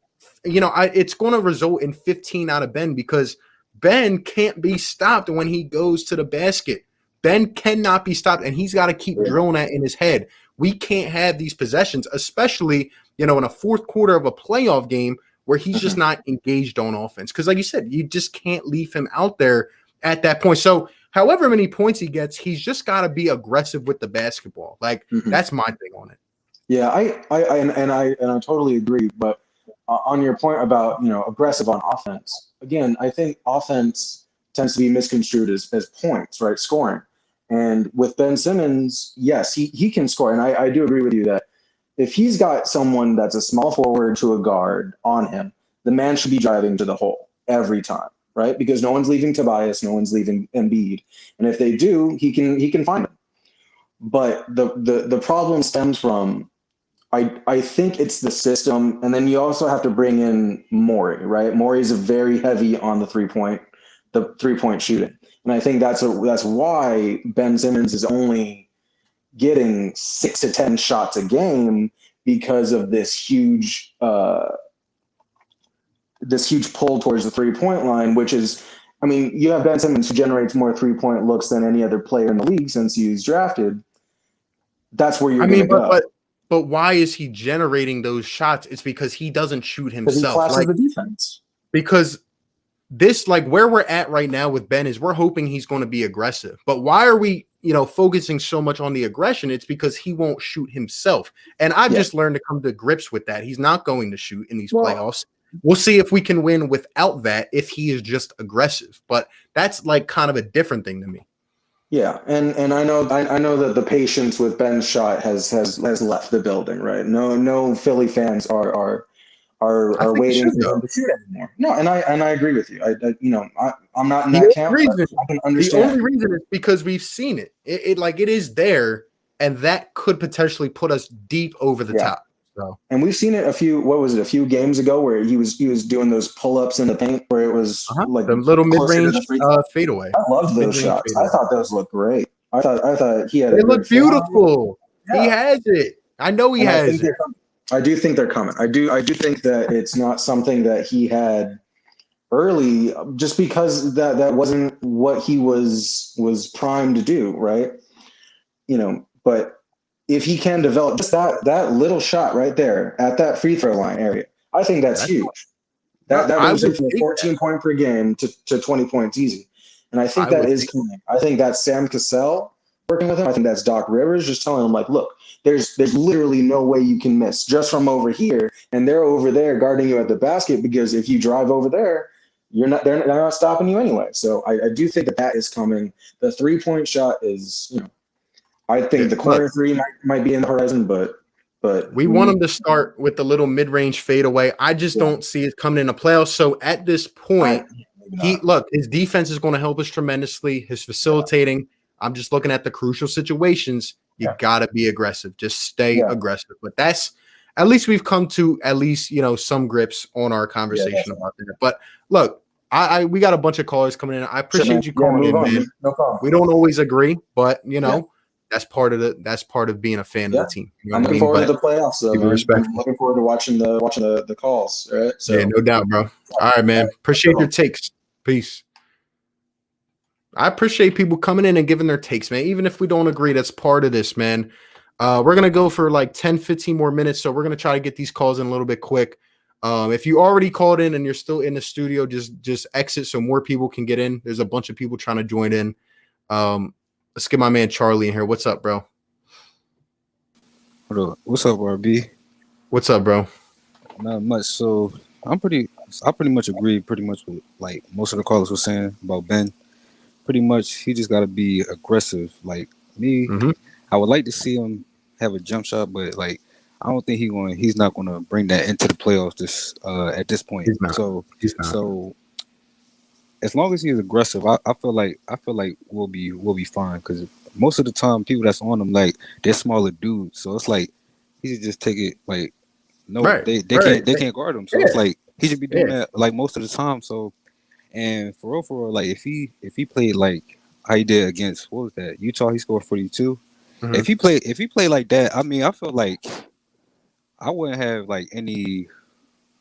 it's going to result in 15 out of Ben because Ben can't be stopped when he goes to the basket. Ben cannot be stopped, and he's got to keep drilling that in his head. We can't have these possessions, especially, in a fourth quarter of a playoff game where he's just not engaged on offense. Because like you said, you just can't leave him out there at that point. So however many points he gets, he's just got to be aggressive with the basketball. Like, that's my thing on it. Yeah, I totally agree. But on your point about, aggressive on offense, again, I think offense tends to be misconstrued as points, right? Scoring. And with Ben Simmons, yes, he can score. And I do agree with you that if he's got someone that's a small forward to a guard on him, the man should be driving to the hole every time, right? Because no one's leaving Tobias, no one's leaving Embiid. And if they do, he can find them. But the problem stems from, I think it's the system, and then you also have to bring in Morey, right? Morey's very heavy on the three-point shooting. And I think that's why Ben Simmons is only getting 6 to 10 shots a game because of this huge pull towards the three-point line, which is, you have Ben Simmons who generates more three-point looks than any other player in the league since he was drafted. That's where you're going to go. But why is he generating those shots? It's because he doesn't shoot himself. Because he clashes the defense. Because this, like, where we're at right now with Ben is we're hoping he's going to be aggressive. But why are we, focusing so much on the aggression? It's because he won't shoot himself. And I've just learned to come to grips with that. He's not going to shoot in these playoffs. We'll see if we can win without that, if he is just aggressive. But that's like kind of a different thing to me. Yeah, and I know that the patience with Ben's shot has left the building, right? No Philly fans are waiting for him to shoot anymore. No, and I agree with you. I'm not in that camp. I can understand. The only reason is because we've seen it. It is there, and that could potentially put us deep over the top. So. And we've seen it a few games ago where he was doing those pull-ups in the paint where it was like the little mid-range fadeaway. I loved those shots. I thought those looked great. I thought he had. They look beautiful. Yeah. He has it. I know he has it. I do think they're coming. I do think that it's not something that he had early, just because that wasn't what he was primed to do, right? But if he can develop just that little shot right there at that free throw line area, I think that's huge. That goes from 14 point per game to 20 points easy. And I think that is coming. I think that's Sam Cassell working with him. I think that's Doc Rivers just telling him, like, look, there's literally no way you can miss just from over here, and they're over there guarding you at the basket, because if you drive over there, they're not stopping you anyway. So I do think that is coming. The 3-point shot is, I think the corner three might be in the horizon, but we want him to start with the little mid-range fadeaway. I just don't see it coming in the playoffs. So at this point, his defense is going to help us tremendously. His facilitating. I'm just looking at the crucial situations. You got to be aggressive. Just stay aggressive. But that's at least we've come to some grips on our conversation about that. But look, we got a bunch of callers coming in. I appreciate you calling in, man. No problem. We don't always agree, but That's part of being a fan of the team. You know I'm what I looking mean? forward to But the playoffs, though, keep it man. respectful. I'm looking forward to watching the calls. Right? So yeah, no doubt, bro. All right, man. Appreciate your takes. Peace. I appreciate people coming in and giving their takes, man. Even if we don't agree, that's part of this, man. We're going to go for like 10, 15 more minutes. So we're going to try to get these calls in a little bit quick. If you already called in and you're still in the studio, just exit so more people can get in. There's a bunch of people trying to join in. Let's get my man Charlie in here. What's up, bro? What's up, RB? What's up, bro? Not much. So I pretty much agree with like most of the callers were saying about Ben. Pretty much he just gotta be aggressive. Like me, I would like to see him have a jump shot, but like I don't think he's not gonna bring that into the playoffs at this point. He's not. So as long as he's aggressive, I feel like we'll be fine, because most of the time people that's on him, like, they're smaller dudes, so it's like he should just take it like they can't guard him, so it's like he should be doing that like most of the time. So, and for real, like if he played like how he did against, what was that, Utah, he scored 42. If he played like that, I mean, I feel like I wouldn't have like any.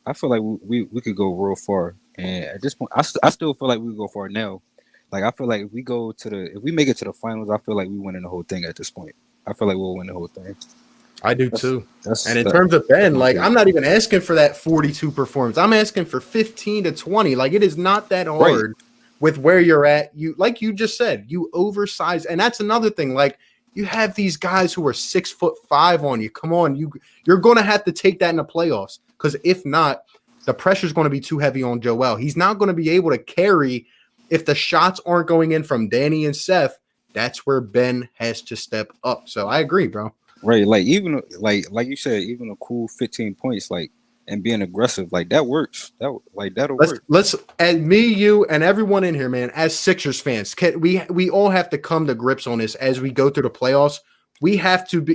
I feel like we could go real far, and at this point, I still feel like we go far now. Like I feel like if we make it to the finals, I feel like we winning the whole thing at this point. I feel like we'll win the whole thing. I do too. And in terms of Ben, like I'm not even asking for that 42 performance. I'm asking for 15 to 20. Like it is not that hard with where you're at. You, like you just said, you oversize, and that's another thing. Like you have these guys who are 6'5" on you. Come on, you're going to have to take that in the playoffs, because if not, the pressure is going to be too heavy on Joel. He's not going to be able to carry if the shots aren't going in from Danny and Seth. That's where Ben has to step up. So I agree, bro. Right, like even like you said, even a cool 15 points, like, and being aggressive, like that works. That'll work. Let's and me, you, and everyone in here, man. As Sixers fans, we all have to come to grips on this as we go through the playoffs. We have to be,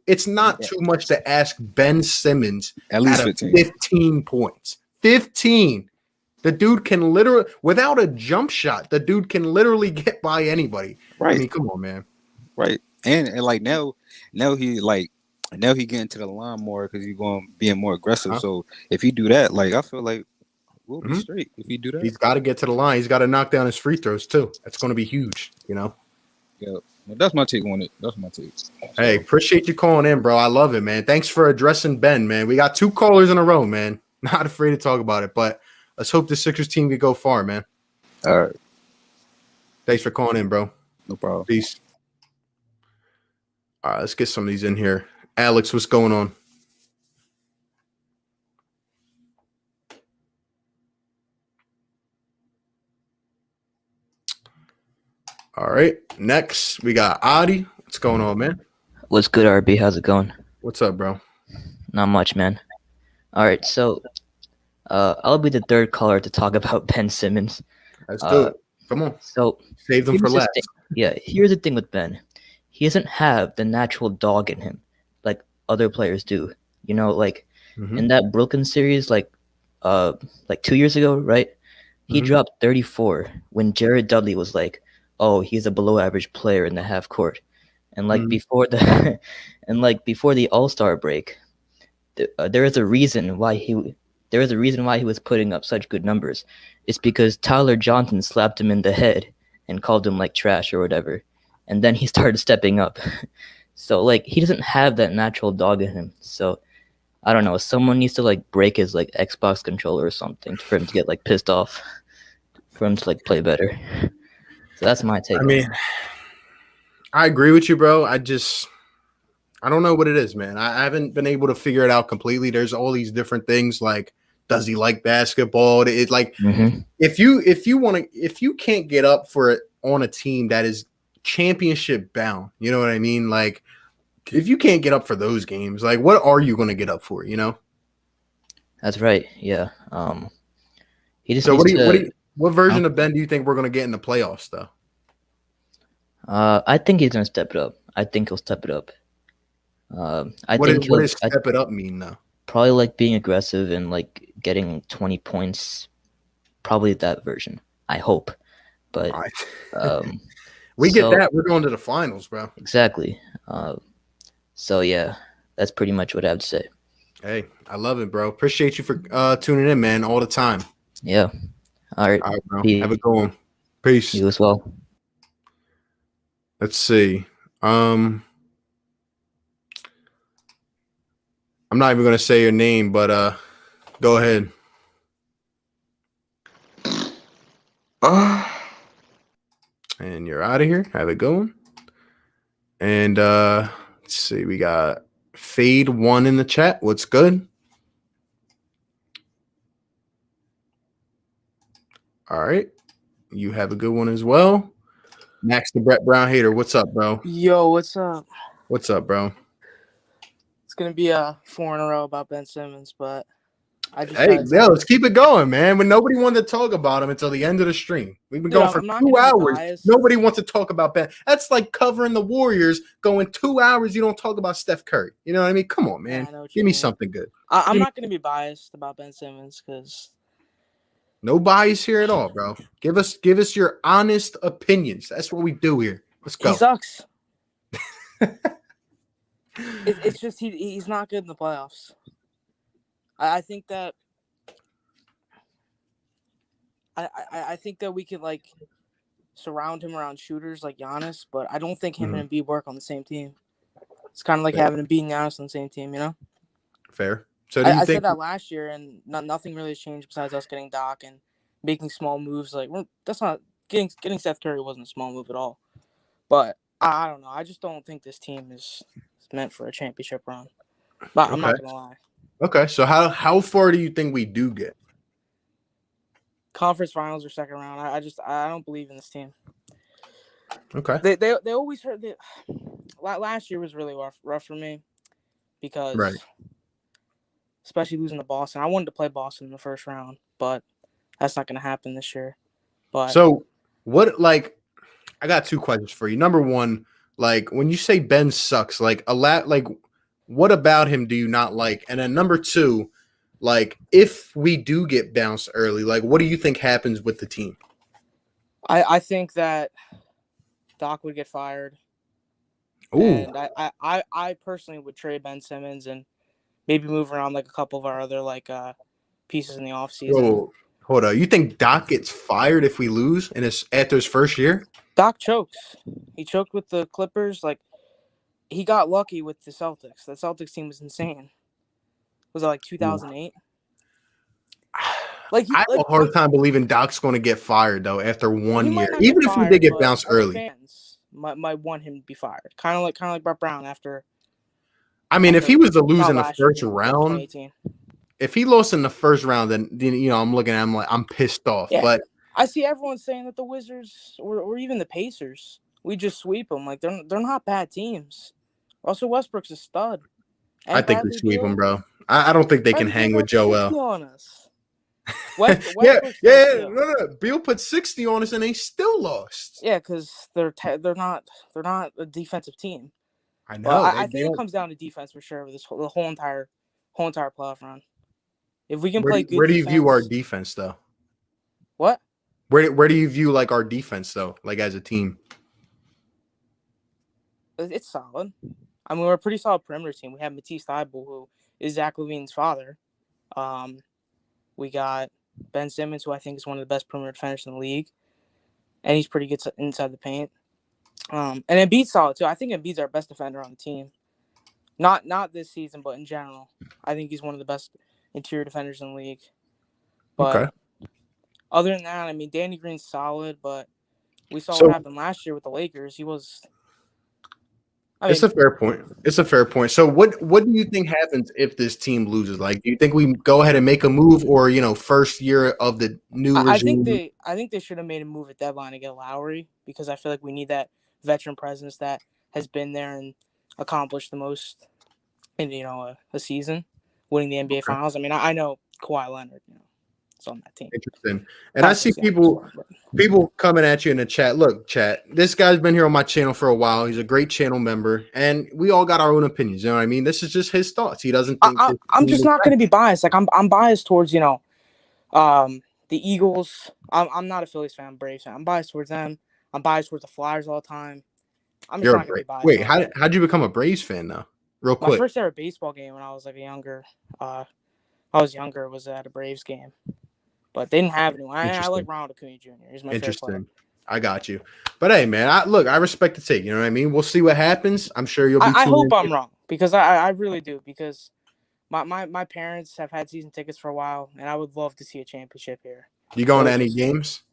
it's not too much to ask Ben Simmons at least 15 points. 15. The dude can literally, without a jump shot, the dude can literally get by anybody. Right. I mean, come on, man. Right. And like now he getting to the line more because he's being more aggressive. So if he do that, like I feel like we'll be straight if he do that. He's got to get to the line. He's got to knock down his free throws too. That's going to be huge, Yeah. Well, that's my take on it. That's my take. Hey, appreciate you calling in, bro. I love it, man. Thanks for addressing Ben, man. We got 2 callers in a row, man. Not afraid to talk about it, but let's hope the Sixers team can go far, man. All right. Thanks for calling in, bro. No problem. Peace. All right, let's get some of these in here. Alex, what's going on? All right. Next, we got Adi. What's going on, man? What's good, RB? How's it going? What's up, bro? Not much, man. All right, so I'll be the third caller to talk about Ben Simmons. Let's do it. Come on. So save them for last. Here's the thing with Ben. He doesn't have the natural dog in him like other players do. Like in that Brooklyn series, like 2 years ago, right? He dropped 34 when Jared Dudley was like, oh, he's a below average player in the half court. And before the All-Star break, there is a reason why he was putting up such good numbers. It's because Tyler Johnson slapped him in the head and called him like trash or whatever. And then he started stepping up. So like he doesn't have that natural dog in him. So I don't know. Someone needs to like break his like Xbox controller or something for him to get like pissed off, for him to like play better. So that's my take. I mean, I agree with you, bro. I don't know what it is, man. I haven't been able to figure it out completely. There's all these different things. Like, does he like basketball? It like if you can't get up for it on a team that is championship bound, you know what I mean? Like, if you can't get up for those games, like, what are you going to get up for? That's right. Yeah. He just. So what version of Ben do you think we're going to get in the playoffs, though? I think he's going to step it up. I think he'll step it up. What does step it up mean, though? Probably like being aggressive and like getting 20 points. Probably that version. I hope. But We get that. We're going to the finals, bro. Exactly. So yeah, that's pretty much what I have to say. Hey, I love it, bro. Appreciate you for tuning in, man, all the time. Yeah. All right, bro. Have a good one. Peace. You as well. Let's see. I'm not even gonna say your name, but go ahead. And you're out of here. Have a good one. And let's see, we got Fade 1 in the chat. What's good? All right. You have a good one as well. Max the Brett Brown hater. What's up, bro? Yo, what's up? What's up, bro? It's gonna be a 4 in a row about Ben Simmons, but I just Hey, let's keep it going, man. When nobody wanted to talk about him until the end of the stream. We've been going for 2 hours. Nobody wants to talk about Ben. That's like covering the Warriors, going 2 hours. You don't talk about Steph Curry. You know what I mean? Come on, man. Give me something good. I'm not gonna be biased about Ben Simmons because no bias here at all, bro. Give us your honest opinions. That's what we do here. Let's go. he sucks. It's just he's not good in the playoffs. I think that I think that we could like surround him around shooters like Giannis, but I don't think him and Embiid work on the same team. It's kind of like having Embiid and Giannis on the same team, you know? Fair. So I said that last year, and nothing really has changed besides us getting Doc and making small moves. Like that's not getting Seth Curry wasn't a small move at all. But I don't know. I just don't think this team is meant for a championship run. But I'm not gonna lie. Okay, so how far do you think we do get? Conference finals or second round. I don't believe in this team. Okay. They always hurt. Last year was really rough for me because especially losing to Boston. I wanted to play Boston in the first round, but that's not going to happen this year. But so what? Like, I got 2 questions for you. Number one, like when you say Ben sucks, like what about him do you not like? And then number 2, like if we do get bounced early, like what do you think happens with the team? I think that Doc would get fired. Ooh. And I personally would trade Ben Simmons and maybe move around like a couple of our other like pieces in the offseason. Whoa, hold on. You think Doc gets fired if we lose after his first year? Doc chokes. He choked with the Clippers. Like he got lucky with the Celtics. The Celtics team was insane. Was it like 2008? I have a hard time believing Doc's going to get fired though after 1 year, even if we did get bounced early. Fans might want him to be fired, kind of like Brett Brown after. I mean, if he was to lose in the first year, round, if he lost in the first round, then you know I'm looking at him like I'm pissed off. Yeah. But I see everyone saying that the Wizards or even the Pacers, we just sweep them. Like they're not bad teams. Russell Westbrook's a stud. I think we sweep them, bro. I don't think they can hang with Joel. On us. No. Beal put 60 on us and they still lost. Yeah, because they're not a defensive team. I know. Well, I think it comes down to defense for sure. With the whole entire playoff run. If we can play good, where do you view our defense though? What? Where do you view like our defense though, like as a team? It's solid. I mean, we're a pretty solid perimeter team. We have Matisse Thybulle, who is Zach LaVine's father. We got Ben Simmons, who I think is one of the best perimeter defenders in the league, and he's pretty good inside the paint. And Embiid's solid too. I think Embiid's our best defender on the team. Not this season, but in general, I think he's one of the best interior defenders in the league. But other than that, I mean, Danny Green's solid, but we saw what happened last year with the Lakers. He was. It's a fair point. So what do you think happens if this team loses? Like, do you think we go ahead and make a move or, first year of the new regime? I think they should have made a move at deadline to get Lowry because I feel like we need that veteran presence that has been there and accomplished the most in, a season, winning the NBA Finals. I mean, I know Kawhi Leonard, it's on that team. Interesting. And I see people coming at you in the chat. Look, chat, this guy's been here on my channel for a while. He's a great channel member, and we all got our own opinions. You know what I mean? This is just his thoughts. He doesn't think I'm just not going to be biased. Like I'm biased towards, the Eagles. I'm not a Phillies fan, I'm a Braves fan. I'm biased towards them. I'm biased towards the Flyers all the time. I'm just You're a not gonna be biased. Wait, all the time. how'd you become a Braves fan though? Real My quick. first ever baseball game when I was like younger. Was at a Braves game, but they didn't have anyone. I like Ronald Acuna Jr. He's my favorite player. Interesting. I got you. But hey, man, I respect the take. You know what I mean? We'll see what happens. I'm sure you'll be. I hope tuned in. I'm wrong because I really do because my parents have had season tickets for a while and I would love to see a championship here. You going to any games?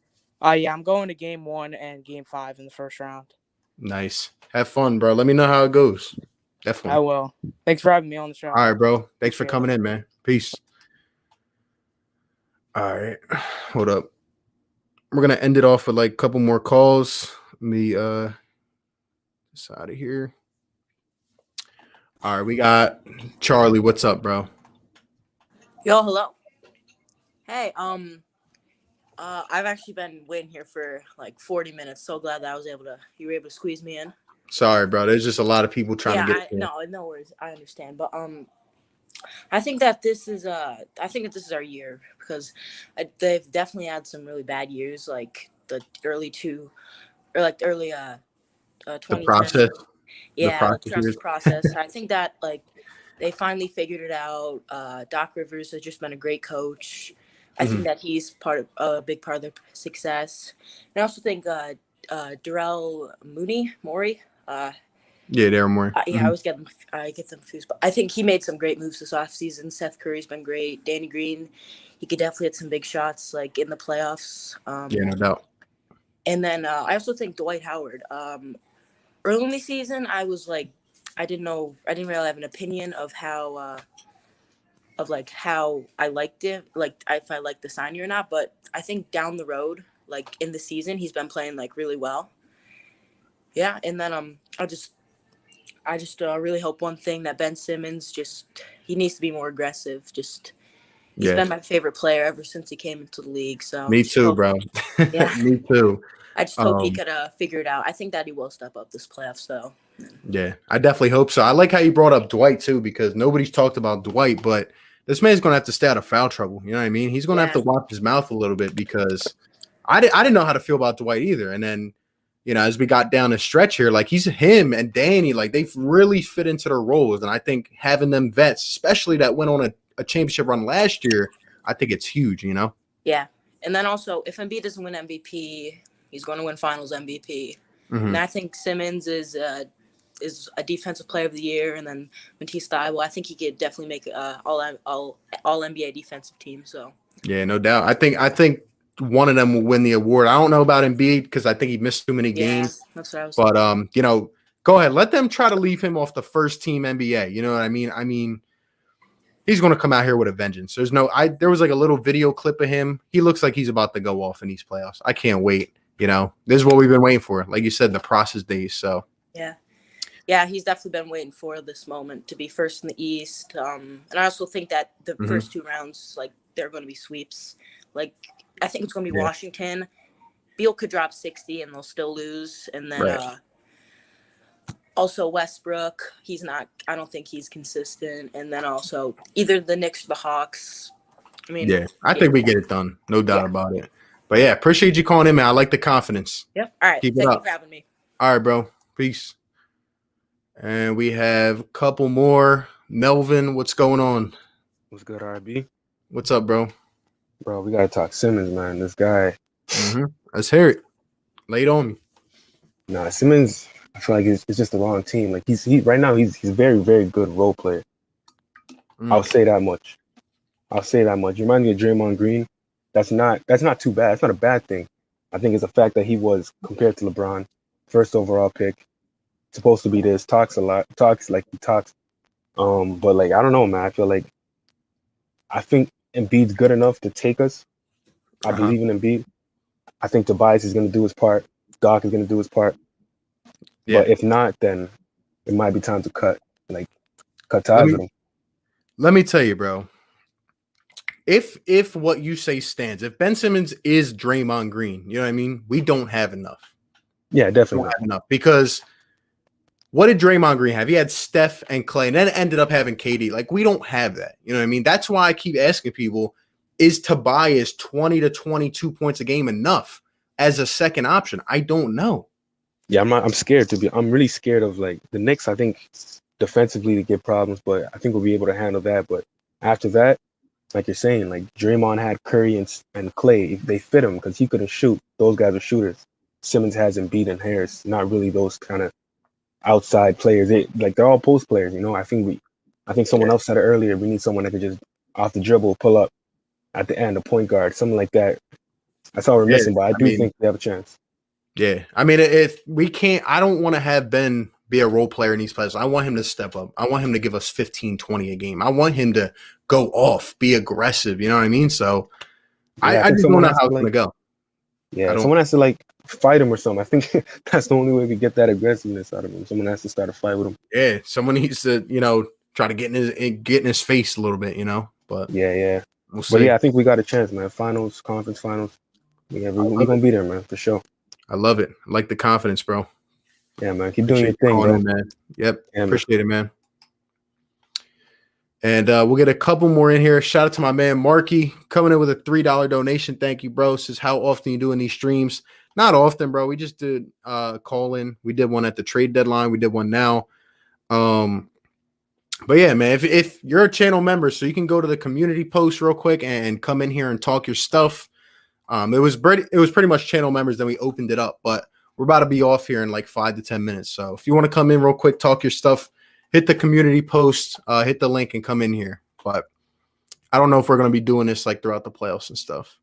Yeah, I'm going to game 1 and game 5 in the first round. Nice. Have fun, bro. Let me know how it goes. Definitely. I will. Thanks for having me on the show. All right, bro. Thanks for coming in, man. Peace. All right. Hold up. We're gonna end it off with like a couple more calls. Let me this out of here. All right, we got Charlie. What's up, bro? Yo, hello. Hey, I've actually been waiting here for like 40 minutes. So glad that you were able to squeeze me in. Sorry, bro. There's just a lot of people trying to get in. No worries. I understand. But I think that this is our year because they've definitely had some really bad years, like the early 2010. The process. Yeah, the trust process. I think that like they finally figured it out. Doc Rivers has just been a great coach. I think that he's a big part of their success. And I also think Darrell Morey. Yeah, Daryl Morey. I always get them confused, but I think he made some great moves this offseason. Seth Curry's been great. Danny Green, he could definitely hit some big shots like in the playoffs. Yeah, no doubt. And then I also think Dwight Howard. Early in the season, I was like, I didn't really have an opinion of how I liked it, like if I liked the signing or not. But I think down the road, like in the season, he's been playing like really well. Yeah, and then I just really hope one thing that Ben Simmons he needs to be more aggressive. He's been my favorite player ever since he came into the league. So me too, bro. Yeah, me too. I just hope he could figure it out. I think that he will step up this playoffs, though. Yeah, I definitely hope so. I like how you brought up Dwight too, because nobody's talked about Dwight, but this man's gonna have to stay out of foul trouble. You know what I mean? He's gonna have to watch his mouth a little bit because I didn't know how to feel about Dwight either. And then, as we got down the stretch here, like him and Danny, like they've really fit into their roles. And I think having them vets, especially that went on a championship run last year, I think it's huge, Yeah. And then also, if Embiid doesn't win MVP, he's going to win Finals MVP. Mm-hmm. And I think Simmons is a defensive player of the year. And then Matisse Thybulle, I think he could definitely make all NBA defensive team. So yeah, no doubt. I think one of them will win the award. I don't know about Embiid because I think he missed too many games. That's what I was But go ahead. Let them try to leave him off the first team NBA. You know what I mean? I mean, he's going to come out here with a vengeance. There was like a little video clip of him. He looks like he's about to go off in these playoffs. I can't wait. This is what we've been waiting for. Like you said, the process days. So yeah, he's definitely been waiting for this moment to be first in the East. And I also think that the first 2 rounds, like they're going to be sweeps. Like I think it's going to be Washington. Beal could drop 60 and they'll still lose. And then also Westbrook, I don't think he's consistent. And then also either the Knicks or the Hawks. I mean, I think we get it done. No doubt about it. But yeah, appreciate you calling in, man. I like the confidence. Yep. All right. Keep it Thank up. you for having me. All right, bro. Peace. And we have a couple more. Melvin, what's going on? What's good, RB? What's up, bro? Bro, we gotta talk Simmons, man. This guy. Let's hear it. Lay it on me. Nah, Simmons, I feel like it's just the wrong team. Like right now he's very, very good role player. I'll say that much. You remind me of Draymond Green. That's not too bad. That's not a bad thing. I think it's the fact that he was, compared to LeBron, first overall pick, supposed to be this, talks like he talks. But like I don't know, man. I think Embiid's good enough to take us. I believe in Embiid. I think Tobias is going to do his part. Doc is going to do his part. Yeah. But if not, then it might be time to cut ties with him. Let me tell you, bro. If what you say stands, if Ben Simmons is Draymond Green, you know what I mean? We don't have enough. Yeah, definitely. We don't have enough because what did Draymond Green have? He had Steph and Clay, and then ended up having KD. Like, we don't have that. You know what I mean? That's why I keep asking people, is Tobias 20 to 22 points a game enough? as a second option? I don't know. Yeah, I'm scared to be. I'm really scared of like the Knicks. I think defensively to get problems, but I think we'll be able to handle that. But after that, like you're saying, like Draymond had Curry and Clay. If they fit him, because he couldn't shoot. Those guys are shooters. Simmons has Embiid and Harris. Not really those kind of outside players. They're all post players. You know, I think someone else said it earlier. We need someone that could just off the dribble pull up at the end, a point guard, something like that. That's all we're missing. But I do think we have a chance. Yeah, I mean, if we can't, I don't want to have Ben be a role player in these plays. I want him to step up. I want him to give us 15, 20 a game. I want him to go off, be aggressive. You know what I mean? So I just don't know how it's going to go. Yeah, someone has to like fight him or something. I think that's the only way we get that aggressiveness out of him. Someone has to start a fight with him. Yeah, someone needs to, try to get in his face a little bit, But yeah. We'll see. But yeah, I think we got a chance, man. Finals, conference finals. Yeah, we're going to be there, man, for sure. I love it. I like the confidence, bro. Yeah, man. Keep doing your thing, bro. Man. Yep. Yeah, appreciate it, man. And we'll get a couple more in here. Shout out to my man Marky coming in with a $3 donation. Thank you, bro. Says, how often you doing these streams? Not often, bro. We just did call in. We did one at the trade deadline. We did one now. But yeah, man, if you're a channel member, so you can go to the community post real quick and come in here and talk your stuff. It was pretty much channel members. Then we opened it up, but we're about to be off here in like 5 to 10 minutes. So if you want to come in real quick, talk your stuff, hit the community post, hit the link and come in here. But I don't know if we're going to be doing this like throughout the playoffs and stuff,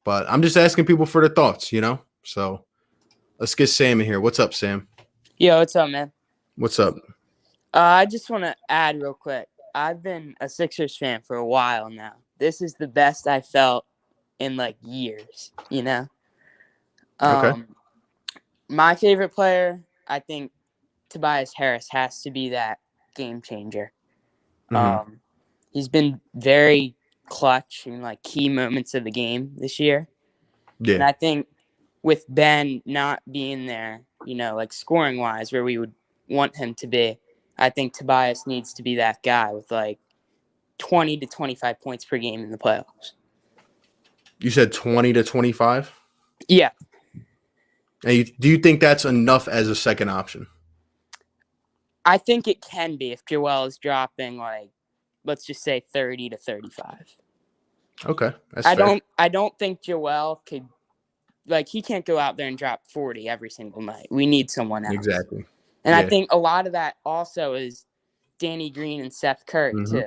but I'm just asking people for their thoughts, So let's get Sam in here. What's up, Sam? Yo, what's up, man? What's up? I just want to add real quick. I've been a Sixers fan for a while now. This is the best I felt in like years, Okay. My favorite player, I think Tobias Harris has to be that game changer. Mhm. He's been very clutch in like key moments of the game this year. Yeah. And I think with Ben not being there, like scoring wise where we would want him to be, I think Tobias needs to be that guy with like 20 to 25 points per game in the playoffs. You said 20 to 25? Yeah. And do you think that's enough as a second option? I think it can be if Joel is dropping like, let's just say 30 to 35. Okay. That's fair. I don't think Joel could, like, he can't go out there and drop 40 every single night. We need someone else. Exactly. And I think a lot of that also is Danny Green and Seth Curry too.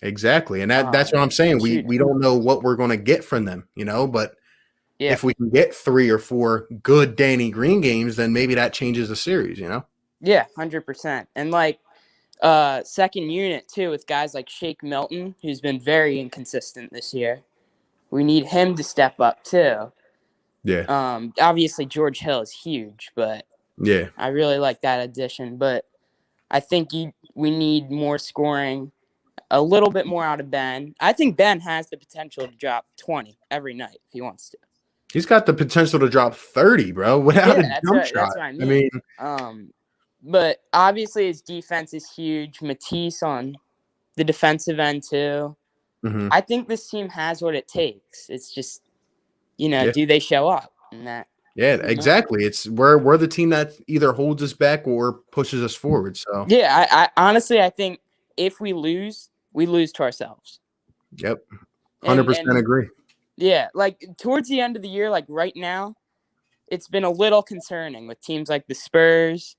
Exactly. And that's what I'm saying. We don't know what we're going to get from them, but if we can get 3 or 4 good Danny Green games, then maybe that changes the series, Yeah, 100%. And like second unit too with guys like Shake Milton, who's been very inconsistent this year. We need him to step up too. Yeah. Obviously George Hill is huge, but yeah, I really like that addition. But I think we need more scoring, a little bit more out of Ben. I think Ben has the potential to drop 20 every night if he wants to. He's got the potential to drop 30, bro, without a jump shot. That's what I mean. But obviously his defense is huge. Matisse on the defensive end too. Mm-hmm. I think this team has what it takes. It's just, do they show up? And that. Yeah, exactly. It's we're the team that either holds us back or pushes us forward. So yeah, I honestly I think if we lose to ourselves. Yep, 100% agree. Yeah, like towards the end of the year, like right now, it's been a little concerning with teams like the Spurs.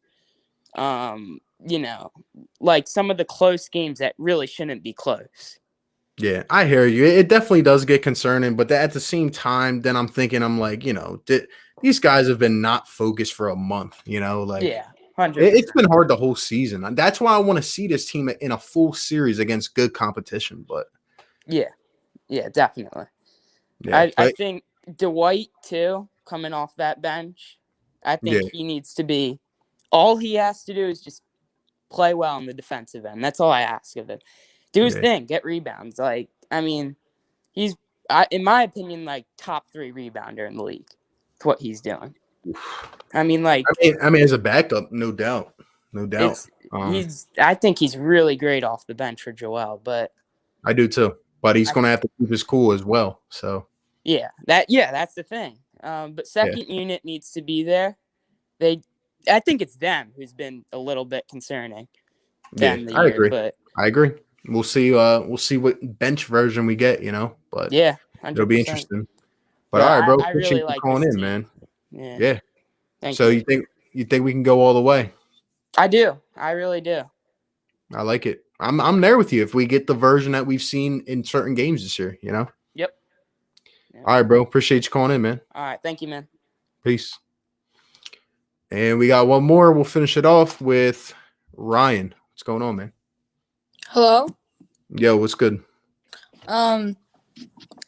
Like some of the close games that really shouldn't be close. Yeah, I hear you. It definitely does get concerning, but at the same time, then I'm like, these guys have been not focused for a month, like yeah, 100%. It's been hard the whole season. And that's why I want to see this team in a full series against good competition. But yeah, definitely. Yeah, I think Dwight too, coming off that bench. I think he needs to be. All he has to do is just play well on the defensive end. That's all I ask of him. Do his thing, get rebounds. Like, I mean, he's, in my opinion, like top 3 rebounder in the league. That's what he's doing. I mean, like, I mean, as a backup, no doubt. I think he's really great off the bench for Joel, but I do too. But he's going to have to keep his cool as well. So that's the thing. But second unit needs to be there. I think it's them who's been a little bit concerning. I agree. I agree. We'll see what bench version we get, but yeah, 100%. It'll be interesting. But all right, bro, I appreciate really you like calling this in, team. man. Yeah. Thank So you. you think we can go all the way? I do. I really do. I like it. I'm there with you if we get the version that we've seen in certain games this year, Yep. Yeah. All right, bro. Appreciate you calling in, man. All right. Thank you, man. Peace. And we got one more. We'll finish it off with Ryan. What's going on, man? Hello. Yo, what's good? I'm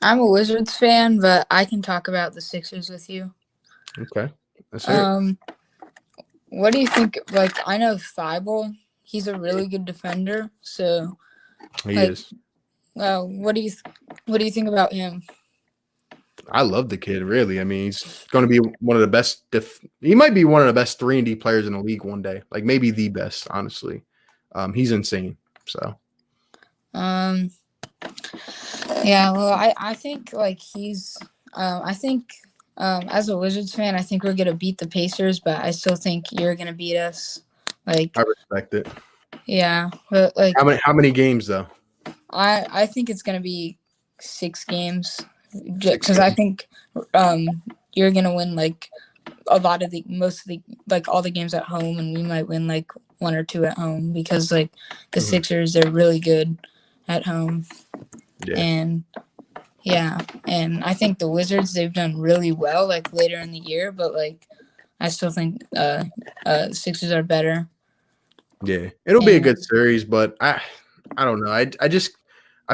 a Wizards fan, but I can talk about the Sixers with you. Okay. Let's hear it. What do you think? Like, I know Thibault, he's a really good defender. So, He is. What do you think about him? I love the kid, really. I mean, he's going to be one of the best. He might be one of the best 3-and-D players in the league one day. Like, maybe the best, honestly. He's insane. So. Yeah, well, I think like he's as a Wizards fan, I think we're gonna beat the Pacers, but I still think you're gonna beat us. Like, I respect it. Yeah, but like how many games though? I think it's gonna be 6 games, because I think you're gonna win like most of the like all the games at home, and we might win like 1 or 2 at home, because like the Sixers, they're really good at home. And I think the Wizards, they've done really well like later in the year, but like I still think Sixers are better. Yeah, it'll be a good series, but I don't know. I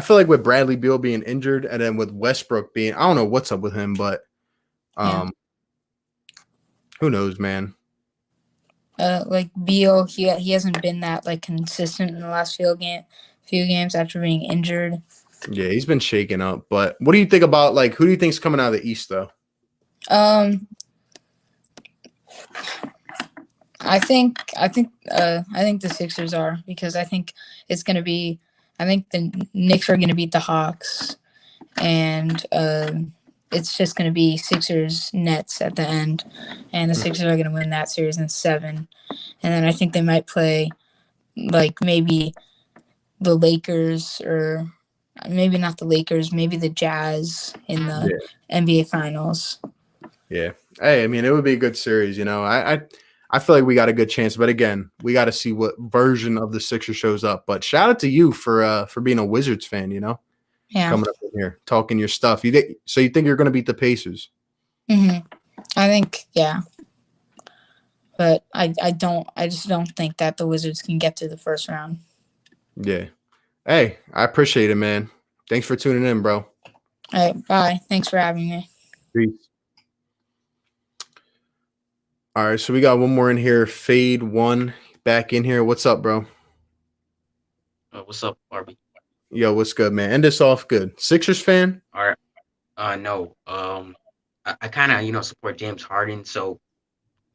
feel like with Bradley Beal being injured, and then with Westbrook being, I don't know what's up with him, but who knows, man. Like Beal, he hasn't been that like consistent in the last few games after being injured. Yeah, he's been shaken up. But what do you think about, like, who do you think's coming out of the East though? I think the Sixers are, because I think the Knicks are gonna beat the Hawks, and it's just gonna be Sixers Nets at the end, and the Sixers are gonna win that series in 7, and then I think they might play like maybe the Lakers, or maybe not the Lakers, maybe the Jazz in the NBA Finals. Yeah. Hey, I mean, it would be a good series, I feel like we got a good chance, but again, we got to see what version of the Sixers shows up. But shout out to you for being a Wizards fan, Yeah. Coming up in here, talking your stuff. You think you're going to beat the Pacers? I think, yeah. But I just don't think that the Wizards can get to the first round. Yeah. Hey, I appreciate it, man. Thanks for tuning in, bro. All right, bye. Thanks for having me. Peace. All right, so we got one more in here. Fade 1 back in here. What's up, bro? What's up, RB? Yo, what's good, man? End this off good. Sixers fan? All right. No. I kind of, support James Harden, so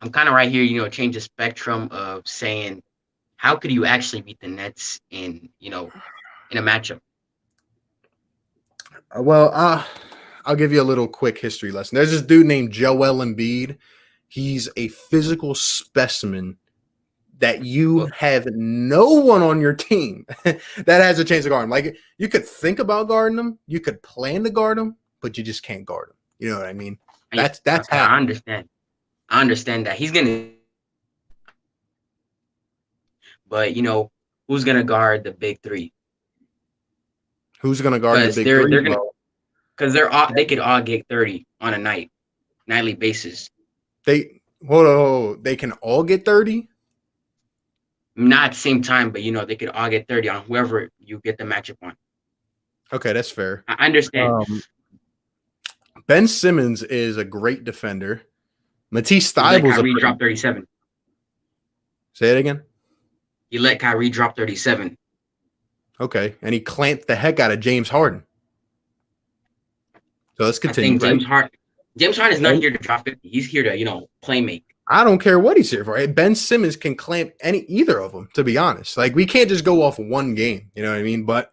I'm kind of right here, change the spectrum of saying, how could you actually beat the Nets in a matchup? Well, I'll give you a little quick history lesson. There's this dude named Joel Embiid. He's a physical specimen that you have no one on your team that has a chance to guard him. Like, you could think about guarding him, you could plan to guard him, but you just can't guard him. You know what I mean? That's how I understand. I understand that he's gonna, but who's gonna guard the big 3? Who's gonna guard the big 3? They're gonna, because they could all get 30 on a nightly basis. Hold on. They can all get 30? Not at the same time, but they could all get 30 on whoever you get the matchup on. Okay, that's fair. I understand. Ben Simmons is a great defender. Matisse Let Thybulle Kyrie drop 37. Say it again. He let Kyrie drop 37. Okay, and he clamped the heck out of James Harden. So let's continue. I think James Harden is not here to drop 50. He's here to, play make. I don't care what he's here for. Ben Simmons can clamp either of them, to be honest. Like, we can't just go off one game. You know what I mean? But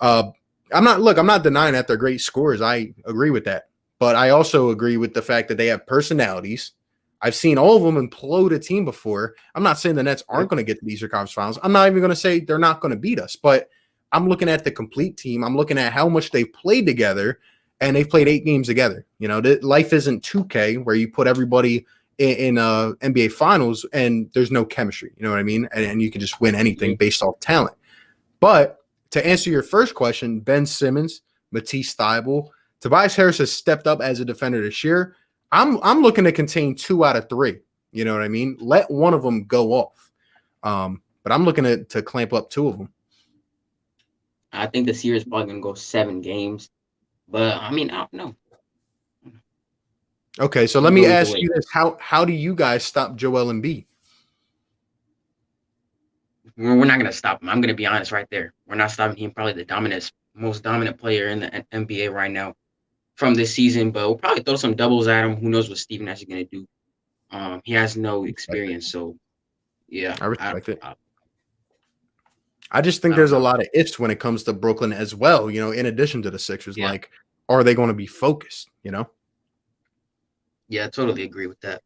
I'm not denying that they're great scorers. I agree with that. but I also agree with the fact that they have personalities. I've seen all of them implode a team before. I'm not saying the Nets aren't going to get to the Eastern Conference Finals. I'm not even going to say they're not going to beat us, but I'm looking at the complete team. I'm looking at how much they've played together, and they've played 8 games together. You know, life isn't 2K where you put everybody in NBA Finals and there's no chemistry. You know what I mean? And you can just win anything based off talent. But to answer your first question, Ben Simmons, Matisse Thybulle, Tobias Harris has stepped up as a defender this year. I'm looking to contain 2 out of 3. You know what I mean? Let one of them go off. But I'm looking to clamp up 2 of them. I think the series is probably going to go 7 games. But, I mean, I don't know. Okay, so let me ask you this. How do you guys stop Joel Embiid? We're not going to stop him. I'm going to be honest right there. We're not stopping him. Probably the most dominant player in the NBA right now from this season. But we'll probably throw some doubles at him. Who knows what Steve Nash is going to do. He has no experience. So, yeah. I respect it. I just think there's a lot of ifs when it comes to Brooklyn as well, you know, in addition to the Sixers. Yeah. Like, are they going to be focused, you know? Yeah, I totally agree with that.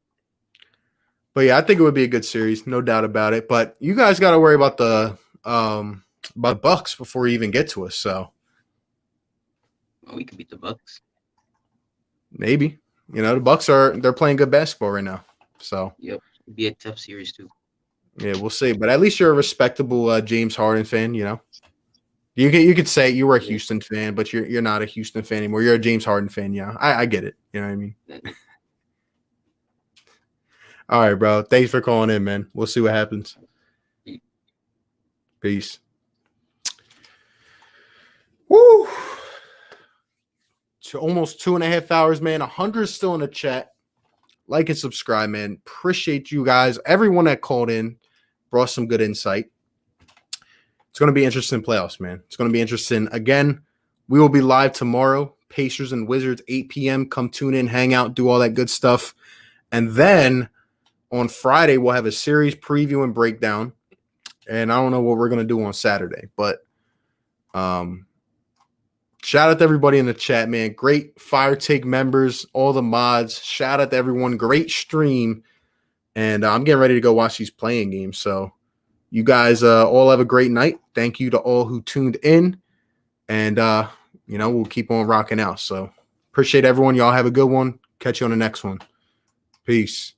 But, yeah, I think it would be a good series, no doubt about it. But you guys got to worry about the Bucks before you even get to us, so. Well, we can beat the Bucks. Maybe. You know, the Bucks they're playing good basketball right now. So. Yep, it'd be a tough series, too. Yeah, we'll see. But at least you're a respectable James Harden fan, you know. You could say you were a Houston fan, but you're not a Houston fan anymore. You're a James Harden fan, yeah. I get it. You know what I mean? All right, bro. Thanks for calling in, man. We'll see what happens. Peace. Woo! Almost 2.5 hours, man. 100 is still in the chat. Like and subscribe, man. Appreciate you guys. Everyone that called in brought some good insight. It's going to be interesting playoffs, man. It's going to be interesting. Again, we will be live tomorrow. Pacers and Wizards, 8 p.m. Come tune in, hang out, do all that good stuff. And then on Friday, we'll have a series preview and breakdown. And I don't know what we're going to do on Saturday. But shout out to everybody in the chat, man. Great Fire Take members, all the mods. Shout out to everyone. Great stream. And I'm getting ready to go watch these playing games. So you guys all have a great night. Thank you to all who tuned in. And, you know, we'll keep on rocking out. So appreciate everyone. Y'all have a good one. Catch you on the next one. Peace.